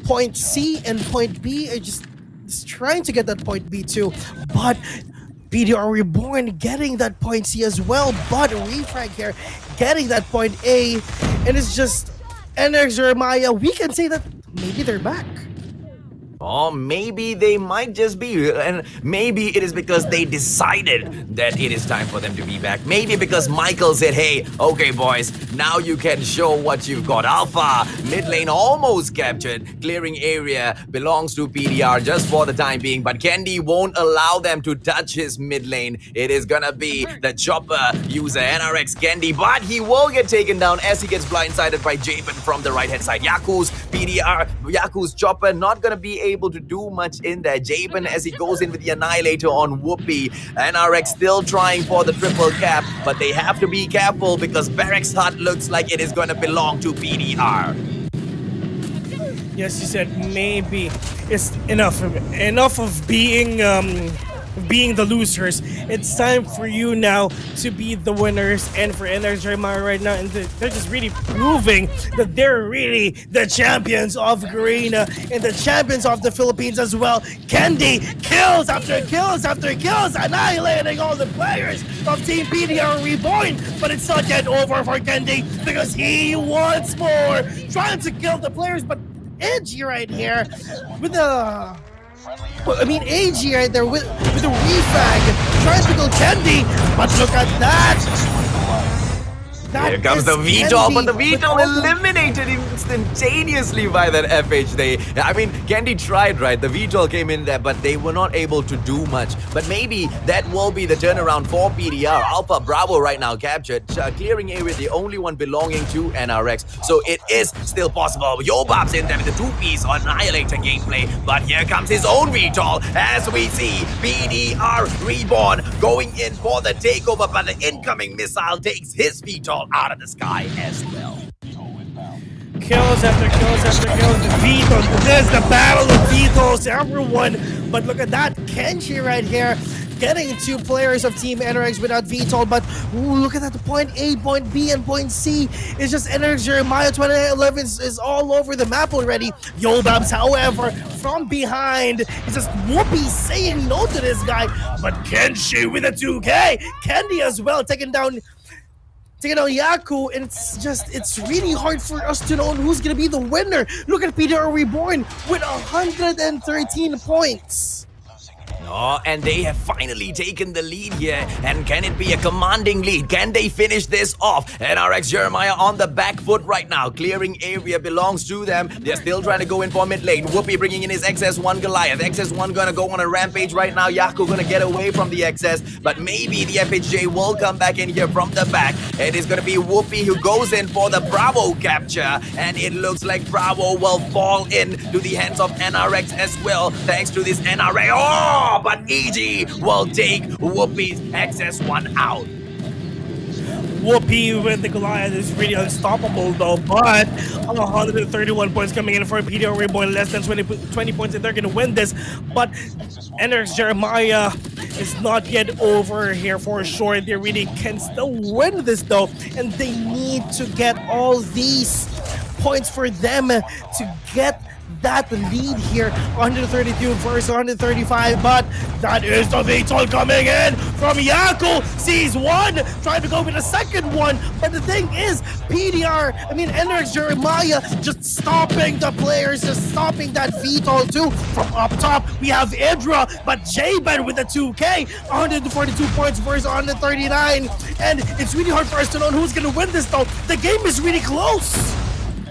point C and point B are just trying to get that point B too. But PDR Reborn getting that point C as well, but Refrag here getting that point A, and it's just NRX Jeremiah. We can say that maybe they're back. Or maybe they might just be, and maybe it is because they decided that it is time for them to be back. Maybe because Michael said, hey, okay boys, now you can show what you've got. Alpha, mid lane almost captured, clearing area belongs to PDR just for the time being, but Kendi won't allow them to touch his mid lane. It is gonna be the chopper user, NRX Kendi, but he will get taken down as he gets blindsided by Jabin from the right hand side. Yaku's chopper not gonna be able to do much in there. Jabin as he goes in with the Annihilator on Whoopi. NRX still trying for the triple cap, but they have to be careful because Barracks Hut looks like it is going to belong to PDR. Yes, you said maybe it's enough of being being the losers. It's time for you now to be the winners. And for NX Jeremiah right now, and they're just really proving that they're really the champions of Garena and the champions of the Philippines as well. Candy kills after kills after kills, annihilating all the players of Team PDR Reborn. But it's not yet over for Candy because he wants more, trying to kill the players. But Edgy right here with the AG right there with the refag trying to kill Candy, but look at that. Here comes the VTOL, but the VTOL eliminated instantaneously by that FH. I mean, Candy tried, right? The VTOL came in there, but they were not able to do much. But maybe that will be the turnaround for PDR. Alpha Bravo right now captured, clearing area, the only one belonging to NRX. So it is still possible. Yobab's in there with the two-piece Annihilator gameplay, but here comes his own VTOL as we see PDR Reborn going in for the takeover, but the incoming missile takes his VTOL out of the sky as well. Kills after kills after kills. The VTOLs. There's the battle of VTOLs, everyone. But look at that. Kenshi right here getting two players of Team NRX without VTOL. But look at that. Point A, point B, and point C. It's just NRX Jeremiah 2011 is all over the map already. Yobabs, however, from behind, it's just Whoopi saying no to this guy. But Kenshi with a 2K. Candy as well taking down Yaku, and it's really hard for us to know who's gonna be the winner. Look at PDR Reborn with 113 points. Oh, and they have finally taken the lead here. And can it be a commanding lead? Can they finish this off? NRX Jeremiah on the back foot right now. Clearing area belongs to them. They're still trying to go in for mid lane. Whoopi bringing in his XS1 Goliath. XS1 gonna go on a rampage right now. Yaku gonna get away from the XS. But maybe the FHJ will come back in here from the back. It is gonna be Whoopi who goes in for the Bravo capture. And it looks like Bravo will fall into the hands of NRX as well. Thanks to this NRA. Oh! But EG will take Whoopi's XS1 out. Whoopi with the Goliath is really unstoppable though, but 131 points coming in for PDR Reborn, less than 20 points, and they're gonna win this. But NRX Jeremiah is not yet over here for sure. They really can still win this though, and they need to get all these points for them to get that lead here. 132 versus 135, but that is the VTOL coming in from Yaku. Sees one, trying to go with a second one, but the thing is, NRX Jeremiah just stopping the players, just stopping that VTOL too. From up top, we have Idra, but J-Ben with the 2K, 142 points versus 139, and it's really hard for us to know who's gonna win this though. The game is really close.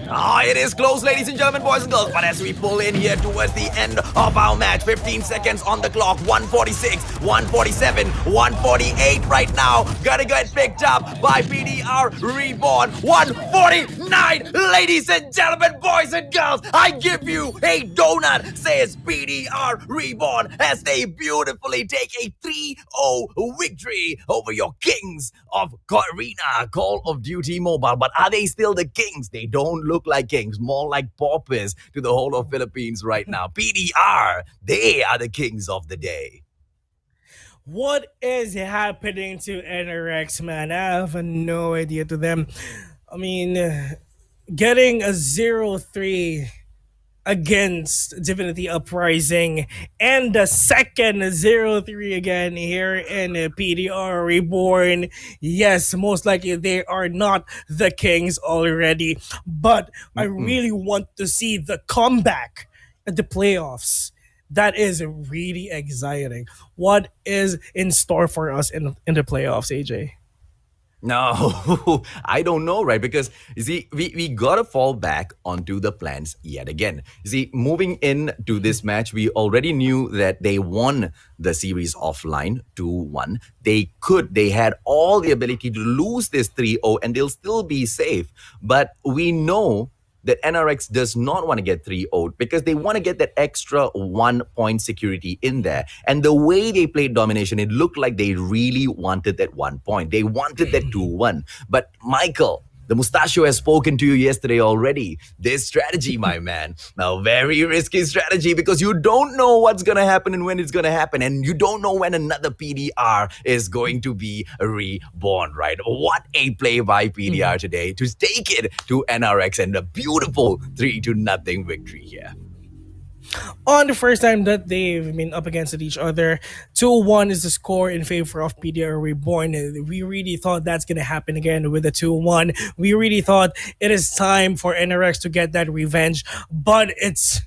It is close, ladies and gentlemen, boys and girls. But as we pull in here towards the end of our match, 15 seconds on the clock, 146, 147, 148 right now. Gotta get picked up by PDR Reborn. 149, ladies and gentlemen, boys and girls. I give you a donut, says PDR Reborn, as they beautifully take a 3-0 victory over your kings of Garena, Call of Duty Mobile. But are they still the kings? They don't look like kings, more like paupers to the whole of Philippines right now. PDR, they are the kings of the day. What is happening to NRX, man? I have no idea to them. I mean, getting a 0-3 against Divinity Uprising and the second 0-3 again here in PDR Reborn. Yes, most likely they are not the kings already, but I really want to see the comeback at the playoffs. That is really exciting. What is in store for us in the playoffs, AJ? No, I don't know, right? Because, you see, we got to fall back onto the plans yet again. You see, moving into this match, we already knew that they won the series offline 2-1. They had all the ability to lose this 3-0 and they'll still be safe. But we know that NRX does not want to get 3-0 because they want to get that extra 1 point security in there. And the way they played domination, it looked like they really wanted that 1 point. They wanted that 2-1. But Michael, The Mustachio has spoken to you yesterday already. This strategy, my man, now very risky strategy because you don't know what's going to happen and when it's going to happen. And you don't know when another PDR is going to be reborn, right? What a play by PDR today to take it to NRX and a beautiful 3-0 victory here. On the first time that they've been up against each other, 2-1 is the score in favor of PDR Reborn. We really thought that's going to happen again with the 2-1. We really thought it is time for NRX to get that revenge, but it's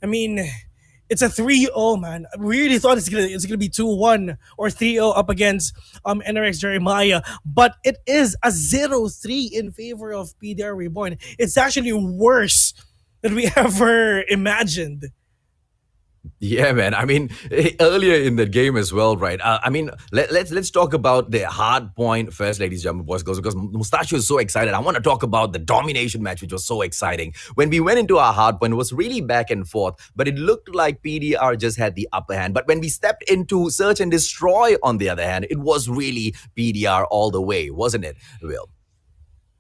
a 3-0, man. We really thought it's gonna be 2-1 or 3-0 up against NRX Jeremiah, but it is a 0-3 in favor of PDR Reborn. It's actually worse than we ever imagined. Yeah, man. I mean, earlier in the game as well, right? Let's talk about the hard point first, ladies and gentlemen, boys and girls, because Mustachio is so excited. I want to talk about the domination match, which was so exciting. When we went into our hard point, it was really back and forth, but it looked like PDR just had the upper hand. But when we stepped into Search and Destroy, on the other hand, it was really PDR all the way, wasn't it, Will?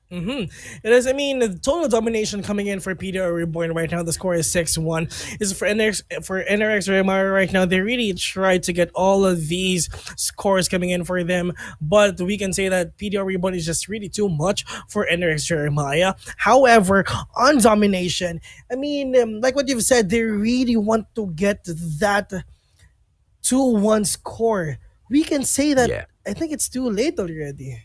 It is. The total domination coming in for PDR Reborn right now. The score is 6-1. Is for NRX Jeremiah right now. They really tried to get all of these scores coming in for them, but we can say that PDR Reborn is just really too much for NRX Jeremiah. However, on domination, like what you've said, they really want to get that 2-1 score. We can say that. Yeah. I think it's too late already.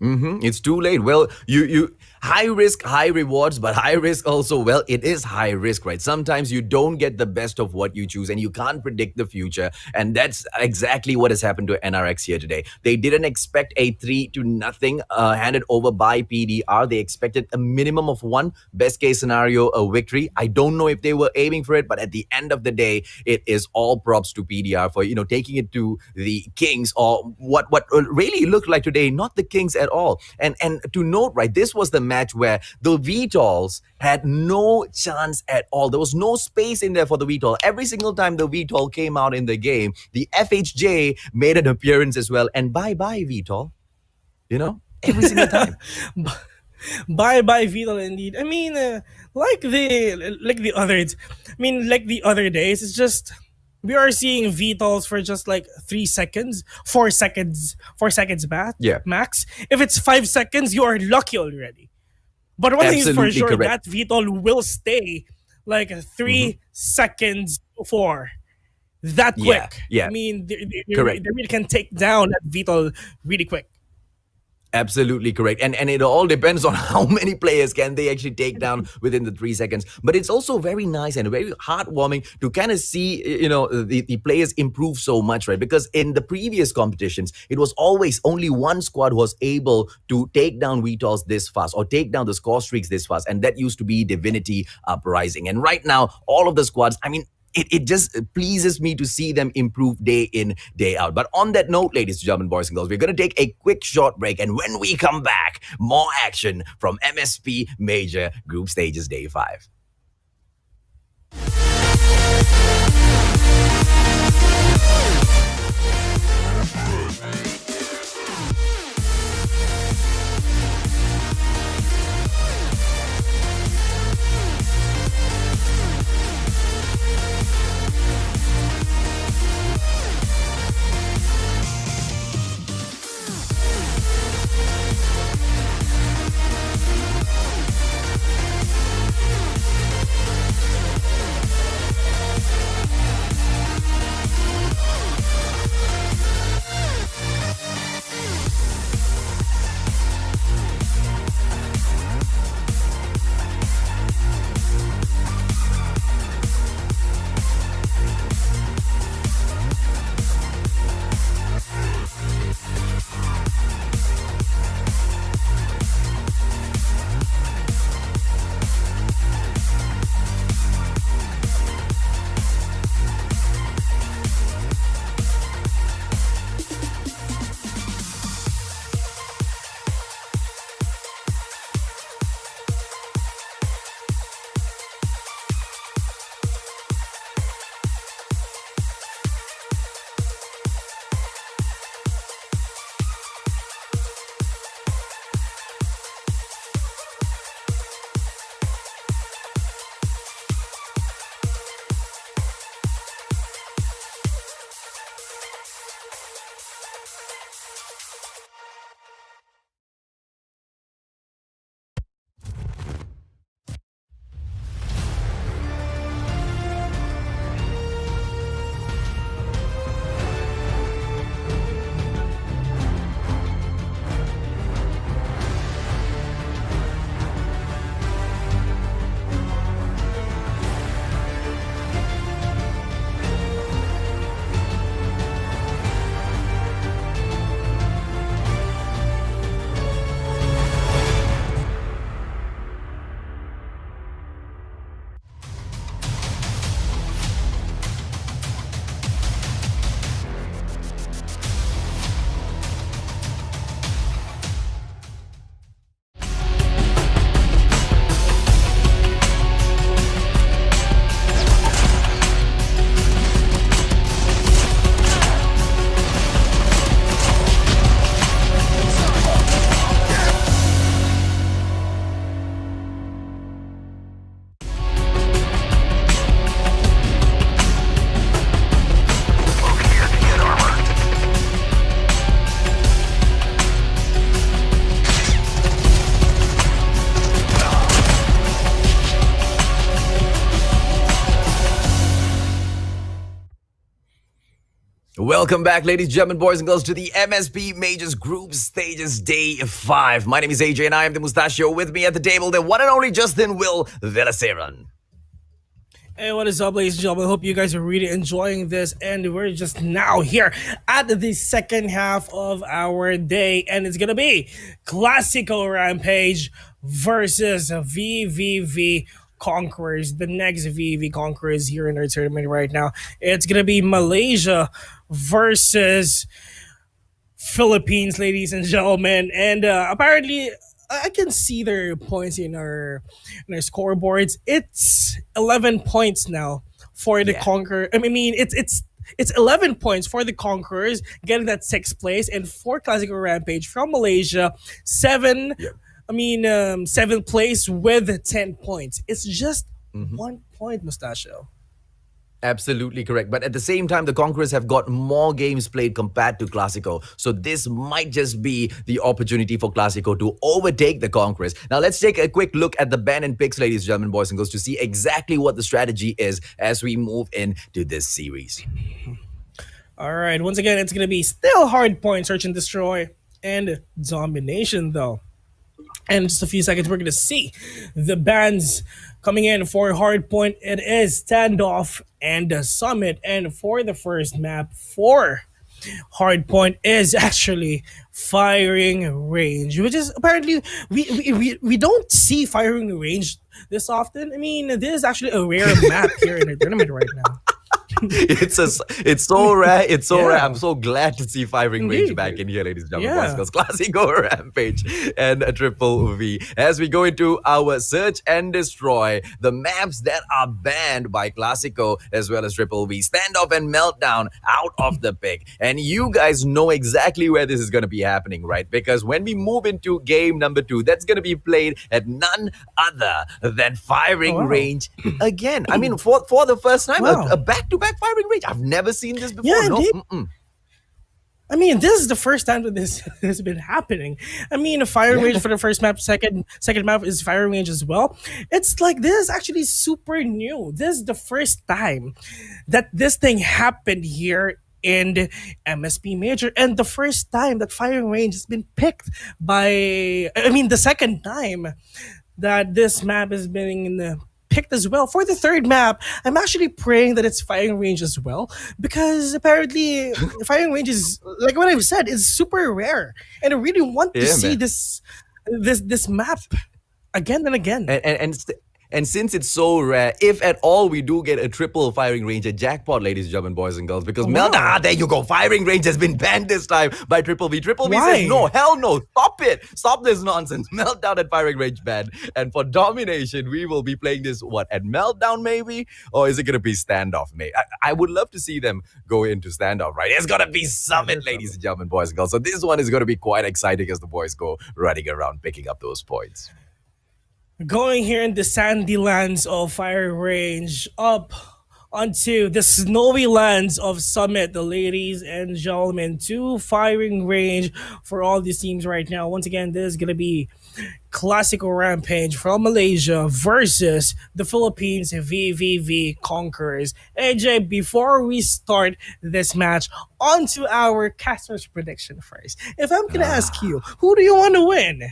It's too late. Well, you high risk, high rewards, but high risk also, well, it is high risk, right? Sometimes you don't get the best of what you choose and you can't predict the future. And that's exactly what has happened to NRX here today. They didn't expect a 3-0 handed over by PDR. They expected a minimum of one, best case scenario, a victory. I don't know if they were aiming for it, but at the end of the day, it is all props to PDR for, taking it to the Kings, or what really looked like today, not the Kings at all. And to note, right, this was the match where the VTOLs had no chance at all. There was no space in there for the VTOL. Every single time the VTOL came out in the game, the FHJ made an appearance as well. And bye-bye, VTOL. Every single time. Bye VTOL indeed. Like the other days, it's just we are seeing VTOLs for just like 3 seconds, 4 seconds, 4 seconds max. If it's 5 seconds, you are lucky already. But one thing is for sure, correct. that VTOL will stay like 3 seconds before. That quick. Yeah. They Correct. really can take down that VTOL really quick. Absolutely correct. And it all depends on how many players can they actually take down within the 3 seconds. But it's also very nice and very heartwarming to kind of see, the players improve so much, right? Because in the previous competitions, it was always only one squad was able to take down VTOLs this fast or take down the score streaks this fast. And that used to be Divinity, UPRISING. And right now, all of the squads, it just pleases me to see them improve day in, day out. But on that note, ladies and gentlemen, boys and girls, we're going to take a quick short break. And when we come back, more action from MSP Major Group Stages Day 5. Welcome back, ladies and gentlemen, boys and girls, to the MSP Majors Group Stages Day 5. My name is AJ and I am the Mustachio. With me at the table, the one and only Justin Will Vellaceran. Hey, what is up, ladies and gentlemen? Hope you guys are really enjoying this. And we're just now here at the second half of our day. And it's going to be KLASIKO Rampage versus VVV Conquerors. The next VVV Conquerors here in our tournament right now. It's going to be Malaysia versus Philippines, ladies and gentlemen. And apparently, I can see their points in our scoreboards. It's 11 points now for the Conqueror. I mean, it's 11 points for the Conquerors, getting that sixth place, and for KLASIKO Rampage from Malaysia, seventh place with 10 points. It's just 1 point, Mustachio. Absolutely correct. But at the same time, the Conquerors have got more games played compared to KLASIKO. So this might just be the opportunity for KLASIKO to overtake the Conquerors. Now let's take a quick look at the ban and picks, ladies and gentlemen, boys and girls, to see exactly what the strategy is as we move into this series. All right. Once again, it's going to be still hard point, search and destroy, and domination, though. And in just a few seconds, we're going to see the bans coming in for hardpoint. It is Standoff and Summit. And for the first map for hardpoint is actually Firing Range, which is apparently we don't see Firing Range this often. I mean, this is actually a rare map here in the tournament right now. It's so rare. It's so rare. I'm so glad to see Firing Range back in here, ladies and gentlemen. Because KLASIKO Rampage and a Triple V. As we go into our Search and Destroy, the maps that are banned by KLASIKO as well as Triple V, Standoff and Meltdown out of the pick. And you guys know exactly where this is going to be happening, right? Because when we move into game number 2, that's going to be played at none other than Firing Range again. I mean, for the first time, a back-to-back Firing Range. I've never seen this before. Yeah, no. I mean, this is the first time that this has been happening. I mean, Firing Range for the first map, second map is Firing Range as well. It's like this is actually super new. This is the first time that this thing happened here in MSP Major, and the first time that Firing Range has been picked by. I mean, the second time that this map has been picked as well. For the third map, I'm actually praying that it's Firing Range as well, because apparently Firing Range is, like what I've said, is super rare, and I really want to see this map again and again. And since it's so rare, if at all we do get a triple Firing Range, a jackpot, ladies and gentlemen, boys and girls, because Meltdown, there you go, Firing Range has been banned this time by Triple V. Triple V says, no, hell no, stop it. Stop this nonsense. Meltdown and Firing Range banned. And for Domination, we will be playing this, at Meltdown maybe? Or is it going to be Standoff, mate? I would love to see them go into Standoff, right? It's going to be Summit, ladies and gentlemen, boys and girls. So this one is going to be quite exciting as the boys go running around picking up those points. Going here in the sandy lands of Firing Range, up onto the snowy lands of Summit, the ladies and gentlemen. Two firing range for all these teams right now. Once again, this is going to be KLASIKO Rampage from Malaysia versus the Philippines VVV Conquerors. AJ, before we start this match, on to our caster's prediction first. If I'm going to ask you, who do you want to win?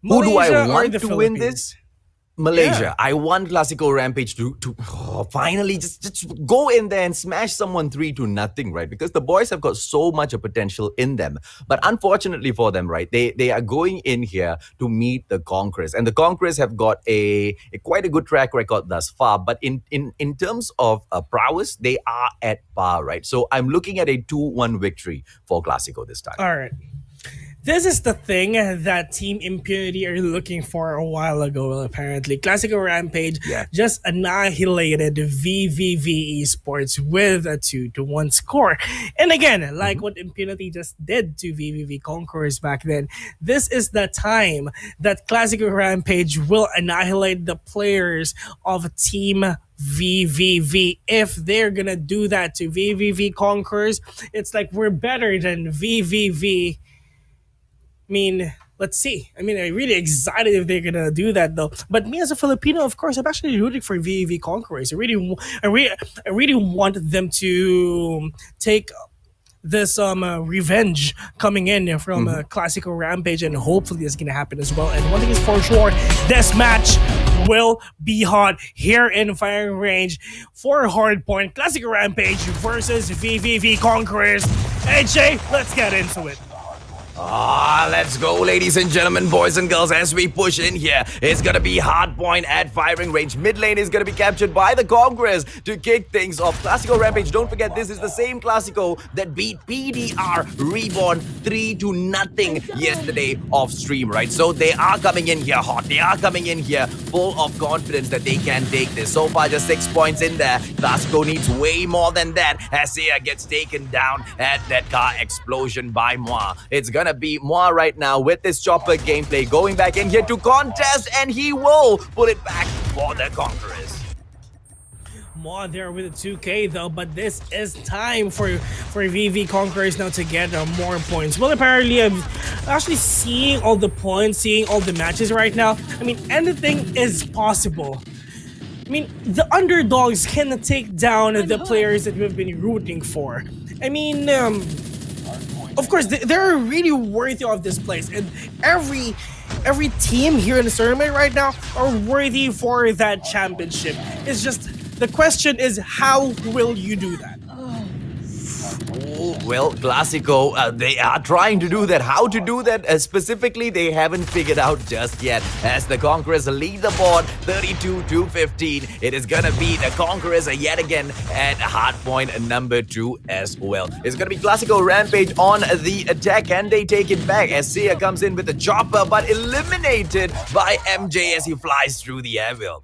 Who do I Malaysia or want the to win Philippines? this? Malaysia. Yeah. I want KLASIKO Rampage to finally just go in there and smash someone 3-0, right? Because the boys have got so much of potential in them. But unfortunately for them, right, they are going in here to meet the Conquerors. And the Conquerors have got a quite a good track record thus far. But in terms of prowess, they are at par, right? So I'm looking at a 2-1 victory for KLASIKO this time. All right. This is the thing that Team Impunity are looking for a while ago, apparently. KLASIKO Rampage just annihilated VVV Esports with a 2-1 score. And again, like what Impunity just did to VVV Conquerors back then, this is the time that KLASIKO Rampage will annihilate the players of Team VVV. If they're gonna do that to VVV Conquerors, it's like we're better than VVV. I mean, let's see. I mean, I'm really excited if they're gonna do that, though. But me as a Filipino, of course, I'm actually rooting for VV Conquerors. I really want them to take this revenge coming in from KLASIKO Rampage, and hopefully it's gonna happen as well. And one thing is for sure, this match will be hot here in firing range for Hardpoint. KLASIKO Rampage versus VVV Conquerors. AJ, let's get into it. Let's go, ladies and gentlemen, boys and girls, as we push in here. It's gonna be Hardpoint at firing range. Mid lane is gonna be captured by the Conquerors to kick things off. KLASIKO Rampage, don't forget, this is the same KLASIKO that beat PDR REBORN 3-0 yesterday off stream, right? So they are coming in here hot. They are coming in here full of confidence that they can take this. So far, just 6 points in there. KLASIKO needs way more than that as Sia gets taken down at that car explosion by Moi. It's gonna be Moi right now with this chopper gameplay going back in here to contest, and he will pull it back for the Conquerors. Moi there with a 2K though, but this is time for VV Conquerors now to get more points. Well, apparently I'm actually seeing all the points, seeing all the matches right now. I mean, anything is possible. I mean, the underdogs can take down the players that we've been rooting for. I mean, of course, they're really worthy of this place, and every team here in the tournament right now are worthy for that championship. It's just the question is, how will you do that? Well, KLASIKO, they are trying to do that. How to do that specifically, they haven't figured out just yet. As the Conquerors lead the board 32-15, it is gonna be the Conquerors yet again at hardpoint number 2 as well. It's gonna be KLASIKO Rampage on the attack, and they take it back as Sia comes in with the chopper, but eliminated by MJ as he flies through the airfield.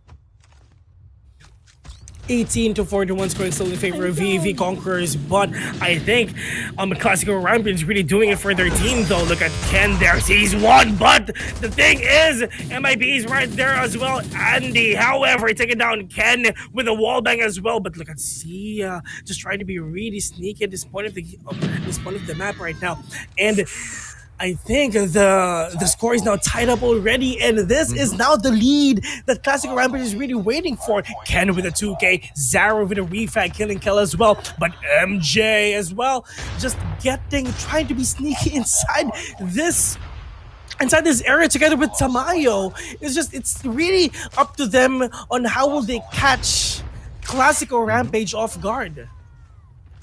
18-41 scoring still in favor of VV Conquerors, but I think KLASIKO Rampage really doing it for their team though. Look at Ken there, he's won, but the thing is, MIP is right there as well. Andy, however, taking down Ken with a wallbang as well, but look at Sia just trying to be really sneaky at this point of the map right now. And I think the score is now tied up already, and this is now the lead that KLASIKO Rampage is really waiting for. Ken with a 2K, Zara with a refag, killing Kel as well, but MJ as well, just trying to be sneaky inside this area together with Tamayo. It's really up to them on how will they catch KLASIKO Rampage off guard.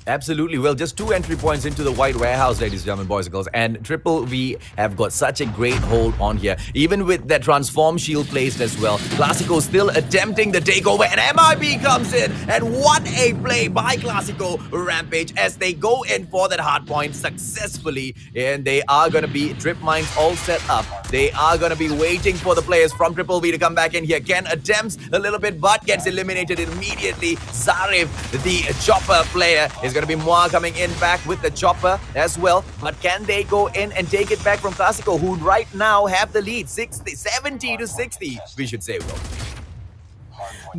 Absolutely. Well, just 2 entry points into the white warehouse, ladies and gentlemen, boys and girls. And Triple V have got such a great hold on here. Even with that transform shield placed as well. KLASIKO still attempting the takeover, and MIB comes in. And what a play by KLASIKO Rampage as they go in for that hard point successfully. And they are going to be trip mines all set up. They are going to be waiting for the players from Triple V to come back in here. Ken attempts a little bit, but gets eliminated immediately. Zarif, the chopper player, is going to be Moi coming in back with the chopper as well. But can they go in and take it back from KLASIKO, who right now have the lead 70-60, we should say, Will.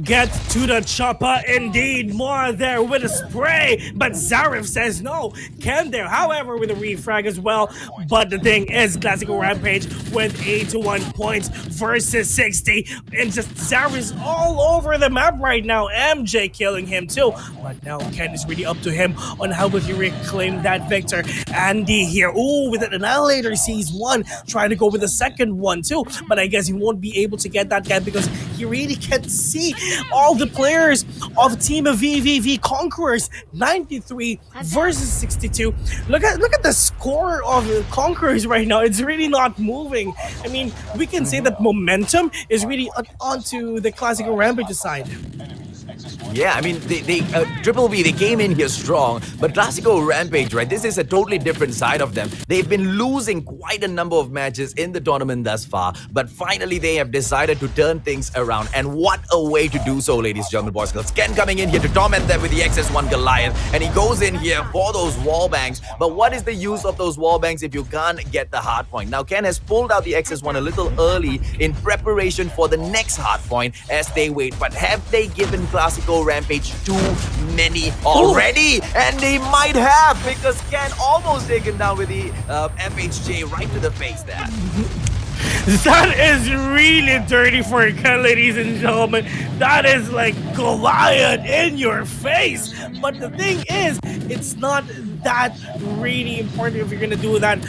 Get to the chopper, indeed. More there with a spray, but Zarif says no. Ken there, however, with a refrag as well. But the thing is, Classical Rampage with 81 points versus 60. And just Zarif's all over the map right now. MJ killing him too. But now Ken is really up to him on how will he reclaim that victor. Andy here, ooh, with an Annihilator sees one. Trying to go with the second one too. But I guess he won't be able to get that guy because he really can't see all the players of Team VVV Conquerors. 93 versus 62. Look at the score of the Conquerors right now. It's really not moving. I mean, we can say that momentum is really onto the Classical Rampage side. Yeah, I mean, Triple B, they came in here strong, but Classico Rampage, right, this is a totally different side of them. They've been losing quite a number of matches in the tournament thus far, but finally they have decided to turn things around, and what a way to do so, ladies, German boys, girls. Ken coming in here to torment them with the XS1 Goliath, and he goes in here for those wall bangs, but what is the use of those wall bangs if you can't get the hard point? Now, Ken has pulled out the XS1 a little early in preparation for the next hard point as they wait, but have they given Classico Rampage too many already? And they might have, because Ken almost taken down with the FHJ right to the face there. That is really dirty for Ken, ladies and gentlemen. That is like Goliath in your face. But the thing is, it's not that really important if you're gonna do that.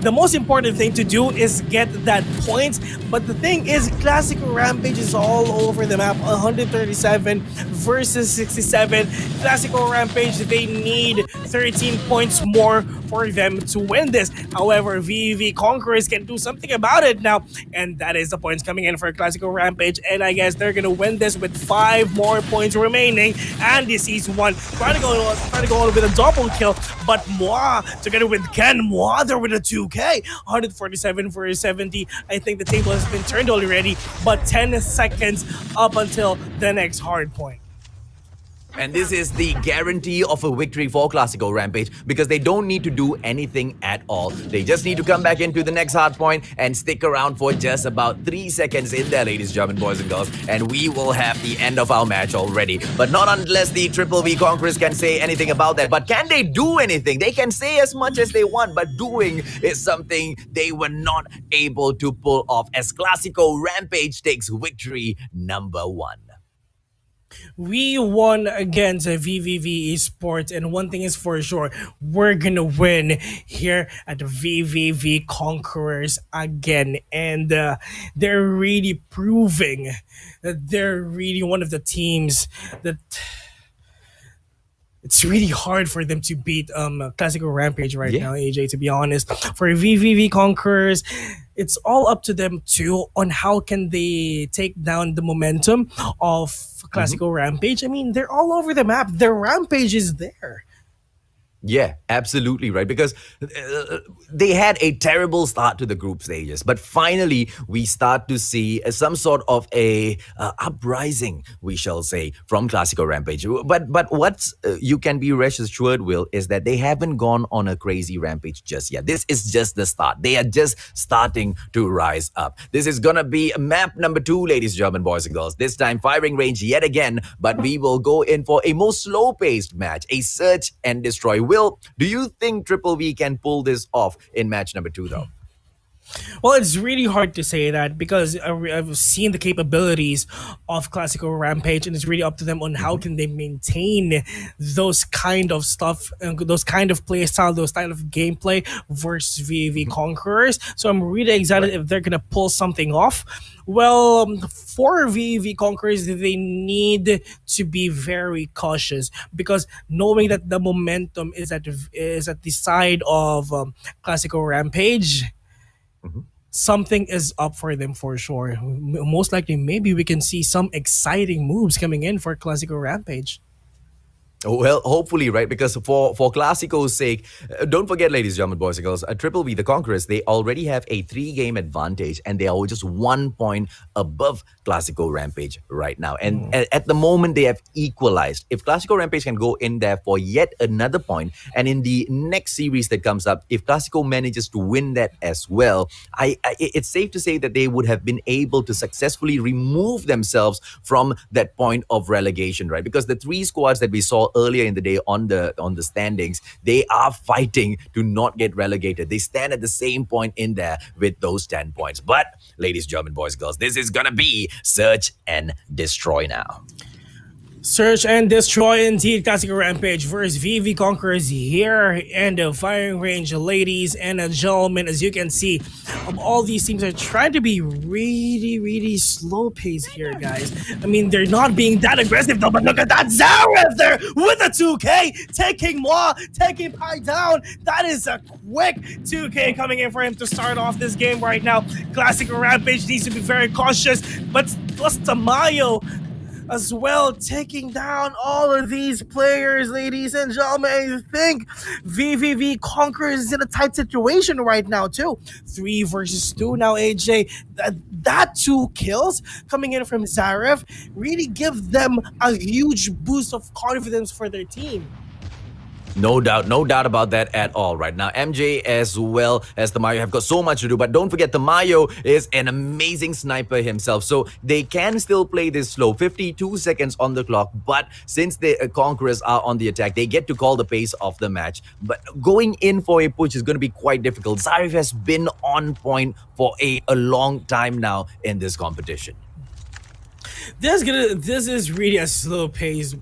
The most important thing to do is get that point. But the thing is, Classical Rampage is all over the map. 137 versus 67. Classical Rampage, they need 13 points more for them to win this. However, VV Conquerors can do something about it now. And that is the points coming in for Classical Rampage. And I guess they're going to win this with 5 more points remaining. And this is one. Trying to go on with a double kill. But Moi, together with Ken, Moi, they're with a 2K. 147 versus 70. I think the table has been turned already. But 10 seconds up until the next hard point. And this is the guarantee of a victory for Classico Rampage, because they don't need to do anything at all. They just need to come back into the next hard point and stick around for just about 3 seconds in there, ladies, German boys and girls, and we will have the end of our match already. But not unless the Triple V Conquerors can say anything about that. But can they do anything? They can say as much as they want, but doing is something they were not able to pull off, as Classico Rampage takes victory number 1. We won against VVV Esports, and one thing is for sure, we're gonna win here at the VVV Conquerors again. And they're really proving that they're really one of the teams that it's really hard for them to beat Classical Rampage right now, AJ, to be honest. For VVV Conquerors, it's all up to them too on how can they take down the momentum of Classical Rampage. I mean, they're all over the map. Their Rampage is there. Yeah, absolutely right. Because they had a terrible start to the group stages, but finally we start to see some sort of a uprising, we shall say, from Classico Rampage. But what's you can be rest assured, Will, is that they haven't gone on a crazy rampage just yet. This is just the start. They are just starting to rise up. This is gonna be map number 2, ladies, German boys and girls. This time firing range yet again, but we will go in for a more slow-paced match, a search and destroy. Will, do you think Triple V can pull this off in match number 2, though? Well, it's really hard to say that because I've seen the capabilities of Classical Rampage, and it's really up to them on how can they maintain those kind of stuff, those kind of play style, those style of gameplay versus VV Conquerors. So I'm really excited if they're gonna pull something off. Well, for VV Conquerors, they need to be very cautious because knowing that the momentum is at the side of Classical Rampage. Something is up for them for sure. Most likely, maybe we can see some exciting moves coming in for Classical Rampage. Well, hopefully, right? Because for KLASIKO's sake, don't forget, ladies and gentlemen, boys and girls, Triple V, the Conquerors, they already have a 3-game advantage and they are just 1 point above KLASIKO Rampage right now. And at the moment, they have equalized. If KLASIKO Rampage can go in there for yet another point, and in the next series that comes up, if KLASIKO manages to win that as well, it's safe to say that they would have been able to successfully remove themselves from that point of relegation, right? Because the 3 squads that we saw earlier in the day on the standings, they are fighting to not get relegated. They stand at the same point in there with those 10 points. But, ladies and gentlemen, boys and girls, this is gonna be search and destroy now. Search and destroy indeed. KLASIKO Rampage versus VV Conquerors here in the firing range, ladies and gentlemen. As you can see, all these teams are trying to be really slow pace here, guys. I mean, they're not being that aggressive though, but look at that Zareth there with a 2K, taking Moi, taking Pi down. That is a quick 2K coming in for him to start off this game right now. KLASIKO Rampage needs to be very cautious, but plus Tamayo as well, taking down all of these players, ladies and gentlemen. I think VVV Conquerors in a tight situation right now too. 3 versus 2 now, AJ. That 2 kills coming in from Zareth really give them a huge boost of confidence for their team. No doubt about that at all right now. MJ as well as Tamayo have got so much to do, but don't forget Tamayo is an amazing sniper himself, so they can still play this slow. 52 seconds on the clock, but since the Conquerors are on the attack, they get to call the pace of the match. But going in for a push is going to be quite difficult. Zareth has been on point for a long time now in this competition. This is really a slow pace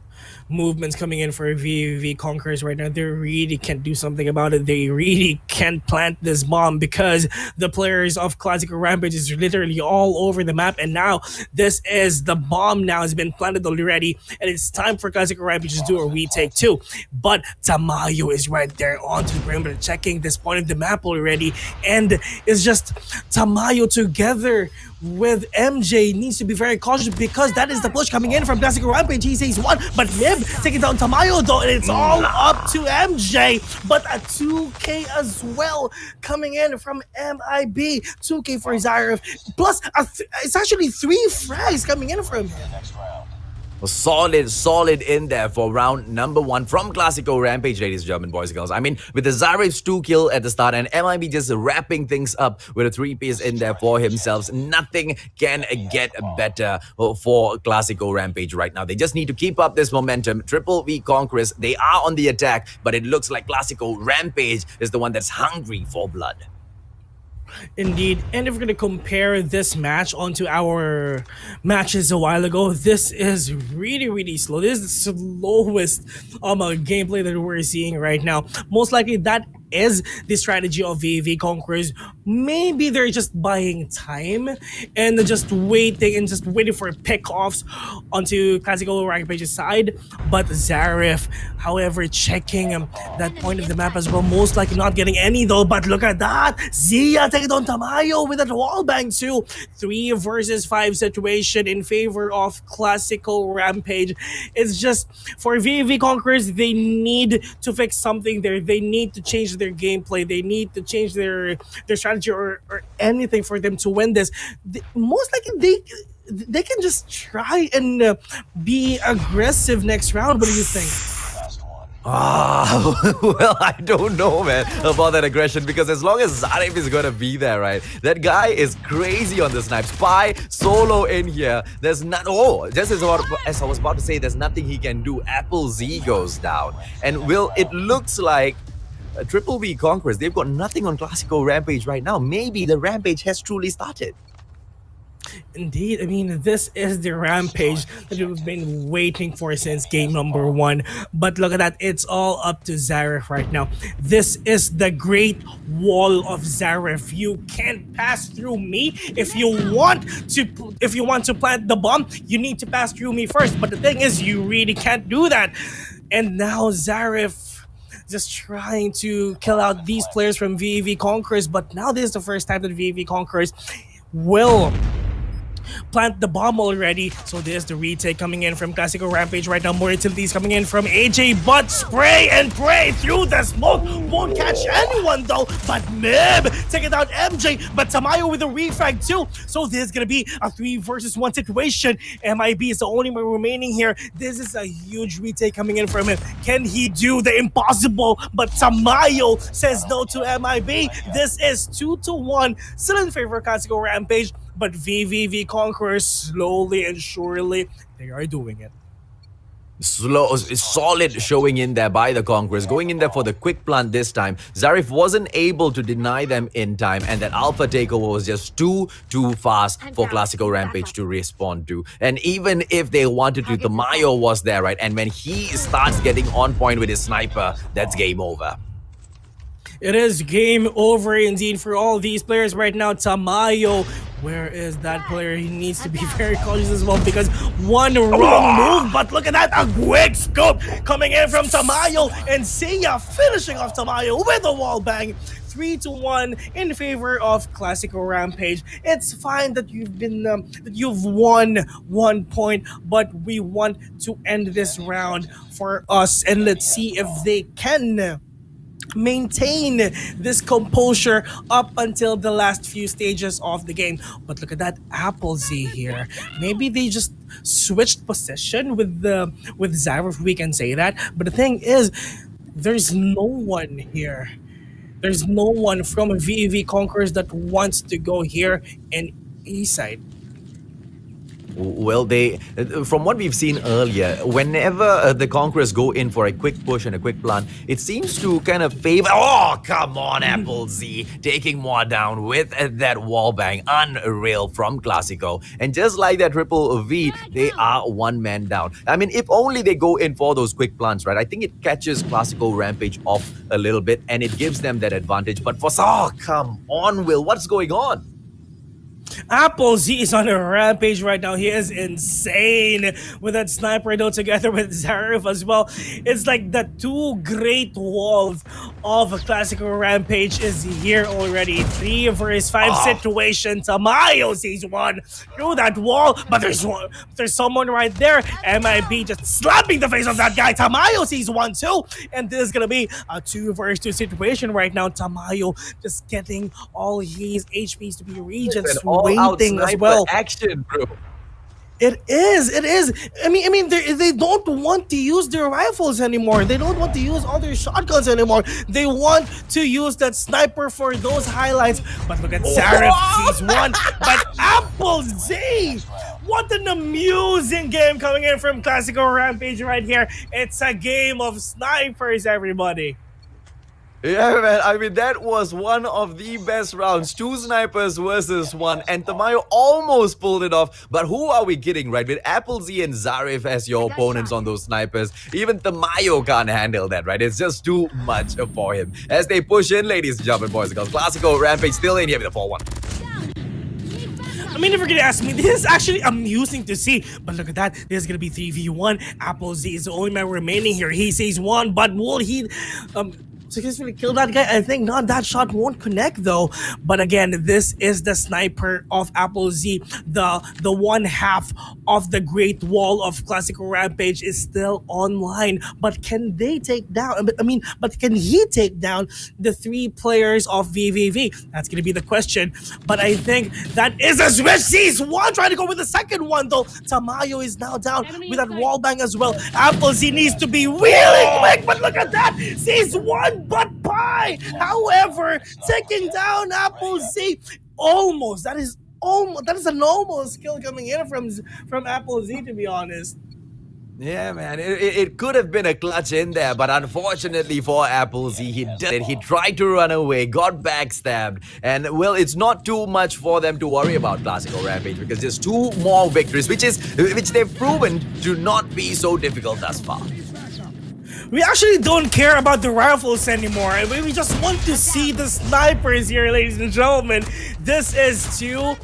movements coming in for VV Conquerors right now. They really can't do something about it. They really can't plant this bomb because the players of KLASIKO Rampage is literally all over the map, and now this is the bomb now has been planted already, and it's time for KLASIKO Rampage to do a retake too. But Tamayo is right there onto the perimeter, checking this point of the map already, and it's just Tamayo together with MJ needs to be very cautious because that is the push coming in from KLASIKO Rampage. He says 1, but Nib taking down Tamayo though, and it's all up to MJ. But a 2K as well coming in from MIB. 2K for Zareth, plus it's actually 3 frags coming in from him. Solid in there for round number 1 from KLASIKO Rampage, ladies and gentlemen, boys and girls. I mean, with the Zareth's 2 kill at the start and MIB just wrapping things up with a 3-piece in there for himself, nothing can get better for KLASIKO Rampage right now. They just need to keep up this momentum. Triple V Conquerors, they are on the attack, but it looks like KLASIKO Rampage is the one that's hungry for blood. Indeed, and if we're going to compare this match onto our matches a while ago, this is really slow. This is the slowest gameplay that we're seeing right now. Most likely that is the strategy of VV Conquerors. Maybe they're just buying time and just waiting for pickoffs onto KLASIKO Rampage's side. But Zareth, however, checking that point of the map as well, most likely not getting any though. But look at that, Zia taking on Tamayo with that wallbang too. 3 versus 5 situation in favor of KLASIKO Rampage. It's just for VV Conquerors, they need to fix something there. They need to change their gameplay. They need to change their strategy or anything for them to win this. Most likely they can just try and be aggressive next round. What do you think? Well, I don't know, man, about that aggression, because as long as Zareth is gonna be there, right? That guy is crazy on the snipes. Spy solo in here. There's not. Oh, just as I was about to say, there's nothing he can do. Apple Z goes down, and it looks like Triple V Conquerors, they've got nothing on KLASIKO Rampage right now. Maybe the Rampage has truly started. Indeed, I mean, this is the Rampage that we've been waiting for since game number 1. But look at that, it's all up to Zareth right now. This is the Great Wall of Zareth. You can't pass through me. If you want to plant the bomb, you need to pass through me first. But the thing is, you really can't do that. And now Zareth just trying to kill out these players from VV Conquerors. But now this is the first time that VV Conquerors will plant the bomb already. So there's the retake coming in from KLASIKO Rampage right now. More utilities coming in from AJ, but spray and pray through the smoke. Won't catch anyone though, but Mib taking out MJ, but Tamayo with a refrag too. So this is gonna be a 3 versus 1 situation. MIB is the only one remaining here. This is a huge retake coming in from him. Can he do the impossible? But Tamayo says no to MIB. This is 2-1, still in favor of KLASIKO Rampage, but VVV Conquerors slowly and surely they are doing it. Solid showing in there by the Conquerors, going in there for the quick plant this time. Zarif wasn't able to deny them in time, and that alpha takeover was just too fast for KLASIKO Rampage to respond to. And even if they wanted to, the Mayo was there, right? And when he starts getting on point with his sniper, that's game over. It is game over indeed for all these players right now. Tamayo, where is that player? He needs to be very cautious as well, because one wrong move, but look at that, a quick scope coming in from Tamayo, and Seiya finishing off Tamayo with a wall bang. 3-1 in favor of KLASIKO Rampage. It's fine that you've won 1 point, but we want to end this round for us, and let's see if they can maintain this composure up until the last few stages of the game. But look at that Applesy here. Maybe they just switched position with Zarif, if we can say that. But the thing is, there's no one here. There's no one from VV Conquerors that wants to go here in Eastside. Well, from what we've seen earlier, whenever the Conquerors go in for a quick push and a quick plant, it seems to kind of favor... Oh, come on, Applesy, taking more down with that wall bang. Unreal from KLASIKO. And just like that triple V, they are 1 man down. I mean, if only they go in for those quick plants, right? I think it catches KLASIKO Rampage off a little bit, and it gives them that advantage. But for... Oh, come on, Will. What's going on? Applesy is on a rampage right now. He is insane with that sniper though, together with Zarif as well. It's like the 2 great walls of a KLASIKO Rampage is here already. 3 versus 5 situation. Tamayo sees one through that wall, but there's someone right there. MIB just slapping the face of that guy. Tamayo sees one too, and this is gonna be a 2 versus 2 situation right now. Tamayo just getting all his HPs to be regions, waiting as well. Action, bro. It is. I mean, they don't want to use their rifles anymore. They don't want to use all their shotguns anymore. They want to use that sniper for those highlights. But look at Zarif sees one. But Applesy, what an amusing game coming in from KLASIKO Rampage right here. It's a game of snipers, everybody. Yeah, man. I mean, that was one of the best rounds. 2 snipers versus 1. And Tamayo almost pulled it off. But who are we kidding, right? With Applesy and Zarif as your opponents on those snipers, even Tamayo can't handle that, right? It's just too much for him. As they push in, ladies and gentlemen, boys and girls, KLASIKO Rampage still in here with a 4-1. I mean, if you're gonna ask me, this is actually amusing to see. But look at that. This is gonna be 3v1. Applesy is the only man remaining here. He sees one, but will he successfully kill that guy? I think not. That shot won't connect though. But again, this is the sniper of Applesy. The 1/2 of the Great Wall of KLASIKO Rampage is still online. But can they take down? But can he take down the 3 players of VVV? That's gonna be the question. But I think that is a switch. Sees one, trying to go with the second one though. Tamayo is now down with that wall bang as well. Applesy needs to be really quick, but look at that. Sees one, but pie. However, taking down Applesy almost. That is an almost kill coming in from Applesy, to be honest. Yeah, man, it could have been a clutch in there, but unfortunately for Applesy, he did it. He tried to run away, got backstabbed, and well, it's not too much for them to worry about KLASIKO Rampage, because there's 2 more victories, which they've proven to not be so difficult thus far. We actually don't care about the rifles anymore. We just want to see the snipers here, ladies and gentlemen. This is 2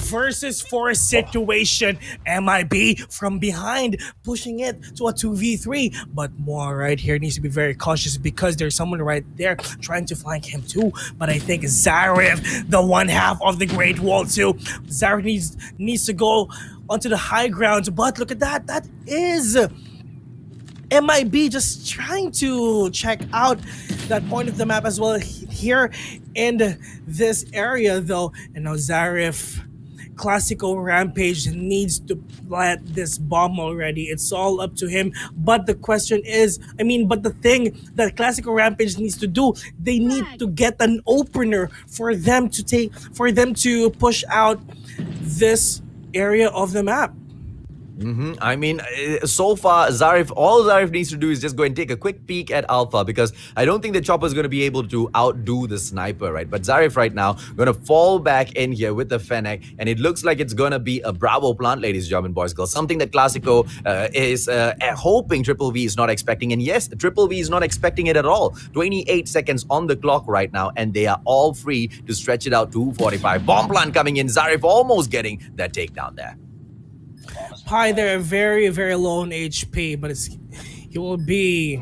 versus 4 situation. MIB from behind, pushing it to a 2v3. But more right here needs to be very cautious because there's someone right there trying to flank him too. But I think Zarif, the one half of the Great Wall too. Zarif needs to go onto the high ground. But look at that. That is MIB just trying to check out that point of the map as well here in this area though. And now Zarif, KLASIKO Rampage needs to plant this bomb already. It's all up to him. But the question is, but the thing that KLASIKO Rampage needs to do, they need to get an opener for them to push out this area of the map. So far, all Zarif needs to do is just go and take a quick peek at Alpha, because I don't think the Chopper is going to be able to outdo the Sniper, right? But Zarif right now going to fall back in here with the Fennec, and it looks like it's going to be a Bravo plant, ladies and gentlemen, boys and girls. Something that KLASIKO is hoping Triple V is not expecting. And yes, Triple V is not expecting it at all. 28 seconds on the clock right now, and they are all free to stretch it out to 45. Bomb plant coming in. Zarif almost getting that takedown there. Pi, they're very, very low on HP, but he will be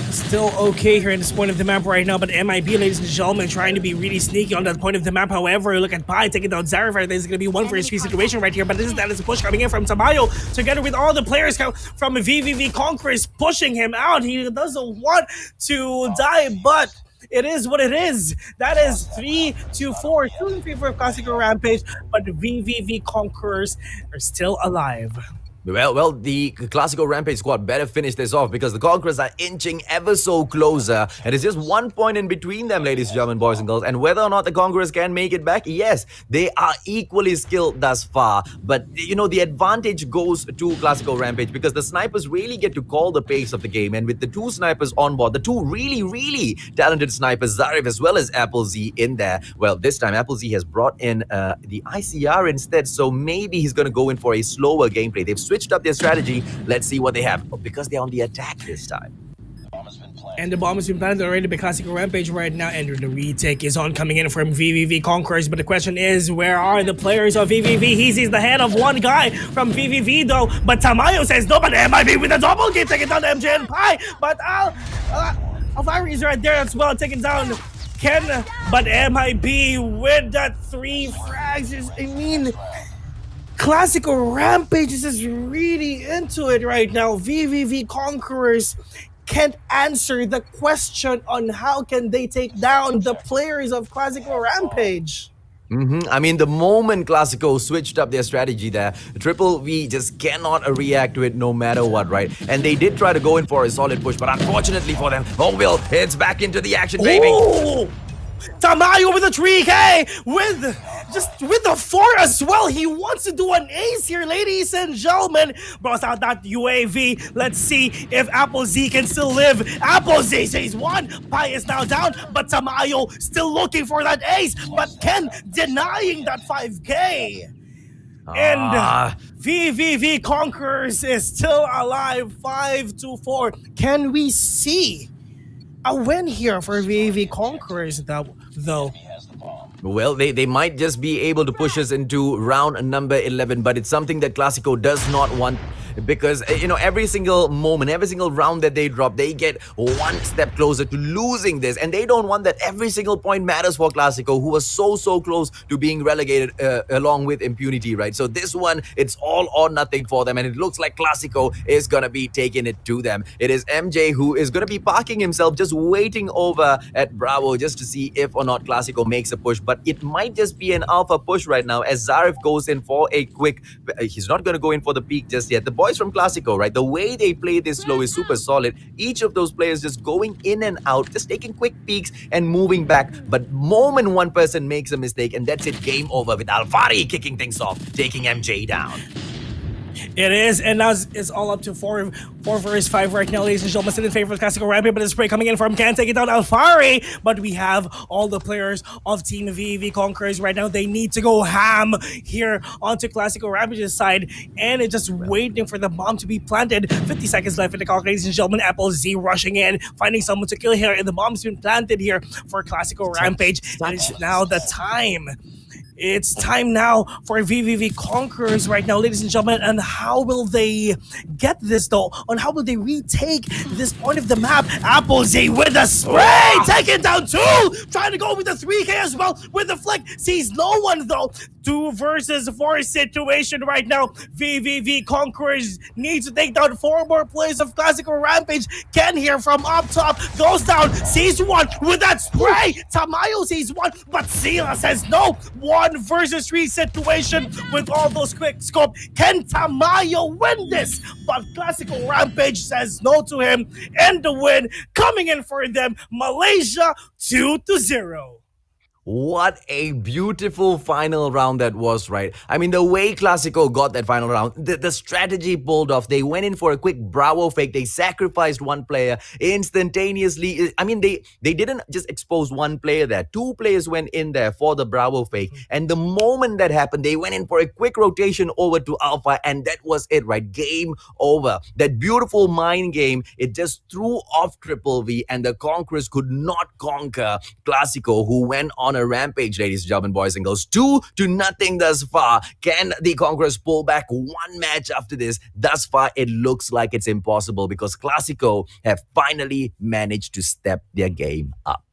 still okay here in this point of the map right now. But MIB, ladies and gentlemen, trying to be really sneaky on that point of the map. However, look at Pi taking down Zarif. There's going to be 1 for HP situation right here, but that is a push coming in from Tamayo together with all the players from VVV Conquerors pushing him out. He doesn't want to die, but it is what it is. That is 3-4, 2-3 for KLASIKO Rampage, but the VVV Conquerors are still alive. Well, the KLASIKO Rampage squad better finish this off, because the Conquerors are inching ever so closer, and it's just 1 point in between them, ladies and gentlemen, boys and girls. And whether or not the Conquerors can make it back, yes, they are equally skilled thus far. But, the advantage goes to KLASIKO Rampage, because the snipers really get to call the pace of the game. And with the 2 snipers on board, the 2 really, really talented snipers, Zarif as well as AppleZ in there, well, this time AppleZ has brought in the ICR instead, so maybe he's going to go in for a slower gameplay. They've switched up their strategy. Let's see what they have, because they're on the attack this time. And the bomb has been planted already by KLASIKO Rampage right now, and the retake is on coming in from VVV Conquerors. But the question is, where are the players of VVV? He sees the head of one guy from VVV though, but Tamayo says no, but MIB with a double kill taking down MJ and Pi. But Alfari is right there as well, taking down Ken. But MIB with that 3 frags, KLASIKO Rampage is just really into it right now. VVV Conquerors can't answer the question on how can they take down the players of KLASIKO Rampage. The moment KLASIKO switched up their strategy there, Triple V just cannot react to it no matter what, right? And they did try to go in for a solid push, but unfortunately for them, Will heads back into the action, baby. Ooh! Tamayo with a 3K with the 4 as well. He wants to do an ace here, ladies and gentlemen. Brought out that UAV. Let's see if AppleZ can still live. AppleZ says 1. Pi is now down, but Tamayo still looking for that ace. But Ken denying that 5K. And VVV Conquerors is still alive, 5-4. Can we see a win here for VVV Conquerors though? Well, they might just be able to push us into round number 11, but it's something that KLASIKO does not want, because, every single moment, every single round that they drop, they get 1 step closer to losing this, and they don't want that. Every single point matters for KLASIKO, who was so close to being relegated along with Impunity, right? So this one, it's all or nothing for them, and it looks like KLASIKO is going to be taking it to them. It is MJ who is going to be parking himself, just waiting over at Bravo, just to see if or not KLASIKO makes a push. But it might just be an alpha push right now, as Zarif goes in for a quick, he's not going to go in for the peak just yet. The boys from KLASIKO, right, the way they play this slow is super solid. Each of those players just going in and out, just taking quick peeks and moving back. But moment one person makes a mistake, and that's it, game over, with Alfari kicking things off, taking MJ down. It is, and now it's all up to 4 versus 5 right now, ladies and gentlemen. Still in favor of Classical Rampage, but the spray coming in from Can take it down Alfari. But we have all the players of Team VV Conquerors right now. They need to go ham here onto Classical Rampage's side, and it's just waiting for the bomb to be planted. 50 seconds left in the clock, ladies and gentlemen. Apple Z rushing in, finding someone to kill here, and the bomb's been planted here for Classical Rampage. And it's now the time. It's time now for VVV Conquerors right now, ladies and gentlemen. And how will they get this though? On how will they retake this point of the map? Applesy with a spray, taking down 2, trying to go with the 3K as well with the flick. Sees no one though. 2 versus 4 situation right now. VVV Conquerors needs to take down 4 more players of Classical Rampage. Ken here from up top goes down, sees 1 with that spray. Tamayo sees 1, but Sila says no. 1 versus 3 situation with all those quick scope. Can Tamayo win this? But Classical Rampage says no to him, and the win coming in for them, Malaysia 2-0. What a beautiful final round that was, right? I mean, the way Clasico got that final round, the strategy pulled off. They went in for a quick Bravo fake. They sacrificed one player instantaneously. I mean, they didn't just expose one player there. 2 players went in there for the Bravo fake. And the moment that happened, they went in for a quick rotation over to Alpha, and that was it, right? Game over. That beautiful mind game, it just threw off Triple V, and the Conquerors could not conquer Clasico, who went on a rampage, ladies and gentlemen, boys and girls. 2-0 thus far. Can the Conquerors pull back one match after this? Thus far, it looks like it's impossible because Clasico have finally managed to step their game up.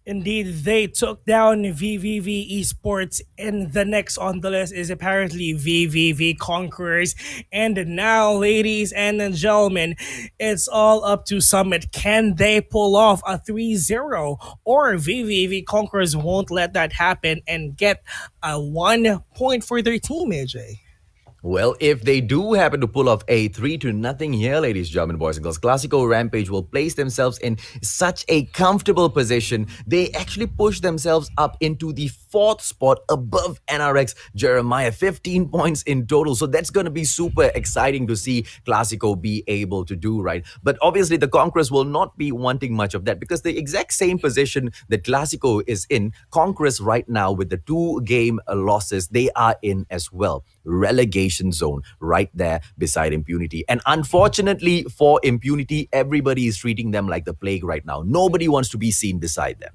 Indeed, they took down VVV Esports, and the next on the list is apparently VVV Conquerors. And now, ladies and gentlemen, it's all up to Summit. Can they pull off a 3-0? Or VVV Conquerors won't let that happen and get a 1 point for their team, AJ? Well, if they do happen to pull off a 3-0 here, ladies and gentlemen, boys and girls, Clasico Rampage will place themselves in such a comfortable position. They actually push themselves up into the 4th spot above NRX Jeremiah, 15 points in total. So that's going to be super exciting to see Clasico be able to do, right? But obviously, the Conquerors will not be wanting much of that because the exact same position that Clasico is in, Conquerors right now with the 2 game losses, they are in as well. Relegation zone right there beside Impunity. And unfortunately for Impunity, everybody is treating them like the plague right now. Nobody wants to be seen beside them.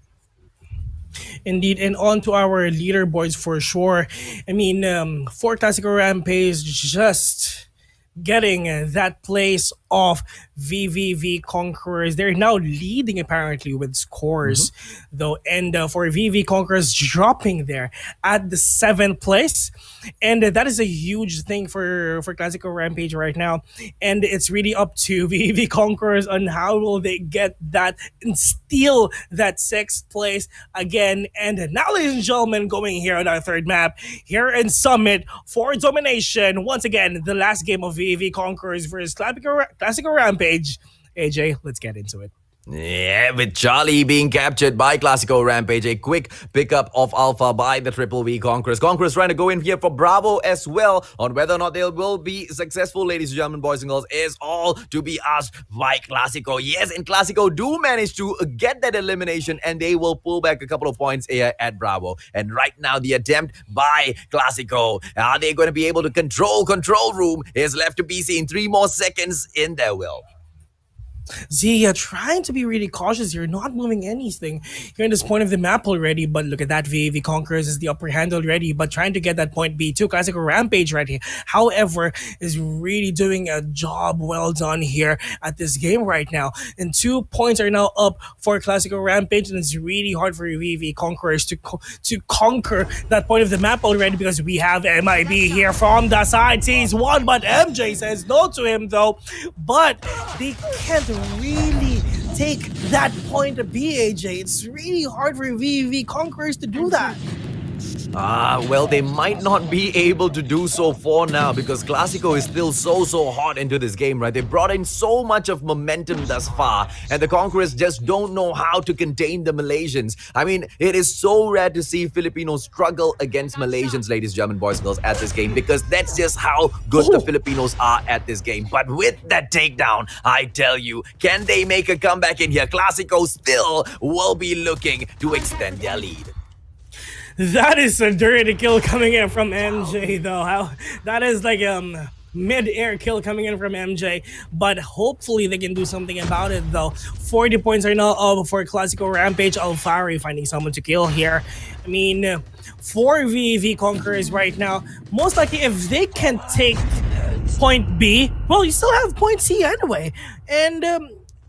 Indeed, and on to our leaderboards for sure. I mean, for Classical Rampage, just getting that place of VVV Conquerors. They're now leading apparently with scores, though. And for VV Conquerors dropping there at the 7th place. And that is a huge thing for Classical Rampage right now. And it's really up to VV Conquerors on how will they get that and steal that 6th place again. And now, ladies and gentlemen, going here on our 3rd map, here in Summit for domination. Once again, the last game of VV Conquerors versus Classical Rampage. AJ, let's get into it. Yeah, with Charlie being captured by Clasico Rampage, a quick pickup of Alpha by the Triple V Conquerors. Conquerors trying to go in here for Bravo as well. On whether or not they will be successful, ladies and gentlemen, boys and girls, is all to be asked by Clasico. Yes, and Clasico do manage to get that elimination, and they will pull back a couple of points here at Bravo. And right now, the attempt by Clasico. Are they going to be able to control room? Is left to be seen. 3 more seconds in their will. Zia trying to be really cautious here, not moving anything here in this point of the map already. But look at that, VV Conquerors is the upper hand already, but trying to get that point B2. Classical Rampage right here, however, is really doing a job well done here at this game right now. And 2 points are now up for Classical Rampage, and it's really hard for VV Conquerors to conquer that point of the map already because we have MIB here from the side. Sees 1, but MJ says no to him though. But they can't really take that point of BAJ. It's really hard for VV Conquerors to do that. Well, they might not be able to do so for now because KLASIKO is still so hot into this game, right? They brought in so much of momentum thus far, and the Conquerors just don't know how to contain the Malaysians. I mean, it is so rare to see Filipinos struggle against Malaysians, ladies and gentlemen, boys and girls, at this game because that's just how good the Filipinos are at this game. But with that takedown, I tell you, can they make a comeback in here? KLASIKO still will be looking to extend their lead. That is a dirty kill coming in from MJ, though. That is like mid-air kill coming in from MJ, but hopefully they can do something about it, though. 40 points are now up for KLASIKO Rampage. Alfari finding someone to kill here. I mean, for VV Conquerors right now, most likely if they can take point B, well, you still have point C anyway. And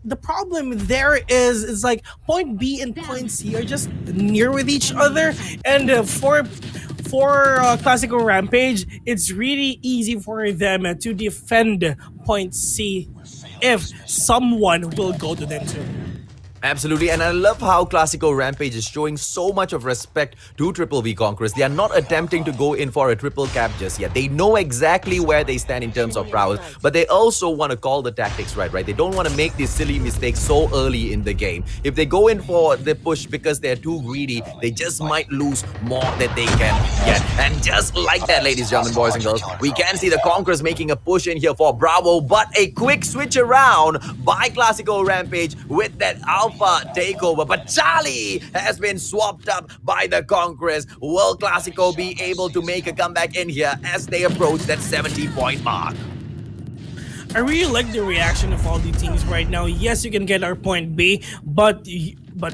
the problem there is like point B and point C are just near with each other, and for KLASIKO Rampage, it's really easy for them to defend point C if someone will go to them too. Absolutely, and I love how KLASIKO Rampage is showing so much of respect to Triple V Conquerors. They are not attempting to go in for a triple cap just yet. They know exactly where they stand in terms of prowess, but they also want to call the tactics right? They don't want to make these silly mistakes so early in the game. If they go in for the push because they're too greedy, they just might lose more than they can get. And just like that, ladies and gentlemen, boys and girls, we can see the Conquerors making a push in here for Bravo, but a quick switch around by KLASIKO Rampage with that Alpha takeover, but Charlie has been swapped up by the Conquerors. Will KLASIKO be able to make a comeback in here as they approach that 70-point mark? I really like the reaction of all the teams right now. Yes, you can get our point B, but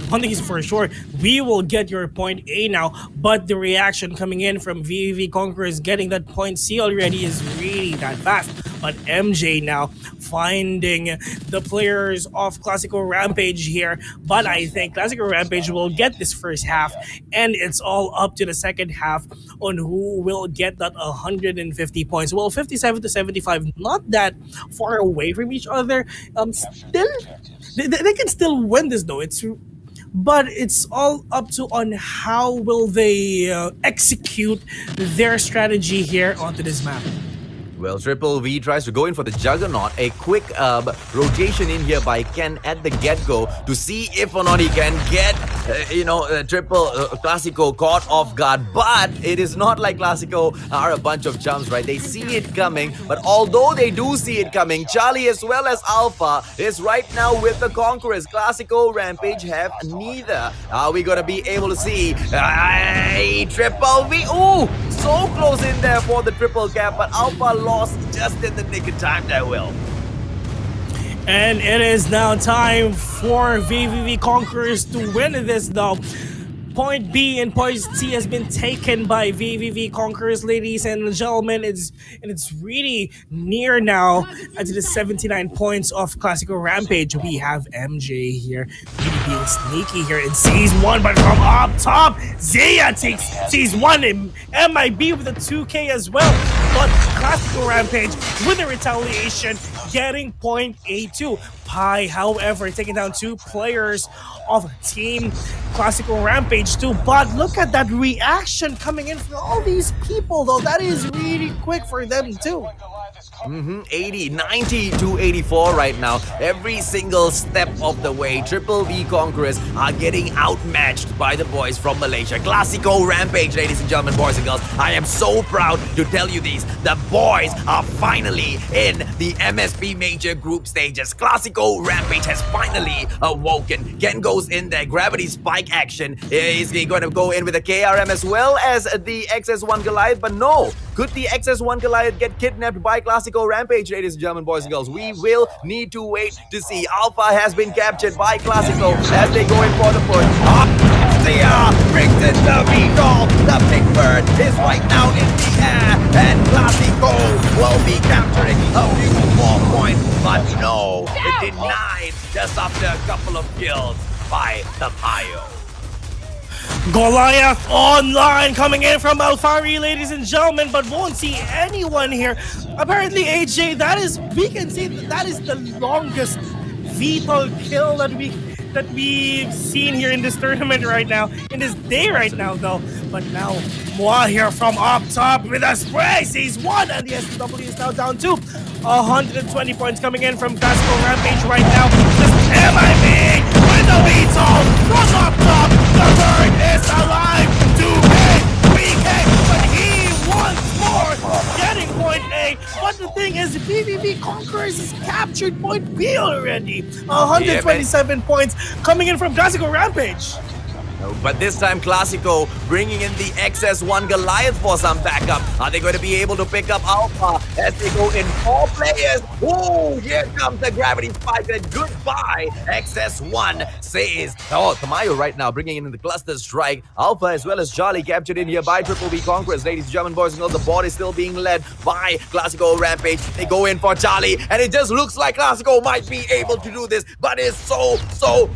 one thing is for sure, we will get your point A now. But the reaction coming in from VV Conquerors getting that point C already is really that fast. But MJ now finding the players of KLASIKO Rampage here. But I think KLASIKO Rampage will get this first half, and it's all up to the second half on who will get that 150 points. Well, 57 to 75, not that far away from each other. Still, they can still win this though. But it's all up to on how will they execute their strategy here onto this map. Well, Triple V tries to go in for the Juggernaut. A quick rotation in here by Ken at the get-go to see if or not he can get, KLASIKO caught off guard. But it is not like KLASIKO are a bunch of chumps, right? They see it coming, but although they do see it coming, Charlie as well as Alpha is right now with the Conquerors. KLASIKO Rampage have neither. Are we gonna be able to see Triple V? Ooh, so close in there for the triple cap, but Alpha lost just in the nick of time there, Will. And it is now time for VVV Conquerors to win this though. Point B and point C has been taken by VVV Conquerors, ladies and gentlemen. It's really near now to the 79 points of KLASIKO Rampage. We have MJ here, really being sneaky here and sees one, but from up top, Zia sees one, and MIB with a 2K as well. But KLASIKO Rampage with a retaliation, getting point A2. Pi, however, taking down two players of Team KLASIKO Rampage too. But look at that reaction coming in from all these people though. That is really quick for them too. 80, 90 to 84 right now. Every single step of the way, Triple V Conquerors are getting outmatched by the boys from Malaysia. KLASIKO Rampage, ladies and gentlemen, boys and girls. I am so proud to tell you these. The boys are finally in the MSP major group stages. KLASIKO Rampage has finally awoken. Ken goes in there, gravity spike action. Is he going to go in with a KRM as well as the XS1 Goliath? But no, could the XS1 Goliath get kidnapped by KLASIKO Rampage, ladies and gentlemen, boys and girls? We will need to wait to see. Alpha has been captured by KLASIKO as they go in for the push. Zia brings in the VTOL. The big bird is right now in the air, and KLASIKO will be capturing a few more points. But no, it denied just after a couple of kills by the Mayo. Goliath online coming in from Alfari, ladies and gentlemen, but won't see anyone here. Apparently, AJ, we can see that is the longest VTOL kill that we've seen here in this tournament right now, in this day right now though. But now Moi here from up top with a spray. Sees one, and the SW is now down to 120 points coming in from Classical Rampage right now. Just MIP with the veto from up top. The bird is alive. 2K, 3K, but he wants more. Getting point A, but the thing is, VVV Conquerors has captured point B already. 127 points coming in from Classical Rampage. But this time, Clasico bringing in the XS1 Goliath for some backup. Are they going to be able to pick up Alpha as they go in 4 players? Oh, here comes the gravity spike and goodbye. XS1 says, oh, Tamayo right now bringing in the cluster strike. Alpha as well as Charlie captured in here by Triple B Conquerors. Ladies and gentlemen, boys and girls, the board is still being led by Clasico Rampage. They go in for Charlie, and it just looks like Clasico might be able to do this, but it's so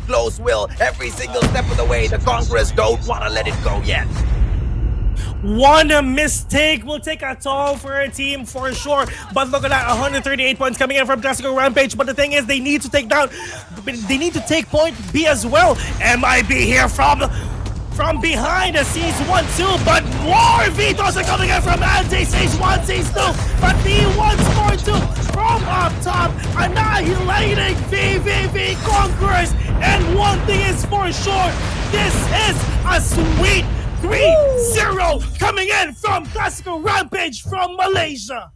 close, Will. Every single step of the way, the Conquerors don't want to let it go yet. One mistake will take a toll for a team for sure. But look at that, 138 points coming in from Classical Rampage. But the thing is, they need to take point B as well. MIB here from behind, sees 1-2, but more vetoes are coming in from Ante. Sees 1, sees 2, but he wants more too from up top, annihilating VVV Conquerors. And one thing is for sure, this is a sweet 3-0 coming in from Classical Rampage from Malaysia.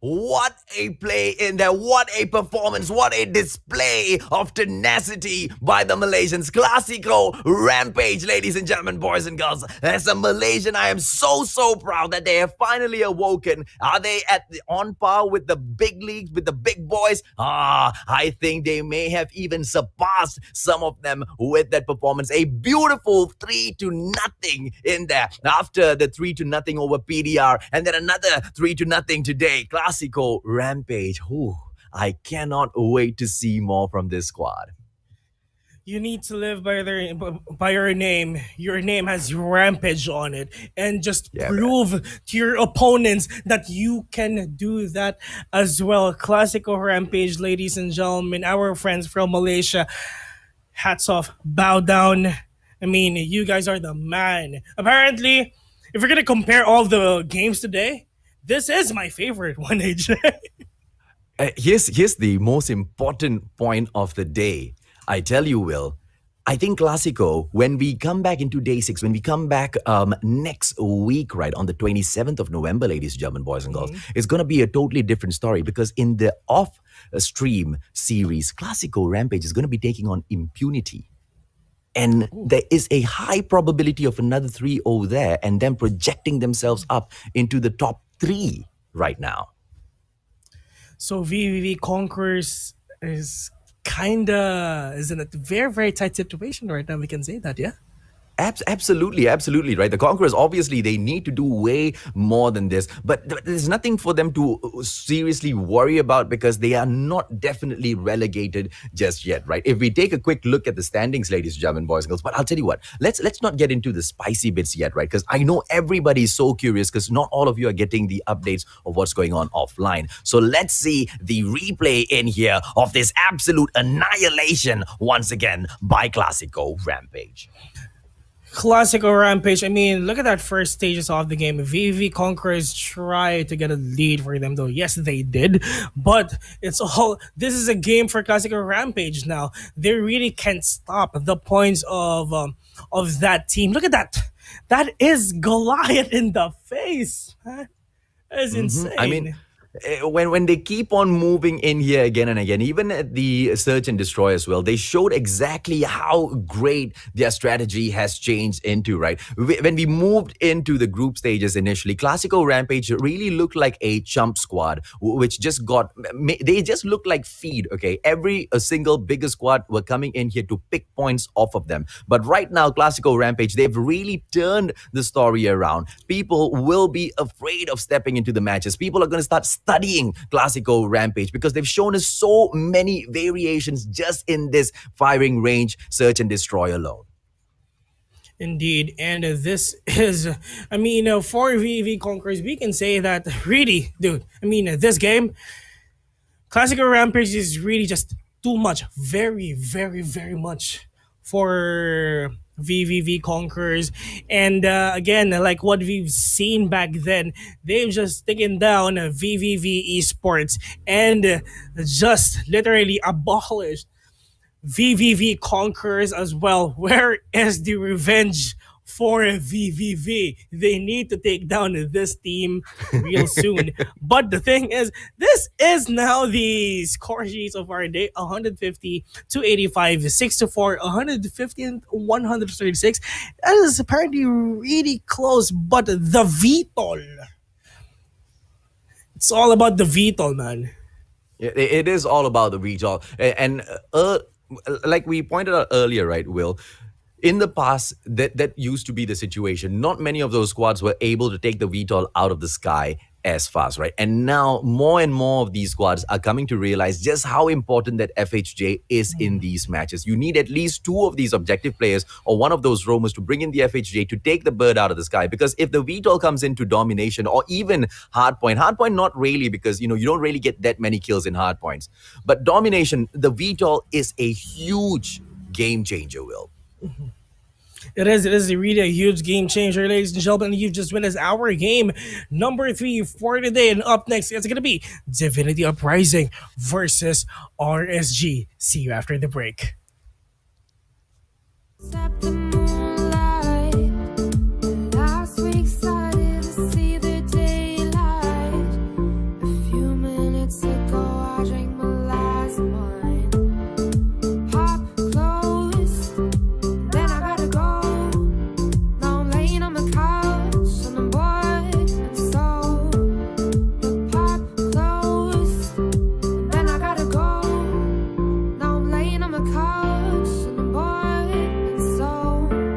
What a play in there. What a performance. What a display of tenacity by the Malaysians. Clasico Rampage, ladies and gentlemen, boys and girls. As a Malaysian, I am so proud that they have finally awoken. Are they on par with the big leagues, with the big boys? I think they may have even surpassed some of them with that performance. A beautiful 3-0 in there after the 3-0 over PDR, and then another 3-0 today. Clasico Rampage. Ooh, I cannot wait to see more from this squad. You need to live by your name. Your name has Rampage on it, and just prove to your opponents that you can do that as well. Classical Rampage, ladies and gentlemen, our friends from Malaysia. Hats off, bow down. I mean, you guys are the man. Apparently, if we're gonna compare all the games today, this is my favorite one, AJ. Here's the most important point of the day. I tell you, Will, I think Clasico, when we come back into day 6, when we come back next week, right, on the 27th of November, ladies and gentlemen, boys and girls, it's going to be a totally different story, because in the off-stream series, Clasico Rampage is going to be taking on Impunity. And there is a high probability of another 3-0 there, and them projecting themselves up into the top 3 right now. So VVV Conquerors is in a very tight situation right now. We can say that, yeah? Absolutely, right. The Conquerors, obviously, they need to do way more than this. But there's nothing for them to seriously worry about, because they are not definitely relegated just yet, right? If we take a quick look at the standings, ladies and gentlemen, boys and girls, but I'll tell you what, let's not get into the spicy bits yet, right? Because I know everybody is so curious, because not all of you are getting the updates of what's going on offline. So let's see the replay in here of this absolute annihilation once again by Clasico Rampage. Classical Rampage, I mean, look at that first stages of the game. VV Conquerors tried to get a lead for them, though. Yes, they did. But this is a game for Classical Rampage now. They really can't stop the points of that team. Look at that. That is Goliath in the face. That is insane. I mean, when they keep on moving in here again and again, even at the search and destroy as well, they showed exactly how great their strategy has changed into, right? When we moved into the group stages initially, Clasico Rampage really looked like a chump squad, which they just looked like feed, okay? A single bigger squad were coming in here to pick points off of them. But right now, Clasico Rampage, they've really turned the story around. People will be afraid of stepping into the matches. People are going to start studying Clasico Rampage, because they've shown us so many variations just in this firing range search and destroy alone. Indeed, and this is, for VV Conquerors, we can say that really, dude, this game, Classical Rampage is really just too much, very much for VVV Conquerors. And again, like what we've seen back then, they've just taken down VVV Esports and just literally abolished VVV Conquerors as well. Where is the revenge for VVV? They need to take down this team real soon. But the thing is, this is now the score sheets of our day: 150 to 85, 6 to 4, 150 and 136. That is apparently really close. But the VTOL, it's all about the VTOL, man. It is all about the regional. And like we pointed out earlier, right, Will? In the past, that used to be the situation. Not many of those squads were able to take the VTOL out of the sky as fast, right? And now more and more of these squads are coming to realize just how important that FHJ is in these matches. You need at least two of these objective players or one of those roamers to bring in the FHJ to take the bird out of the sky. Because if the VTOL comes into domination or even hardpoint not really, because you don't really get that many kills in hardpoints. But domination, the VTOL is a huge game changer, Will. It is really a huge game changer, ladies and gentlemen. You've just witnessed our game number 3 for today. And up next, it's going to be Divinity Uprising versus RSG. See you after the break. Step the moonlight. Last week started to see the daylight. A few minutes ago, I drank my last wine. Pop closed, then I gotta go. Now I'm laying on my couch and I'm bored and so. The pop closed, then I gotta go. Now I'm laying on my couch and I'm bored and so. And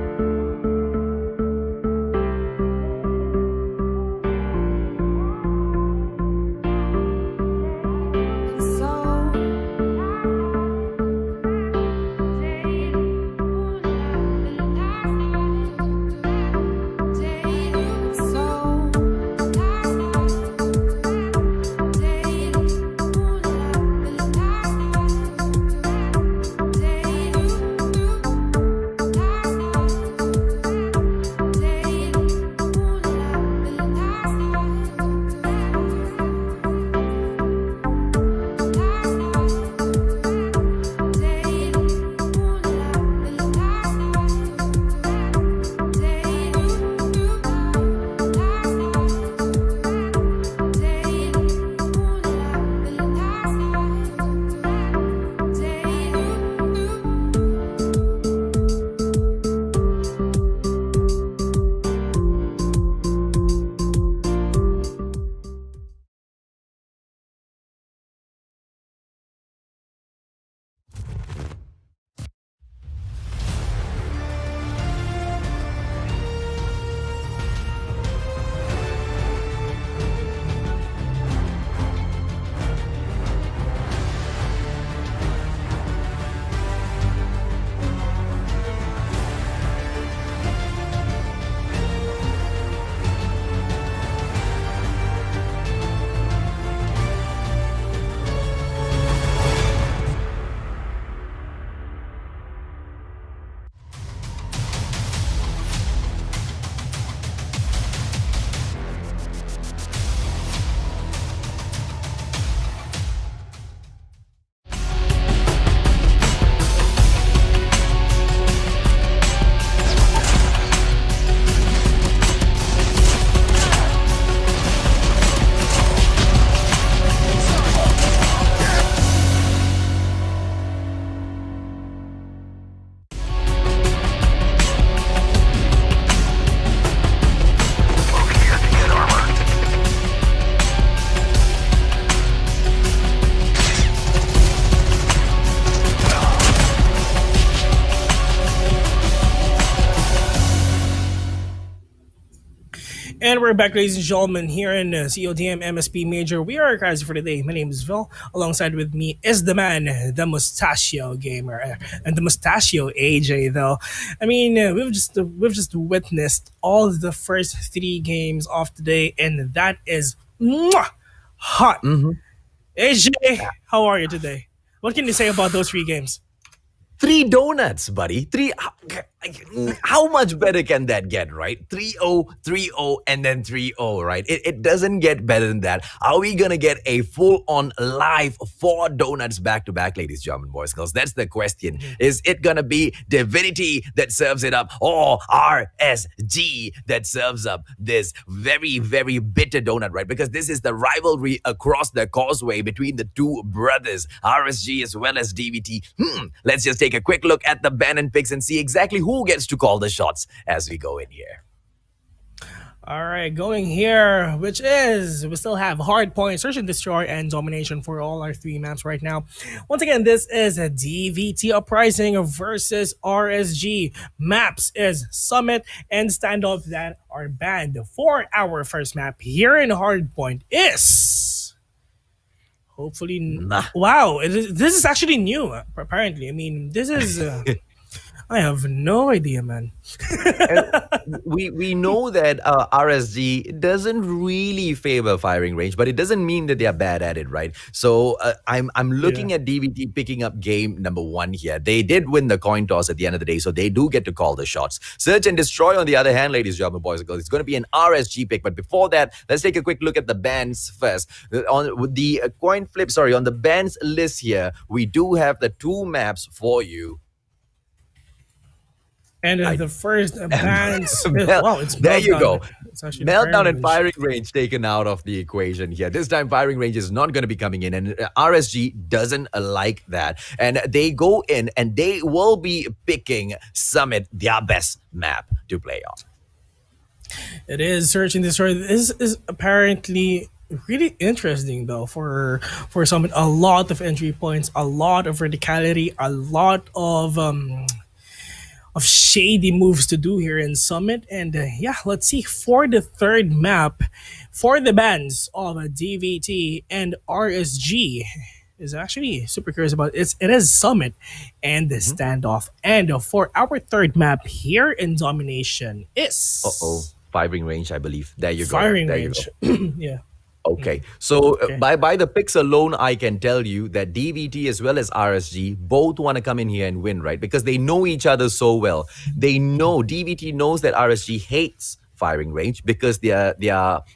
And we're back, ladies and gentlemen, here in CODM MSP Major. We are guys for today. My name is Vil. Alongside with me is the man, the Mustachio Gamer, and the Mustachio AJ. Though, I mean, we've just witnessed all the first 3 games of today, and that is hot. AJ, how are you today? What can you say about those 3 games? 3 donuts, buddy. 3. How much better can that get, right? 3-0, 3-0, and then 3-0, right? It doesn't get better than that. Are we going to get a full-on live 4 donuts back-to-back, ladies, gentlemen, boys, girls? That's the question. Is it going to be Divinity that serves it up, or RSG that serves up this very, very bitter donut, right? Because this is the rivalry across the causeway between the two brothers, RSG as well as DVT. Let's just take a quick look at the Bannon picks and see exactly who gets to call the shots as we go in here. All right, going here, which is we still have hard point, search and destroy, and domination for all our 3 maps right now. Once again, this is a DVT Uprising versus RSG. Maps is Summit and Standoff that are banned. For our first map here in hardpoint is hopefully wow. This is actually new. Apparently, I mean this is. I have no idea, man. we know that RSG doesn't really favor firing range, but it doesn't mean that they are bad at it, right? So I'm looking at DVT picking up game number 1 here. They did win the coin toss at the end of the day, so they do get to call the shots. Search and destroy, on the other hand, ladies and gentlemen, boys and girls, it's going to be an RSG pick. But before that, let's take a quick look at the bans first. On the coin flip, sorry, on the bans list here, we do have the 2 maps for you. And the first bands, Well, wow, it's there you go. It's actually Meltdown and range. firing range taken out of the equation here. This time, firing range is not going to be coming in, and RSG doesn't like that. And they go in, and they will be picking Summit, their best map to play on. It is search and destroy. This is apparently really interesting though for Summit. A lot of entry points, a lot of verticality, a lot of shady moves to do here in Summit. And yeah, let's see for the third map for the bans of DVT and RSG is actually super curious about it. It is Summit and the Standoff. And for our third map here in domination is Firing range, I believe. There you go. firing There range. You go. Yeah. Okay, so by the picks alone, I can tell you that DVT as well as RSG both want to come in here and win, right? Because they know each other so well. They know, DVT knows that RSG hates firing range because their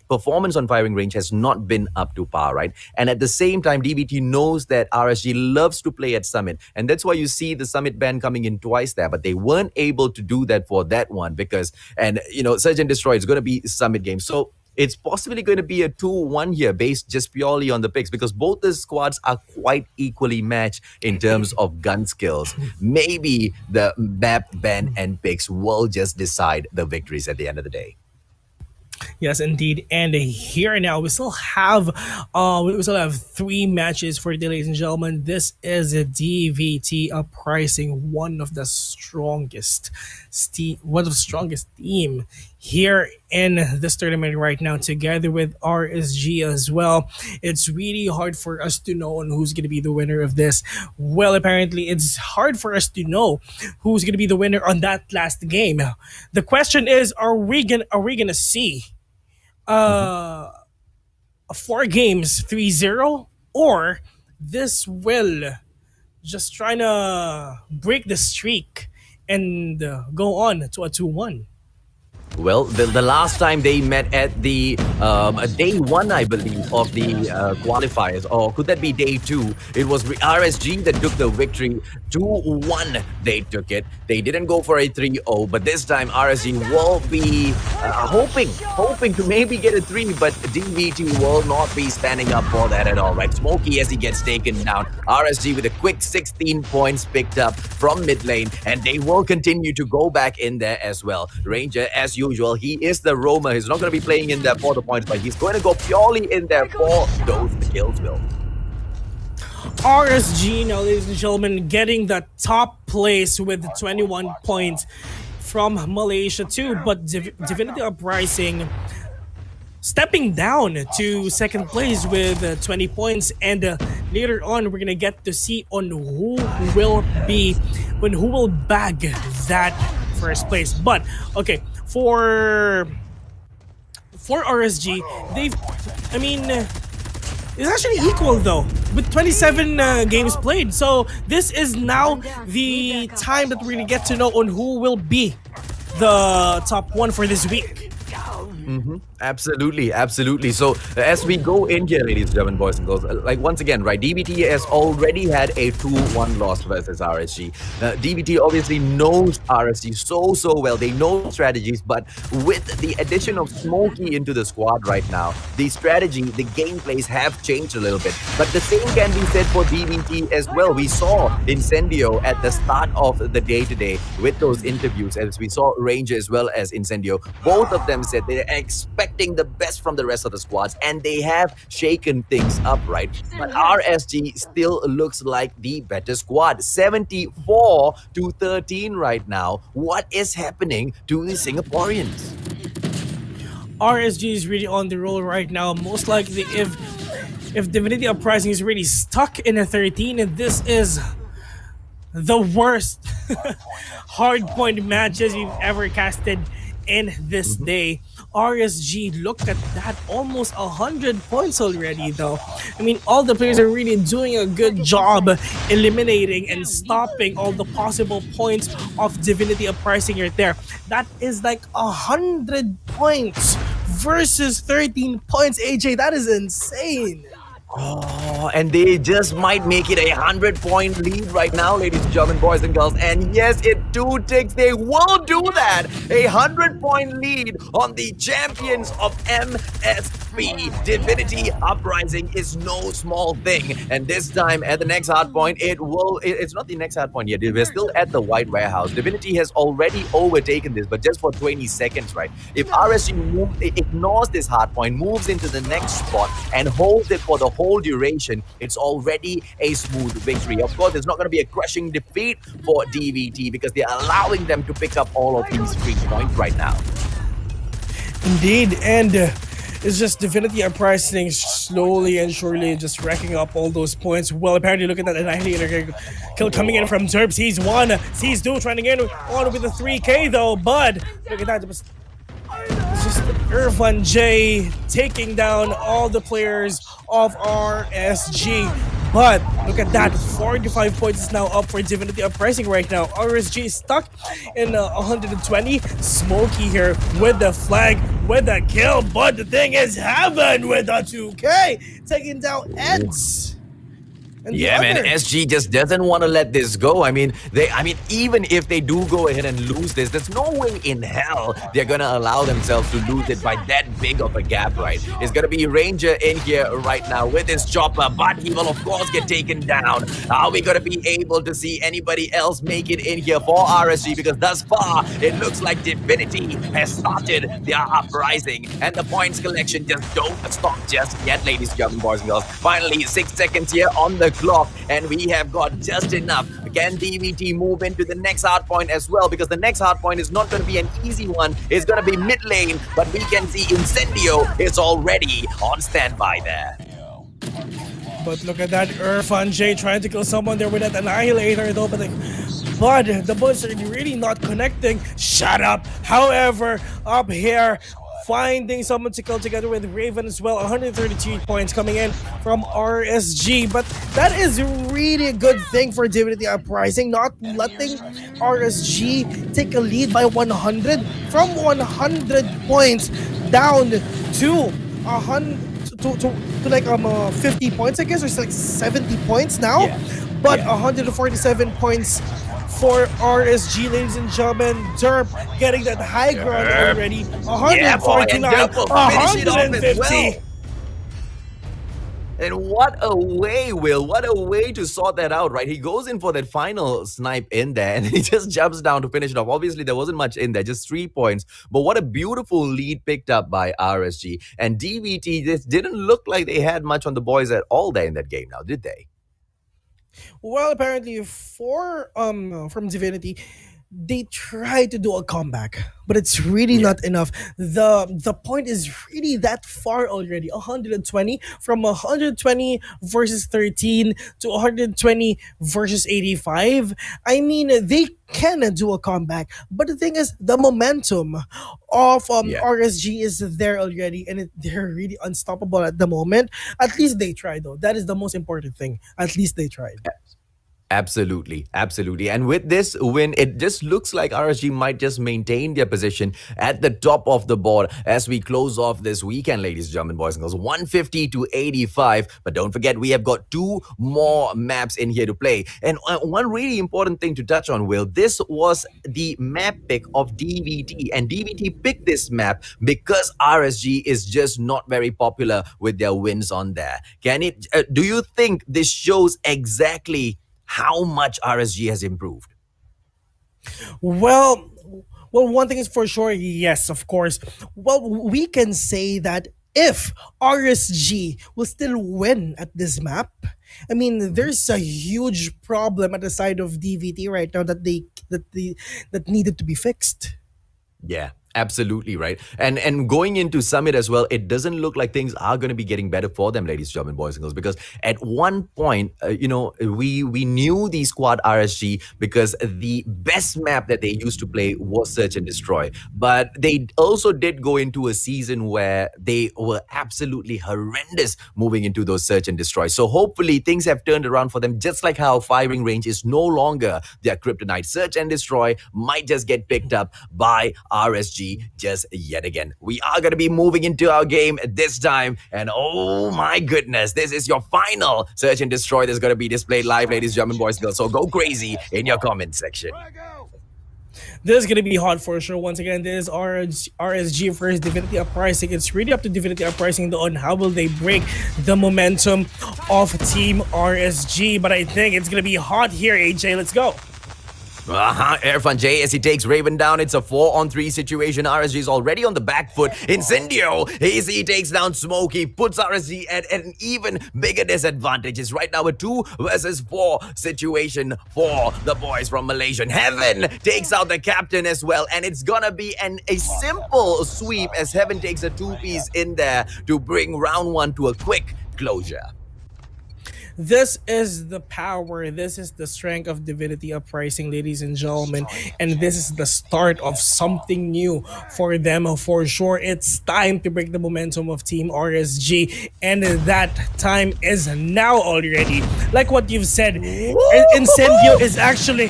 performance on firing range has not been up to par, right? And at the same time, DVT knows that RSG loves to play at Summit. And that's why you see the Summit ban coming in twice there, but they weren't able to do that for that one because, and you know, Search and Destroy is going to be Summit game. So it's possibly going to be a 2-1 here based just purely on the picks because both the squads are quite equally matched in terms of gun skills. Maybe the map ban and picks will just decide the victories at the end of the day. Yes, indeed. And here now we still have 3 matches for you, ladies and gentlemen. This is a DVT Uprising, one of the strongest team here in this tournament right now, together with RSG as well. It's really hard for us to know on who's going to be the winner of this. Well, apparently it's hard for us to know who's going to be the winner on that last game. The question is, are we gonna see 4 games 3-0, or this will just trying to break the streak and go on to a 2-1? Well, the last time they met at the day 1, I believe, of the qualifiers, or could that be day 2? It was RSG that took the victory. 2-1 they took it. They didn't go for a 3-0, but this time RSG will be hoping to maybe get a 3, but DVT will not be standing up for that at all, right? Smokey as he gets taken down. RSG with a quick 16 points picked up from mid lane, and they will continue to go back in there as well. Ranger, as usual, he is the roamer. He's not going to be playing in there for the points, but he's going to go purely in there for those kills, Will. RSG now, ladies and gentlemen, getting the top place with 21 points from Malaysia too, but Divinity Uprising stepping down to second place with 20 points, and later on we're gonna get to see on who will bag that first place. But okay, for RSG, It's actually equal though, with 27 games played. So this is now the time that we're gonna get to know on who will be the top one for this week. Absolutely, absolutely. So as we go in here, ladies and gentlemen, boys and girls, like once again, right, DBT has already had a 2-1 loss versus RSG. DBT obviously knows RSG so well. They know strategies, but with the addition of Smokey into the squad right now, the strategy, the gameplays have changed a little bit. But the same can be said for DBT as well. We saw Incendio at the start of the day today with those interviews, as we saw Ranger as well as Incendio. Both of them said they're expecting the best from the rest of the squads, and they have shaken things up, right? But RSG still looks like the better squad. 74-13 right now. What is happening to the Singaporeans? RSG is really on the roll right now. Most likely, if Divinity Uprising is really stuck in a 13, and this is the worst hard point matches we've ever casted in this day. RSG, look at that, almost 100 points already though. I mean, all the players are really doing a good job eliminating and stopping all the possible points of Divinity Uprising right there. That is like 100 points versus 13 points, AJ. That is insane. Oh, and they just might make it a 100-point lead right now, ladies and gentlemen, boys and girls. And yes, it two ticks. They will do that. A 100-point lead on the champions of MSP. Divinity Uprising is no small thing. And this time at the next hard point, it's not the next hard point yet. We're still at the White Warehouse. Divinity has already overtaken this, but just for 20 seconds, right? If RSG ignores this hard point, moves into the next spot, and holds it for the whole duration, it's already a smooth victory. Of course, it's not going to be a crushing defeat for DVT because they're allowing them to pick up all of these 3 points right now. Indeed, and it's just Divinity Uprising slowly and surely just racking up all those points. Well, apparently look at that Annihilator kill coming in from Derp. He's 1, he's 2 trying to get on with the 3K though, but look at that. It's just Irfan J taking down all the players of RSG. But look at that, 45 points is now up for Divinity Uprising right now. RSG is stuck in 120. Smokey here with the flag, with the kill. But the thing is, Heaven with a 2K taking down Eds. Yeah, man, SG just doesn't want to let this go. I mean, even if they do go ahead and lose this, there's no way in hell they're gonna allow themselves to lose it by that big of a gap, right? It's gonna be Ranger in here right now with his chopper, but he will of course get taken down. Are we gonna be able to see anybody else make it in here for RSG? Because thus far, it looks like Divinity has started their uprising, and the points collection just don't stop just yet, ladies and gentlemen, boys and girls. Finally, 6 seconds here on the clock, and we have got just enough. Can DVT move into the next hard point as well? Because the next hard point is not going to be an easy one. It's going to be mid lane, but we can see Incendio is already on standby there. But look at that, Irfan J trying to kill someone there with that Annihilator though, but the bullets are really not connecting. Shut up. However, up here, finding someone to kill together with Raven as well. 132 points coming in from RSG. But that is really a good thing for Divinity Uprising, not letting RSG take a lead by 100 from 100 points down to 100 to like 50 points, I guess, or it's like 70 points now. Yeah. But 147 points for RSG, ladies and gentlemen. Derp getting that high ground already. 149, 150. And what a way, Will. What a way to sort that out, right? He goes in for that final snipe in there, and he just jumps down to finish it off. Obviously, there wasn't much in there, just 3 points. But what a beautiful lead picked up by RSG. And DVT just didn't look like they had much on the boys at all there in that game now, did they? Well, apparently from Divinity, they try to do a comeback, but it's really Yeah. not enough. The point is really that far already. 120 from 120 versus 13 to 120 versus 85. I mean, they can do a comeback, but the thing is, the momentum of Yeah. RSG is there already, and they're really unstoppable at the moment. At least they tried, though. That is the most important thing. At least they tried. Absolutely, absolutely. And with this win, it just looks like RSG might just maintain their position at the top of the board as we close off this weekend, ladies and gentlemen, boys and girls. 150 to 85. But don't forget, we have got two more maps in here to play. And one really important thing to touch on, Will, this was the map pick of DVT. And DVT picked this map because RSG is just not very popular with their wins on there. Do you think this shows exactly how much RSG has improved? Well, one thing is for sure, yes, of course. Well, we can say that if RSG will still win at this map, I mean, there's a huge problem at the side of DVT right now that needed to be fixed. Yeah, absolutely right. And going into Summit as well, it doesn't look like things are going to be getting better for them, ladies and gentlemen, boys and girls, because at one point, we knew the squad RSG because the best map that they used to play was Search and Destroy. But they also did go into a season where they were absolutely horrendous moving into those Search and Destroy. So hopefully things have turned around for them, just like how Firing Range is no longer their kryptonite. Search and Destroy might just get picked up by RSG just yet again. We are going to be moving into our game this time, and oh my goodness, this is your final Search and Destroy that's going to be displayed live, ladies and gentlemen, boys and girls. So go crazy in your comment section. This is going to be hot for sure. Once again, this is RSG versus Divinity Uprising. It's really up to Divinity Uprising on how will they break the momentum of Team RSG. But I think it's going to be hot here, AJ. Let's go. Irfan J as he takes Raven down. It's a 4-on-3 situation. RSG is already on the back foot. Incendio, he takes down Smokey, puts RSG at an even bigger disadvantage. It's right now a 2 versus 4 situation for the boys from Malaysia. Heaven takes out the captain as well, and it's gonna be a simple sweep as Heaven takes a 2-piece in there to bring round 1 to a quick closure. This is the power, this is the strength of Divinity Uprising, ladies and gentlemen, and this is the start of something new for them for sure. It's time to break the momentum of Team RSG, and that time is now already. Like what you've said, Incendio is actually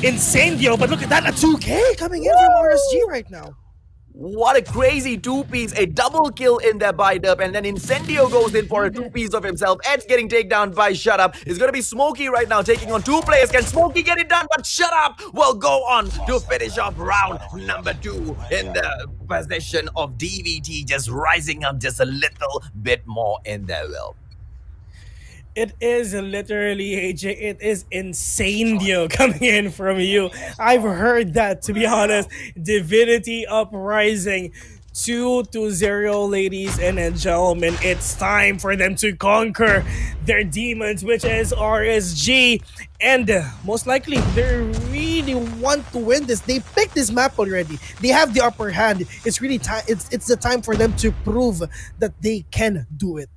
Incendio, but look at that, a 2K coming in from RSG right now. What a crazy 2-piece, a double kill in there by Derp, and then Incendio goes in for a 2-piece of himself. Ed's getting taken down by Shut Up. It's going to be Smokey right now taking on 2 players. Can Smokey get it done? But Shut Up will go on to finish off round number 2 in the possession of DVT, just rising up just a little bit more in there, Will. It is literally, AJ, it is Incendio coming in from you. I've heard that, to be honest. Divinity Uprising 2-0, ladies and gentlemen. It's time for them to conquer their demons, which is RSG. And most likely, they really want to win this. They picked this map already. They have the upper hand. It's really time. It's the time for them to prove that they can do it.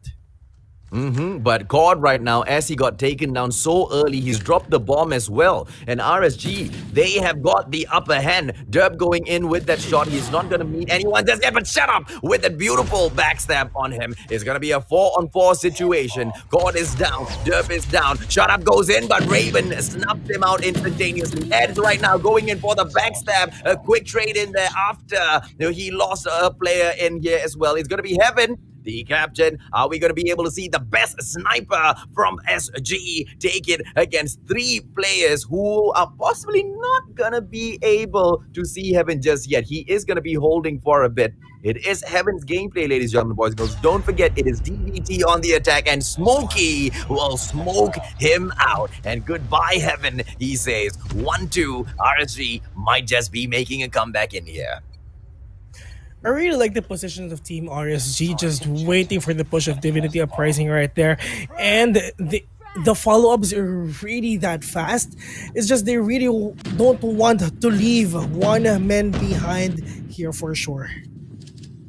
But Cord right now, as he got taken down so early, he's dropped the bomb as well. And RSG, they have got the upper hand. Derp going in with that shot. He's not going to meet anyone just yet, but Shut Up with that beautiful backstab on him. It's going to be a 4-on-4 situation. Cord is down. Derp is down. Shut Up goes in, but Raven snuffed him out instantaneously. Ed's right now going in for the backstab. A quick trade in there after he lost a player in here as well. It's going to be Heaven, the captain. Are we going to be able to see the best sniper from SG take it against 3 players who are possibly not going to be able to see Heaven just yet? He is going to be holding for a bit. It is Heaven's gameplay, ladies and gentlemen, boys and girls. Don't forget, it is DVT on the attack, and Smokey will smoke him out. And goodbye, Heaven, he says. 1-2, RSG might just be making a comeback in here. I really like the positions of Team RSG, just waiting for the push of Divinity Uprising right there. And the follow-ups are really that fast. It's just they really don't want to leave one man behind here for sure.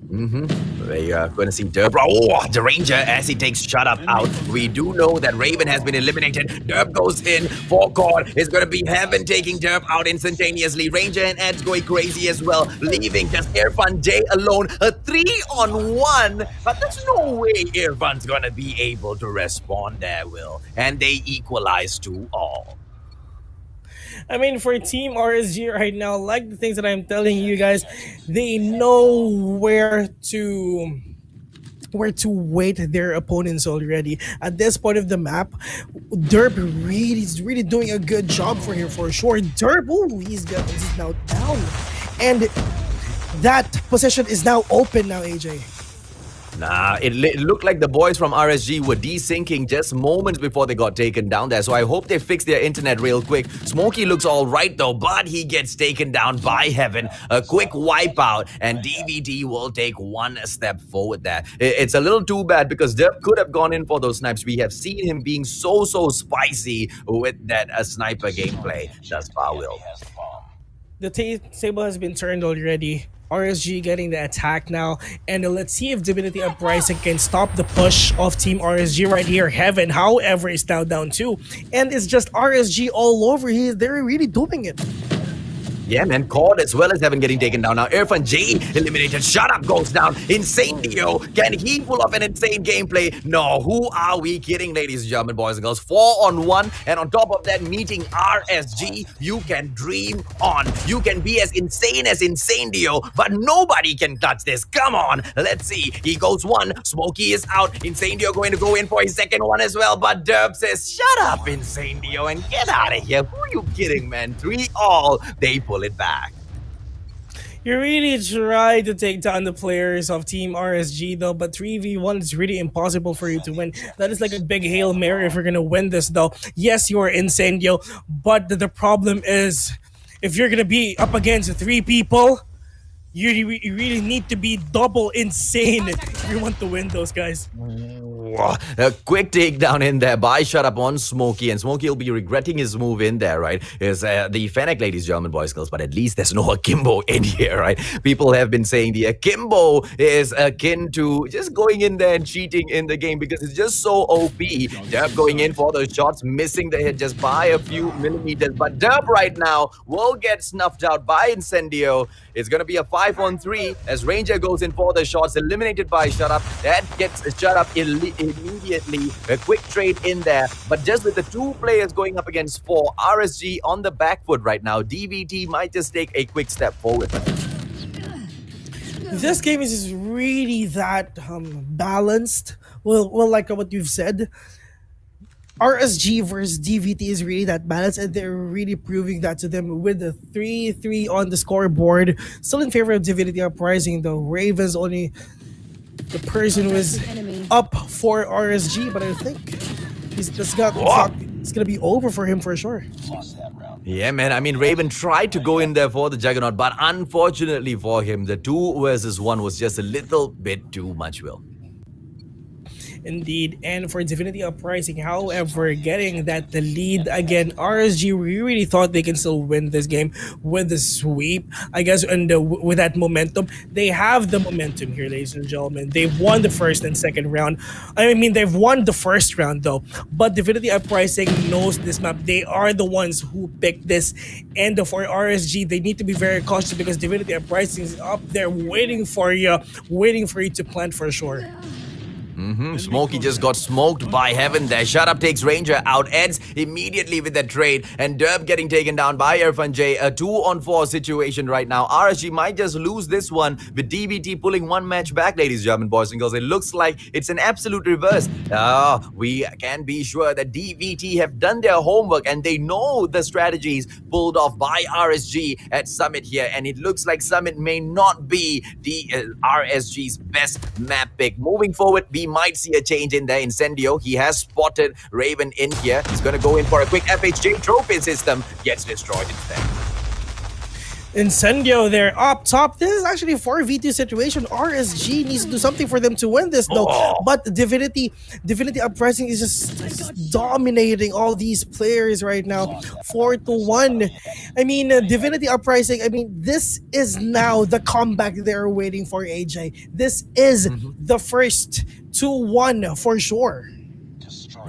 We are going to see Derb. Oh, the Ranger as he takes Shut Up out. We do know that Raven has been eliminated. Derb goes in. Forecourt is going to be Heaven taking Derb out instantaneously. Ranger and Edge going crazy as well, leaving just Irfan J alone. A 3-on-1. But there's no way Irfan's going to be able to respond there, Will. And they equalize 2-all. I mean, for Team RSG right now, like the things that I'm telling you guys, they know where to wait their opponents already. At this point of the map, Derp is really doing a good job for him for sure. Derp, he's now down, and that position is now open now. AJ. Nah, it looked like the boys from RSG were desyncing just moments before they got taken down there. So I hope they fix their internet real quick. Smokey looks all right though, but he gets taken down by Heaven. A quick wipeout, and DVT will take one step forward there. It's a little too bad because Derp could have gone in for those snipes. We have seen him being so spicy with that sniper gameplay thus far, Will. The table has been turned already. RSG getting the attack now, and let's see if Divinity Uprising can stop the push of Team RSG right here. Heaven, however, is now down too, and it's just RSG all over here. They're really doing it. Yeah, man, Cord as well as Heaven getting taken down. Now, Irfan J eliminated. Shut Up goes down. Incendio, can he pull off an insane gameplay? No, who are we kidding, ladies and gentlemen, boys and girls? 4-on-1, and on top of that, meeting RSG, you can dream on. You can be as insane as Incendio, but nobody can touch this. Come on, let's see. He goes one, Smokey is out. Incendio going to go in for his second one as well, but Derb says, shut up, Incendio, and get out of here. Who are you kidding, man? 3-all. They pull it back. You really try to take down the players of Team RSG though, but 3v1 is really impossible for you to win. That is like a big Hail Mary if you're gonna win this though. Yes, you are Incendio, but the problem is if you're gonna be up against 3 people, you really need to be double insane if you want to win those guys. A quick takedown in there by Shut Up on Smokey, and Smokey will be regretting his move in there, right? Is the Fennec ladies, German boys, girls, but at least there's no Akimbo in here, right? People have been saying the Akimbo is akin to just going in there and cheating in the game because it's just so OP. Derb going in for those shots, missing the hit just by a few millimeters, but Derb right now will get snuffed out by Incendio. It's going to be a 5-on-3 as Ranger goes in for the shots, eliminated by Shut Up. That gets Shut Up immediately. A quick trade in there, but just with the 2 players going up against 4, RSG on the back foot right now. DVT might just take a quick step forward. This game is really that balanced. Well, like what you've said, RSG versus DVT is really that balance, and they're really proving that to them with the 3-3 on the scoreboard. Still in favor of Divinity Uprising, though. Ravens only the person who is up for RSG, but I think it's gonna be over for him for sure. Yeah, man. I mean, Raven tried to go in there for the Juggernaut, but unfortunately for him, the 2 versus 1 was just a little bit too much, Will. Indeed, and for Divinity Uprising, however, getting that the lead again, RSG, we really thought they can still win this game with the sweep, I guess, and with that momentum. They have the momentum here, ladies and gentlemen. They've won the first and second round. I mean, they've won the first round though, but Divinity Uprising knows this map. They are the ones who picked this, and for RSG, they need to be very cautious because Divinity Uprising is up there waiting for you to plant for sure. Smokey just got smoked by Heaven there. Shut Up takes Ranger out. Eds immediately with that trade. And Derb getting taken down by Irfan J. A 2-on-4 situation right now. RSG might just lose this one with DVT pulling one match back, ladies and gentlemen, boys and girls. It looks like it's an absolute reverse. We can be sure that DVT have done their homework and they know the strategies pulled off by RSG at Summit here. And it looks like Summit may not be the RSG's best map pick. Moving forward, we might see a change in there. Incendio, he has spotted Raven in here. He's going to go in for a quick FHJ trophy system. Gets destroyed instead. Incendio there up top. This is actually a 4v2 situation. RSG needs to do something for them to win this though. But Divinity Uprising is just dominating all these players right now. 4-1. I mean, Divinity Uprising, I mean, this is now the comeback they're waiting for, AJ. This is the first 2-1 for sure.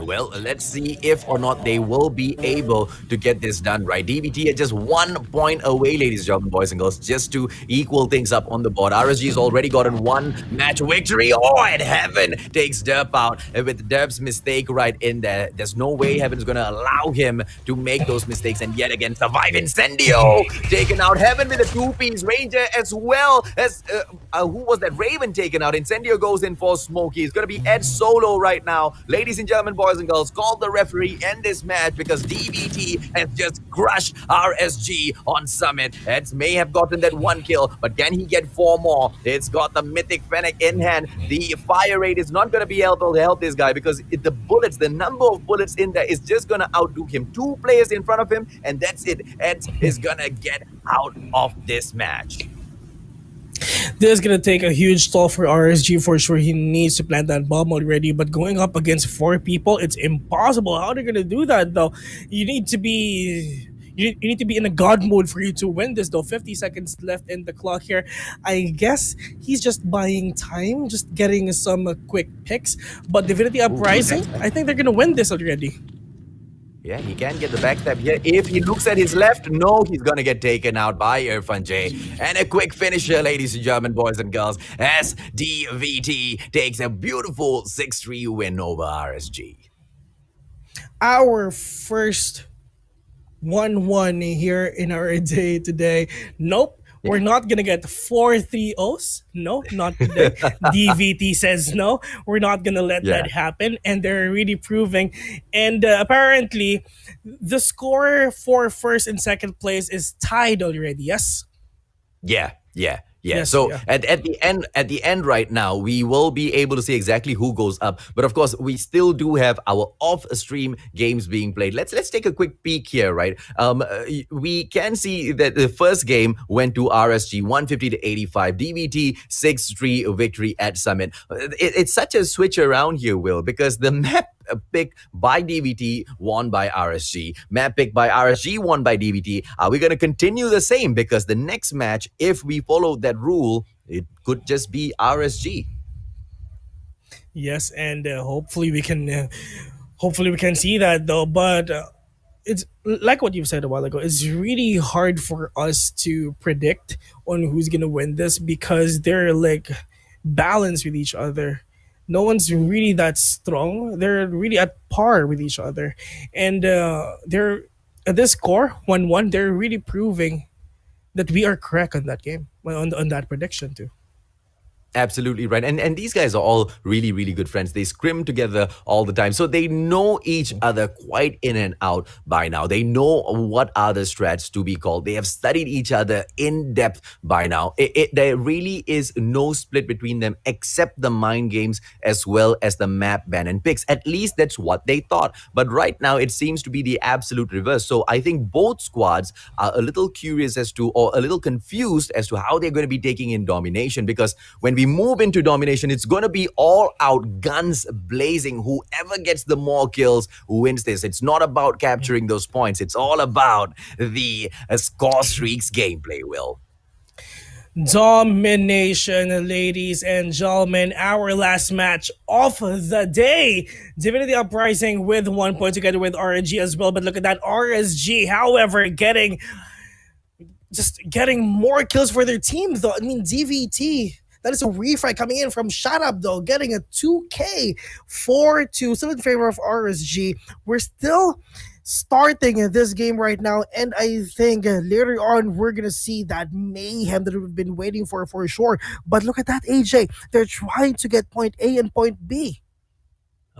Well, let's see if or not they will be able to get this done right. DVT are just 1 point away, ladies and gentlemen, boys and girls, just to equal things up on the board. RSG has already gotten 1 match victory. Oh, and Heaven takes Derp out with Derp's mistake right in there. There's no way Heaven is going to allow him to make those mistakes and yet again survive. Incendio taken out. Heaven with a 2-piece. Ranger as well as, who was that? Raven taken out. Incendio goes in for Smokey. It's going to be Ed solo right now. Ladies and gentlemen, boys and girls, call the referee in this match because DVT has just crushed RSG on Summit. Eds may have gotten that 1 kill, but can he get 4 more? It's got the Mythic Fennec in hand. The fire rate is not going to be able to help this guy because the bullets, the number of bullets in there is just going to outdo him. 2 players in front of him, and that's it. Eds is going to get out of this match. This is gonna take a huge toll for RSG for sure. He needs to plant that bomb already, but going up against 4 people, it's impossible. How are they gonna do that though? You need to be in a god mode for you to win this though. 50 seconds left in the clock here. I guess he's just buying time, just getting some quick picks. But Divinity Uprising, I think they're gonna win this already. Yeah, he can get the backstab here. If he looks at his left, no, he's going to get taken out by Irfan J. And a quick finisher, ladies and gentlemen, boys and girls, as DVT takes a beautiful 6-3 win over RSG. Our first 1-1 here in our day today. Nope. We're not gonna get 4-3-0s. No, not today. DVT says no. We're not gonna let that happen, and they're really proving. And apparently, the score for first and second place is tied already. Yes. Yeah. Yes, So yeah. at the end right now, we will be able to see exactly who goes up. But of course, we still do have our off-stream games being played. Let's take a quick peek here, right? We can see that the first game went to RSG 150-85, DVT 6-3 victory at Summit. It's such a switch around here, Will, because the map pick by DVT won by RSG. Map pick by RSG won by DVT. Are we going to continue the same? Because the next match, if we follow that rule, it could just be RSG. Yes, and hopefully we can see that though. But it's like what you've said a while ago. It's really hard for us to predict on who's gonna win this because they're like balanced with each other. No one's really that strong. They're really at par with each other, and they're at this score 1-1. They're really proving that we are correct on that game, on that prediction too. Absolutely right. And these guys are all really, really good friends. They scrim together all the time. So they know each other quite in and out by now. They know what are the strats to be called. They have studied each other in depth by now. There really is no split between them except the mind games as well as the map ban and picks. At least that's what they thought. But right now it seems to be the absolute reverse. So I think both squads are a little curious as to, or a little confused as to how they're going to be taking in domination, because when we move into domination, it's going to be all out, guns blazing. Whoever gets the more kills wins this. It's not about capturing those points. It's all about the score streaks gameplay, Will. Domination, ladies and gentlemen. Our last match of the day. Divinity Uprising with 1 point together with RNG as well. But look at that, RSG, however, getting more kills for their team though. I mean, DVT, that is a refrag coming in from Shut Up though, getting a 2K 4-2, still in favor of RSG. We're still starting this game right now, and I think later on we're gonna see that mayhem that we've been waiting for sure. But look at that, AJ. They're trying to get point A and point B.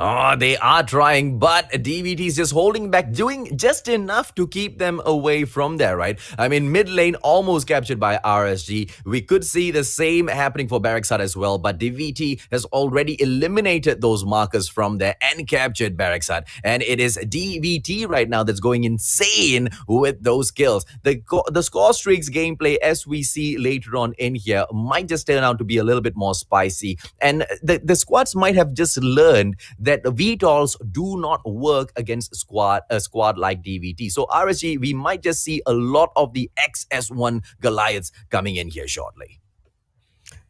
Oh, they are trying, but DVT is just holding back, doing just enough to keep them away from there, right? I mean, mid lane almost captured by RSG. We could see the same happening for Barrackside as well, but DVT has already eliminated those markers from there and captured Barrackside. And it is DVT right now that's going insane with those kills. The score streaks gameplay, as we see later on in here, might just turn out to be a little bit more spicy. And the squads might have just learned that VTOLs do not work against a squad like DVT. So RSG, we might just see a lot of the XS1 Goliaths coming in here shortly.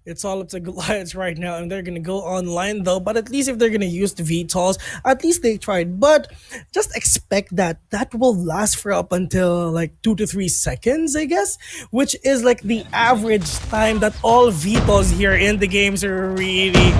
It's all up to Goliaths right now, and they're gonna go online though. But at least if they're gonna use the VTOLs, at least they tried. But just expect that will last for up until like 2 to 3 seconds, I guess, which is like the average time that all VTOLs here in the games are really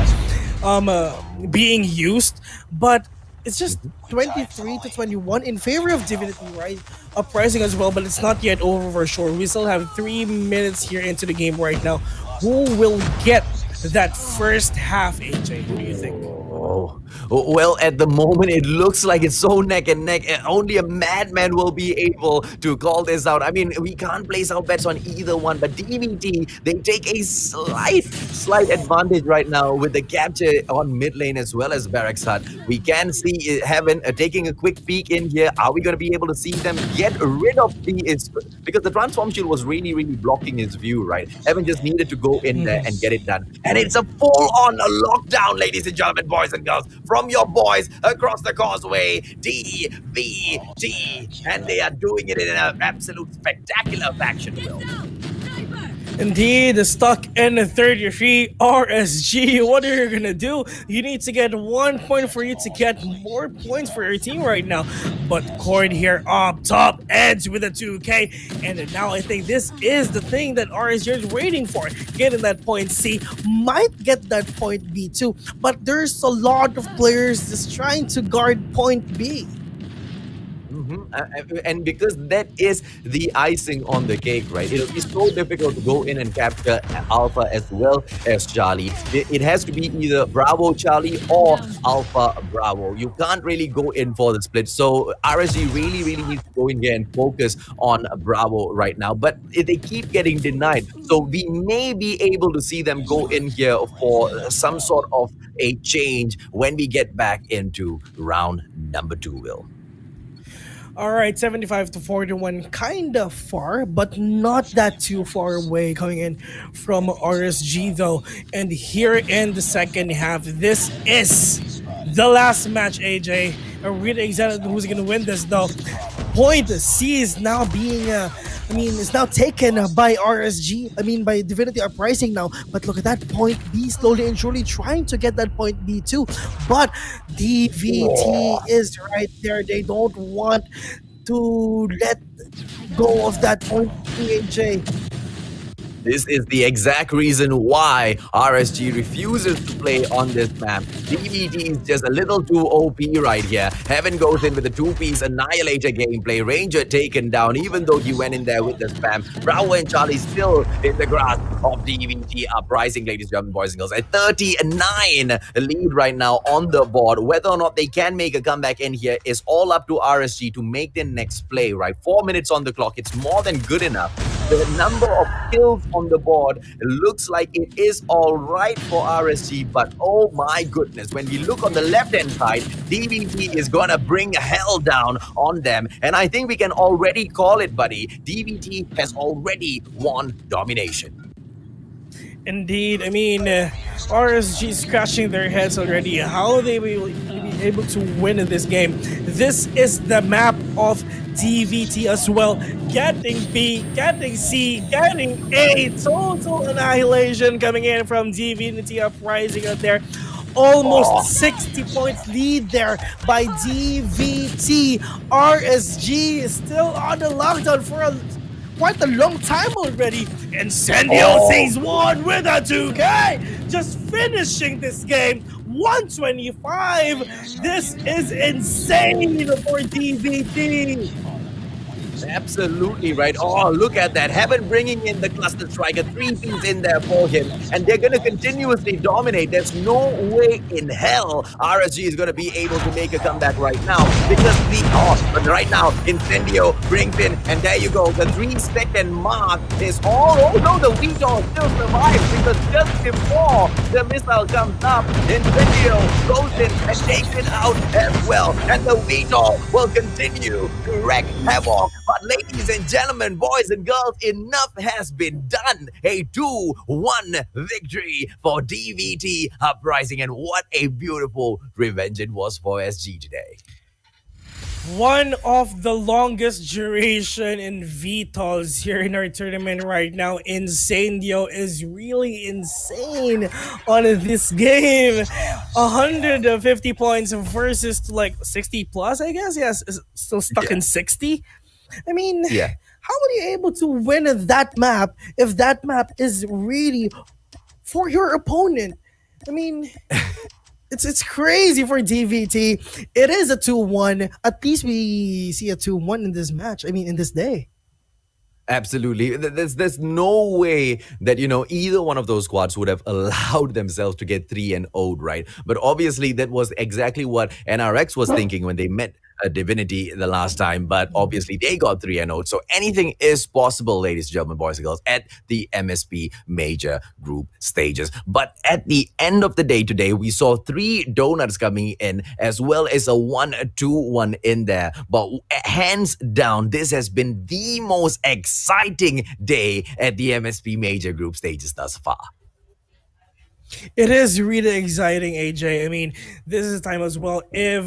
being used. But it's just 23 to 21 in favor of Divinity, right? Uprising as well, but it's not yet over for sure. We still have 3 minutes here into the game right now. Who will get that first half, AJ? Who do you think? Oh, well, at the moment, it looks like it's so neck and neck. Only a madman will be able to call this out. I mean, we can't place our bets on either one, but DVT, they take a slight advantage right now with the capture on mid lane as well as Barracks Hut. We can see Heaven taking a quick peek in here. Are we going to be able to see them get rid of because the transform shield was really blocking his view, right? Heaven just needed to go in there and get it done. And it's a full-on lockdown, ladies and gentlemen, boys and girls, from your boys across the causeway, DVT, and they are doing it in an absolute spectacular fashion, Will. Indeed, stuck in 33 RSG. What are you gonna do? You need to get 1 point for you to get more points for your team right now. But Cord here up top, Edge with a 2K. And now I think this is the thing that RSG is waiting for. Getting that point C, might get that point B too. But there's a lot of players just trying to guard point B. And because that is the icing on the cake, right? It'll be so difficult to go in and capture Alpha as well as Charlie. It has to be either Bravo Charlie or Alpha Bravo. You can't really go in for the split. So RSG really needs to go in here and focus on Bravo right now. But they keep getting denied. So we may be able to see them go in here for some sort of a change when we get back into round number 2, Will. All right, 75 to 41, kind of far, but not that too far away coming in from RSG though. And here in the second half, this is the last match, AJ. I'm really excited who's going to win this though. Point C is now being, it's now taken by RSG. By Divinity Uprising now. But look at that, point B slowly and surely trying to get that point B too. But DVT is right there. They don't want to let go of that point B, AJ. This is the exact reason why RSG refuses to play on this map. DVT is just a little too OP right here. Heaven goes in with a 2-piece Annihilator gameplay. Ranger taken down, even though he went in there with the spam. Bravo and Charlie still in the grasp of DVT Uprising, ladies and gentlemen, boys and girls. A 39 lead right now on the board. Whether or not they can make a comeback in here is all up to RSG to make their next play, right? 4 minutes on the clock. It's more than good enough. The number of kills on the board looks like it is all right for RSG, but oh my goodness, when we look on the left-hand side, DVT is gonna bring hell down on them, and I think we can already call it, buddy. DVT has already won domination. Indeed, RSG is scratching their heads already. How they will be able to win in this game? This is the map of DVT as well. Getting B, getting C, getting A. Total annihilation coming in from Divinity Uprising out there. Almost 60 points lead there by DVT. RSG is still on the lockdown for quite a long time already. Incendio sees one with a 2K. Just finishing this game. 125. This is insane for DVT. Absolutely right. Oh, look at that. Heaven bringing in the cluster striker, three piece in there for him, and they're going to continuously dominate. There's no way in hell RSG is going to be able to make a comeback right now because but right now, Incendio brings in, and there you go. The 3-second mark is oh no, the Vito still survives because just before the missile comes up, Incendio goes in and takes it out as well, and the Vito will continue to wreak havoc. But ladies and gentlemen, boys and girls, enough has been done. A 2-1 victory for DVT Uprising, and what a beautiful revenge it was for SG today. One of the longest duration in VTOLs here in our tournament right now. Incendio is really insane on this game. 150 points versus like 60 plus, I guess. Yes, still stuck in 60. I mean, Yeah. how are you able to win that map if that map is really for your opponent? I mean, it's crazy for DVT. It is a 2-1. At least we see a 2-1 in this match. I mean, in this day. Absolutely. There's no way that, either one of those squads would have allowed themselves to get 3-0, right? But obviously, that was exactly what NRX was thinking when they met Divinity the last time. But obviously, they got 3-0. So anything is possible, ladies and gentlemen, boys and girls, at the MSP major group stages. But at the end of the day today, we saw 3 donuts coming in, as well as a 1-2-1 in there. But hands down, this has been the most exciting day at the MSP major group stages thus far. It is really exciting, AJ. I mean, this is time as well. If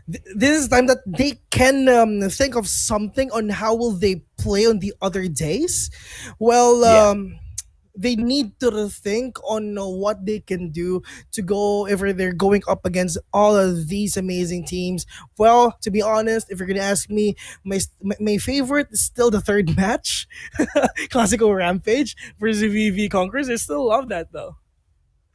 this is time that they can think of something on how will they play on the other days. Well, they need to think on what they can do to go if they're going up against all of these amazing teams. Well, to be honest, if you're gonna ask me, my favorite is still the third match, KLASIKO Rampage versus VV Conquerors. I still love that though.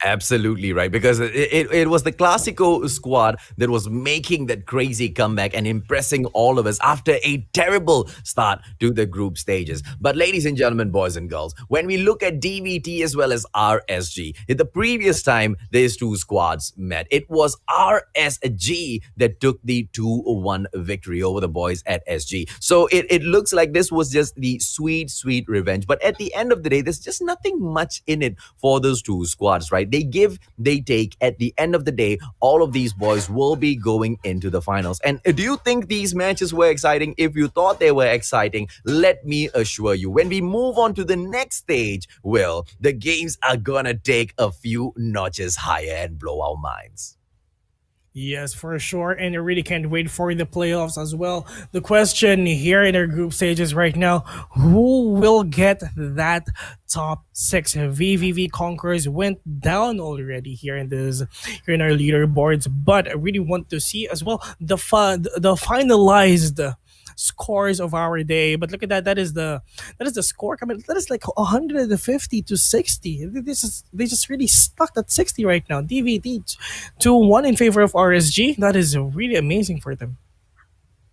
Absolutely right, because it was the KLASIKO squad that was making that crazy comeback and impressing all of us after a terrible start to the group stages. But ladies and gentlemen, boys and girls, when we look at DVT as well as RSG, in the previous time these two squads met, it was RSG that took the 2-1 victory over the boys at SG. So it looks like this was just the sweet, sweet revenge. But at the end of the day, there's just nothing much in it for those two squads, right? They give, they take. At the end of the day, all of these boys will be going into the finals. And do you think these matches were exciting? If you thought they were exciting, let me assure you, when we move on to the next stage, well, the games are gonna take a few notches higher and blow our minds. Yes, for sure. And I really can't wait for the playoffs as well. The question here in our group stages right now, who will get that top 6? VVV Conquerors went down already here in our leaderboards, but I really want to see as well the finalized scores of our day. But look at that. That is the score. I mean, that is like 150 to 60. They just really stuck at 60 right now. DVT 2-1 in favor of RSG. That is really amazing for them.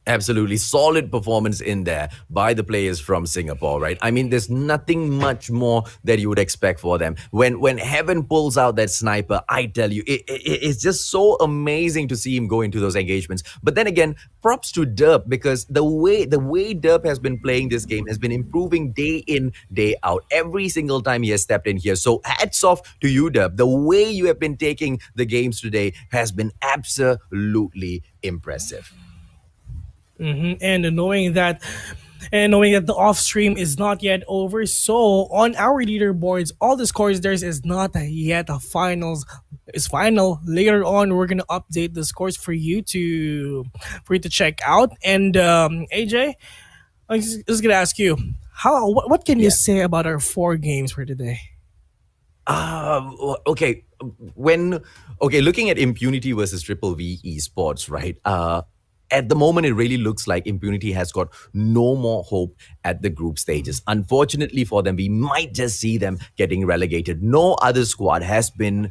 Absolutely solid performance in there by the players from Singapore, right? I mean, there's nothing much more that you would expect for them. When Heaven pulls out that sniper, I tell you, it's just so amazing to see him go into those engagements. But then again, props to Derp, because the way Derp has been playing this game has been improving day in, day out. Every single time he has stepped in here. So hats off to you, Derp. The way you have been taking the games today has been absolutely impressive. And knowing that the off stream is not yet over, so on our leaderboards, all the scores there is not yet a finals. It's final. Later on, we're gonna update the scores for you to check out. And AJ, I'm just gonna ask you, what can you say about our 4 games for today? Okay. Looking at Impunity versus Triple V Esports, right? At the moment, it really looks like Impunity has got no more hope at the group stages. Unfortunately for them, we might just see them getting relegated. No other squad has been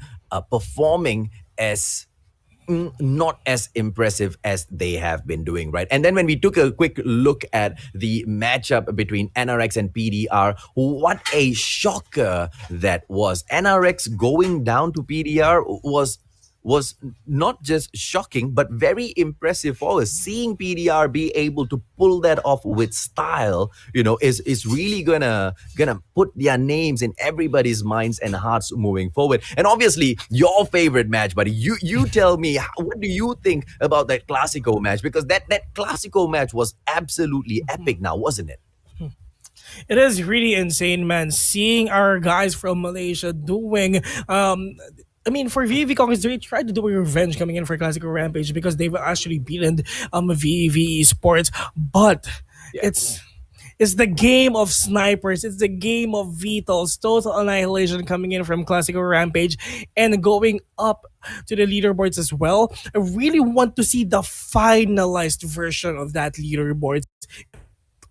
performing as not as impressive as they have been doing, right? And then when we took a quick look at the matchup between NRX and PDR, what a shocker that was. NRX going down to PDR was not just shocking but very impressive for us. Seeing PDR be able to pull that off with style, is really gonna put their names in everybody's minds and hearts moving forward. And obviously your favorite match, buddy, you tell me, what do you think about that Clasico match? Because that Clasico match was absolutely epic now, wasn't it? It is really insane, man. Seeing our guys from Malaysia doing, I mean, for VV Conquerors, they tried to do a revenge coming in for Classical Rampage because they've actually beaten VV Sports, but it's. It's the game of snipers. It's the game of vetols. Total annihilation coming in from Classical Rampage and going up to the leaderboards as well. I really want to see the finalized version of that leaderboard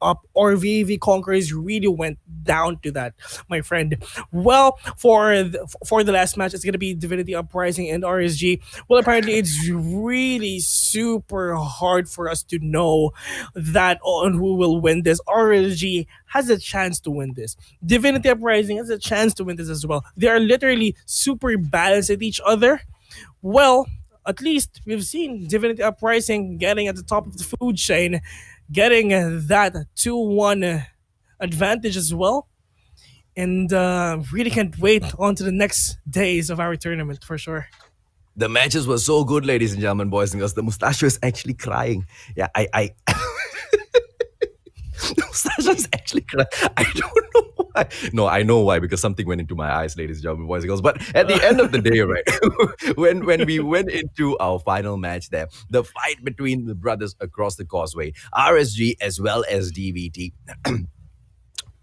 up, or VV Conquerors really went down to that, my friend. Well, for the last match, it's gonna be Divinity Uprising and RSG. Well, apparently it's really super hard for us to know that on who will win this. RSG has a chance to win this. Divinity Uprising has a chance to win this as well. They are literally super balanced at each other. Well, at least we've seen Divinity Uprising getting at the top of the food chain, getting that 2-1 advantage as well. And really can't wait on to the next days of our tournament for sure. The matches were so good, ladies and gentlemen, boys and girls. The mustachio is actually crying. Yeah, I the mustachio is actually crying. I don't know why. No, I know why, because something went into my eyes, ladies and gentlemen, boys and girls. But at the end of the day, right, when we went into our final match there, the fight between the brothers across the causeway, RSG as well as DVT,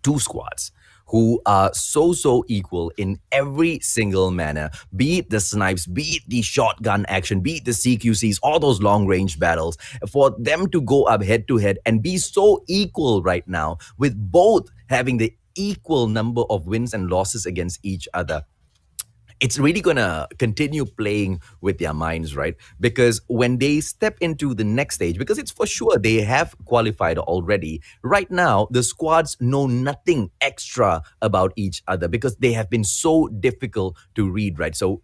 two squads who are so equal in every single manner, be it the snipes, be it the shotgun action, be it the CQCs, all those long range battles, for them to go up head to head and be so equal right now, with both having the equal number of wins and losses against each other, it's really gonna continue playing with their minds, right? Because when they step into the next stage, because it's for sure they have qualified already, right now the squads know nothing extra about each other because they have been so difficult to read, right? So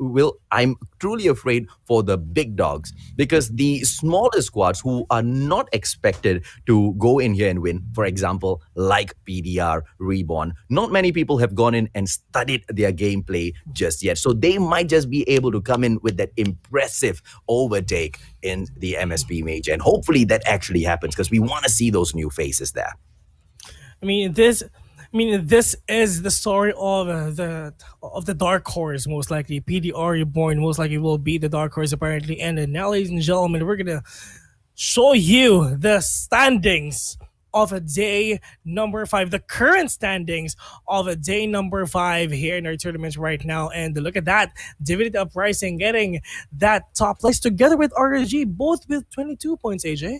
I'm truly afraid for the big dogs, because the smaller squads who are not expected to go in here and win, for example, like PDR, REBORN, not many people have gone in and studied their gameplay just yet. So they might just be able to come in with that impressive overtake in the MSP major. And hopefully that actually happens, because we want to see those new faces there. This is the story of the dark horse, most likely. PDR Reborn most likely will be the dark horse apparently. And now, ladies and gentlemen, we're gonna show you the standings of a day number 5, the current standings of a day number 5 here in our tournament right now. And look at that, Divinity Uprising getting that top place together with RSG, both with 22 points, AJ.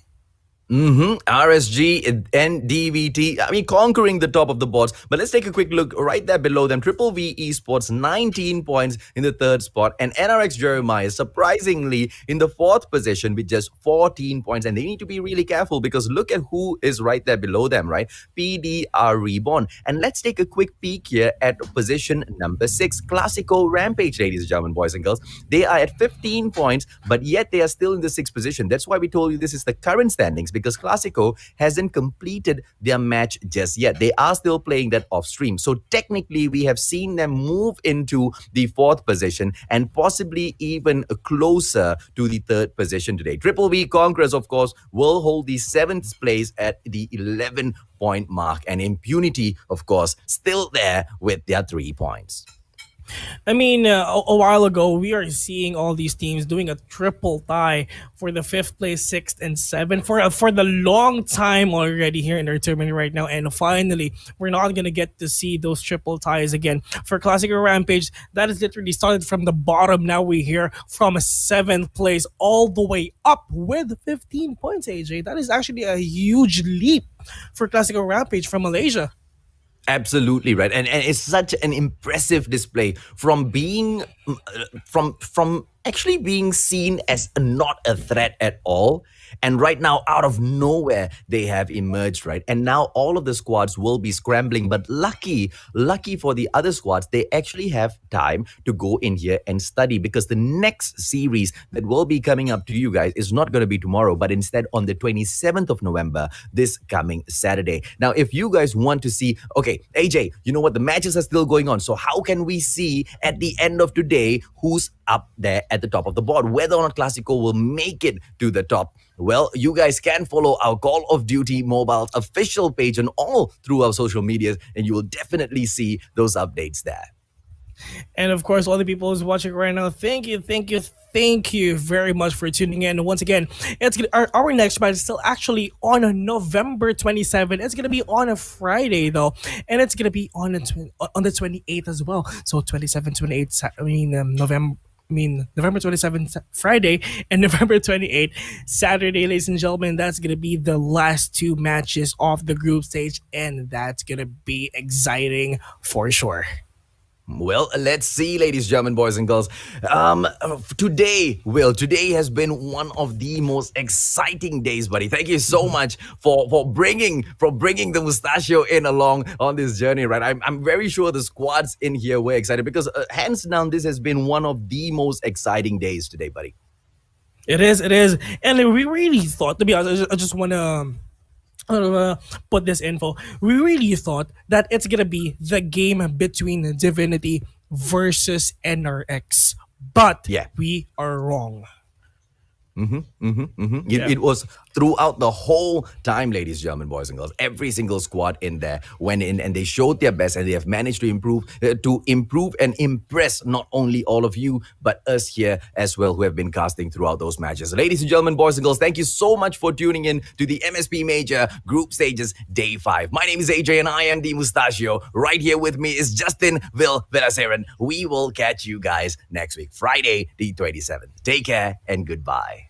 RSG and DVT, I mean, conquering the top of the boards. But let's take a quick look right there below them. Triple V Esports, 19 points in the 3rd spot. And NRX Jeremiah, surprisingly, in the 4th position with just 14 points. And they need to be really careful, because look at who is right there below them, right? PDR Reborn. And let's take a quick peek here at position number 6, KLASIKO Rampage, ladies and gentlemen, boys and girls. They are at 15 points, but yet they are still in the 6th position. That's why we told you this is the current standings, because KLASIKO hasn't completed their match just yet. They are still playing that off stream. So technically, we have seen them move into the 4th position and possibly even closer to the 3rd position today. Triple V Conquerors, of course, will hold the 7th place at the 11-point mark. And Impunity, of course, still there with their 3 points. I mean, a while ago, we are seeing all these teams doing a triple tie for the 5th place, 6th, and 7th for the long time already here in our tournament right now. And finally, we're not going to get to see those triple ties again. For KLASIKO Rampage, that is literally started from the bottom. Now we hear from 7th place all the way up with 15 points, AJ. That is actually a huge leap for KLASIKO Rampage from Malaysia. Absolutely right, and it's such an impressive display from being from actually being seen as not a threat at all. And right now, out of nowhere, they have emerged, right? And now all of the squads will be scrambling. But lucky for the other squads, they actually have time to go in here and study, because the next series that will be coming up to you guys is not going to be tomorrow, but instead on the 27th of November, this coming Saturday. Now, if you guys want to see, okay, AJ, you know what? The matches are still going on. So how can we see at the end of today who's up there at the top of the board, whether or not KLASIKO will make it to the top? Well, you guys can follow our Call of Duty Mobile official page and all through our social medias, and you will definitely see those updates there. And of course, all the people who's watching right now, thank you very much for tuning in. And once again, it's our next match is still actually on November 27th. It's gonna be on a Friday though, and it's gonna be on the 28th as well. So 27, 28, November 27th Friday and November 28th Saturday, ladies and gentlemen. That's gonna be the last two matches of the group stage, and that's gonna be exciting for sure. Well, let's see, ladies, gentlemen, boys and girls. Today has been one of the most exciting days, buddy. Thank you so much for bringing the Mustachio in along on this journey, right? I'm very sure the squads in here were excited, because hands down, this has been one of the most exciting days today, buddy. It is, and we really thought, to be honest, I just want to put this info. We really thought that it's gonna be the game between Divinity versus NRX, but Yeah. we are wrong. It was throughout the whole time, ladies, gentlemen, boys and girls. Every single squad in there went in and they showed their best, and they have managed to improve and impress not only all of you, but us here as well, who have been casting throughout those matches. Ladies and gentlemen, boys and girls, thank you so much for tuning in to the MSP Major Group Stages Day 5. My name is AJ and I am the Mustachio. Right here with me is Justin Velaceran. We will catch you guys next week, Friday the 27th. Take care and goodbye.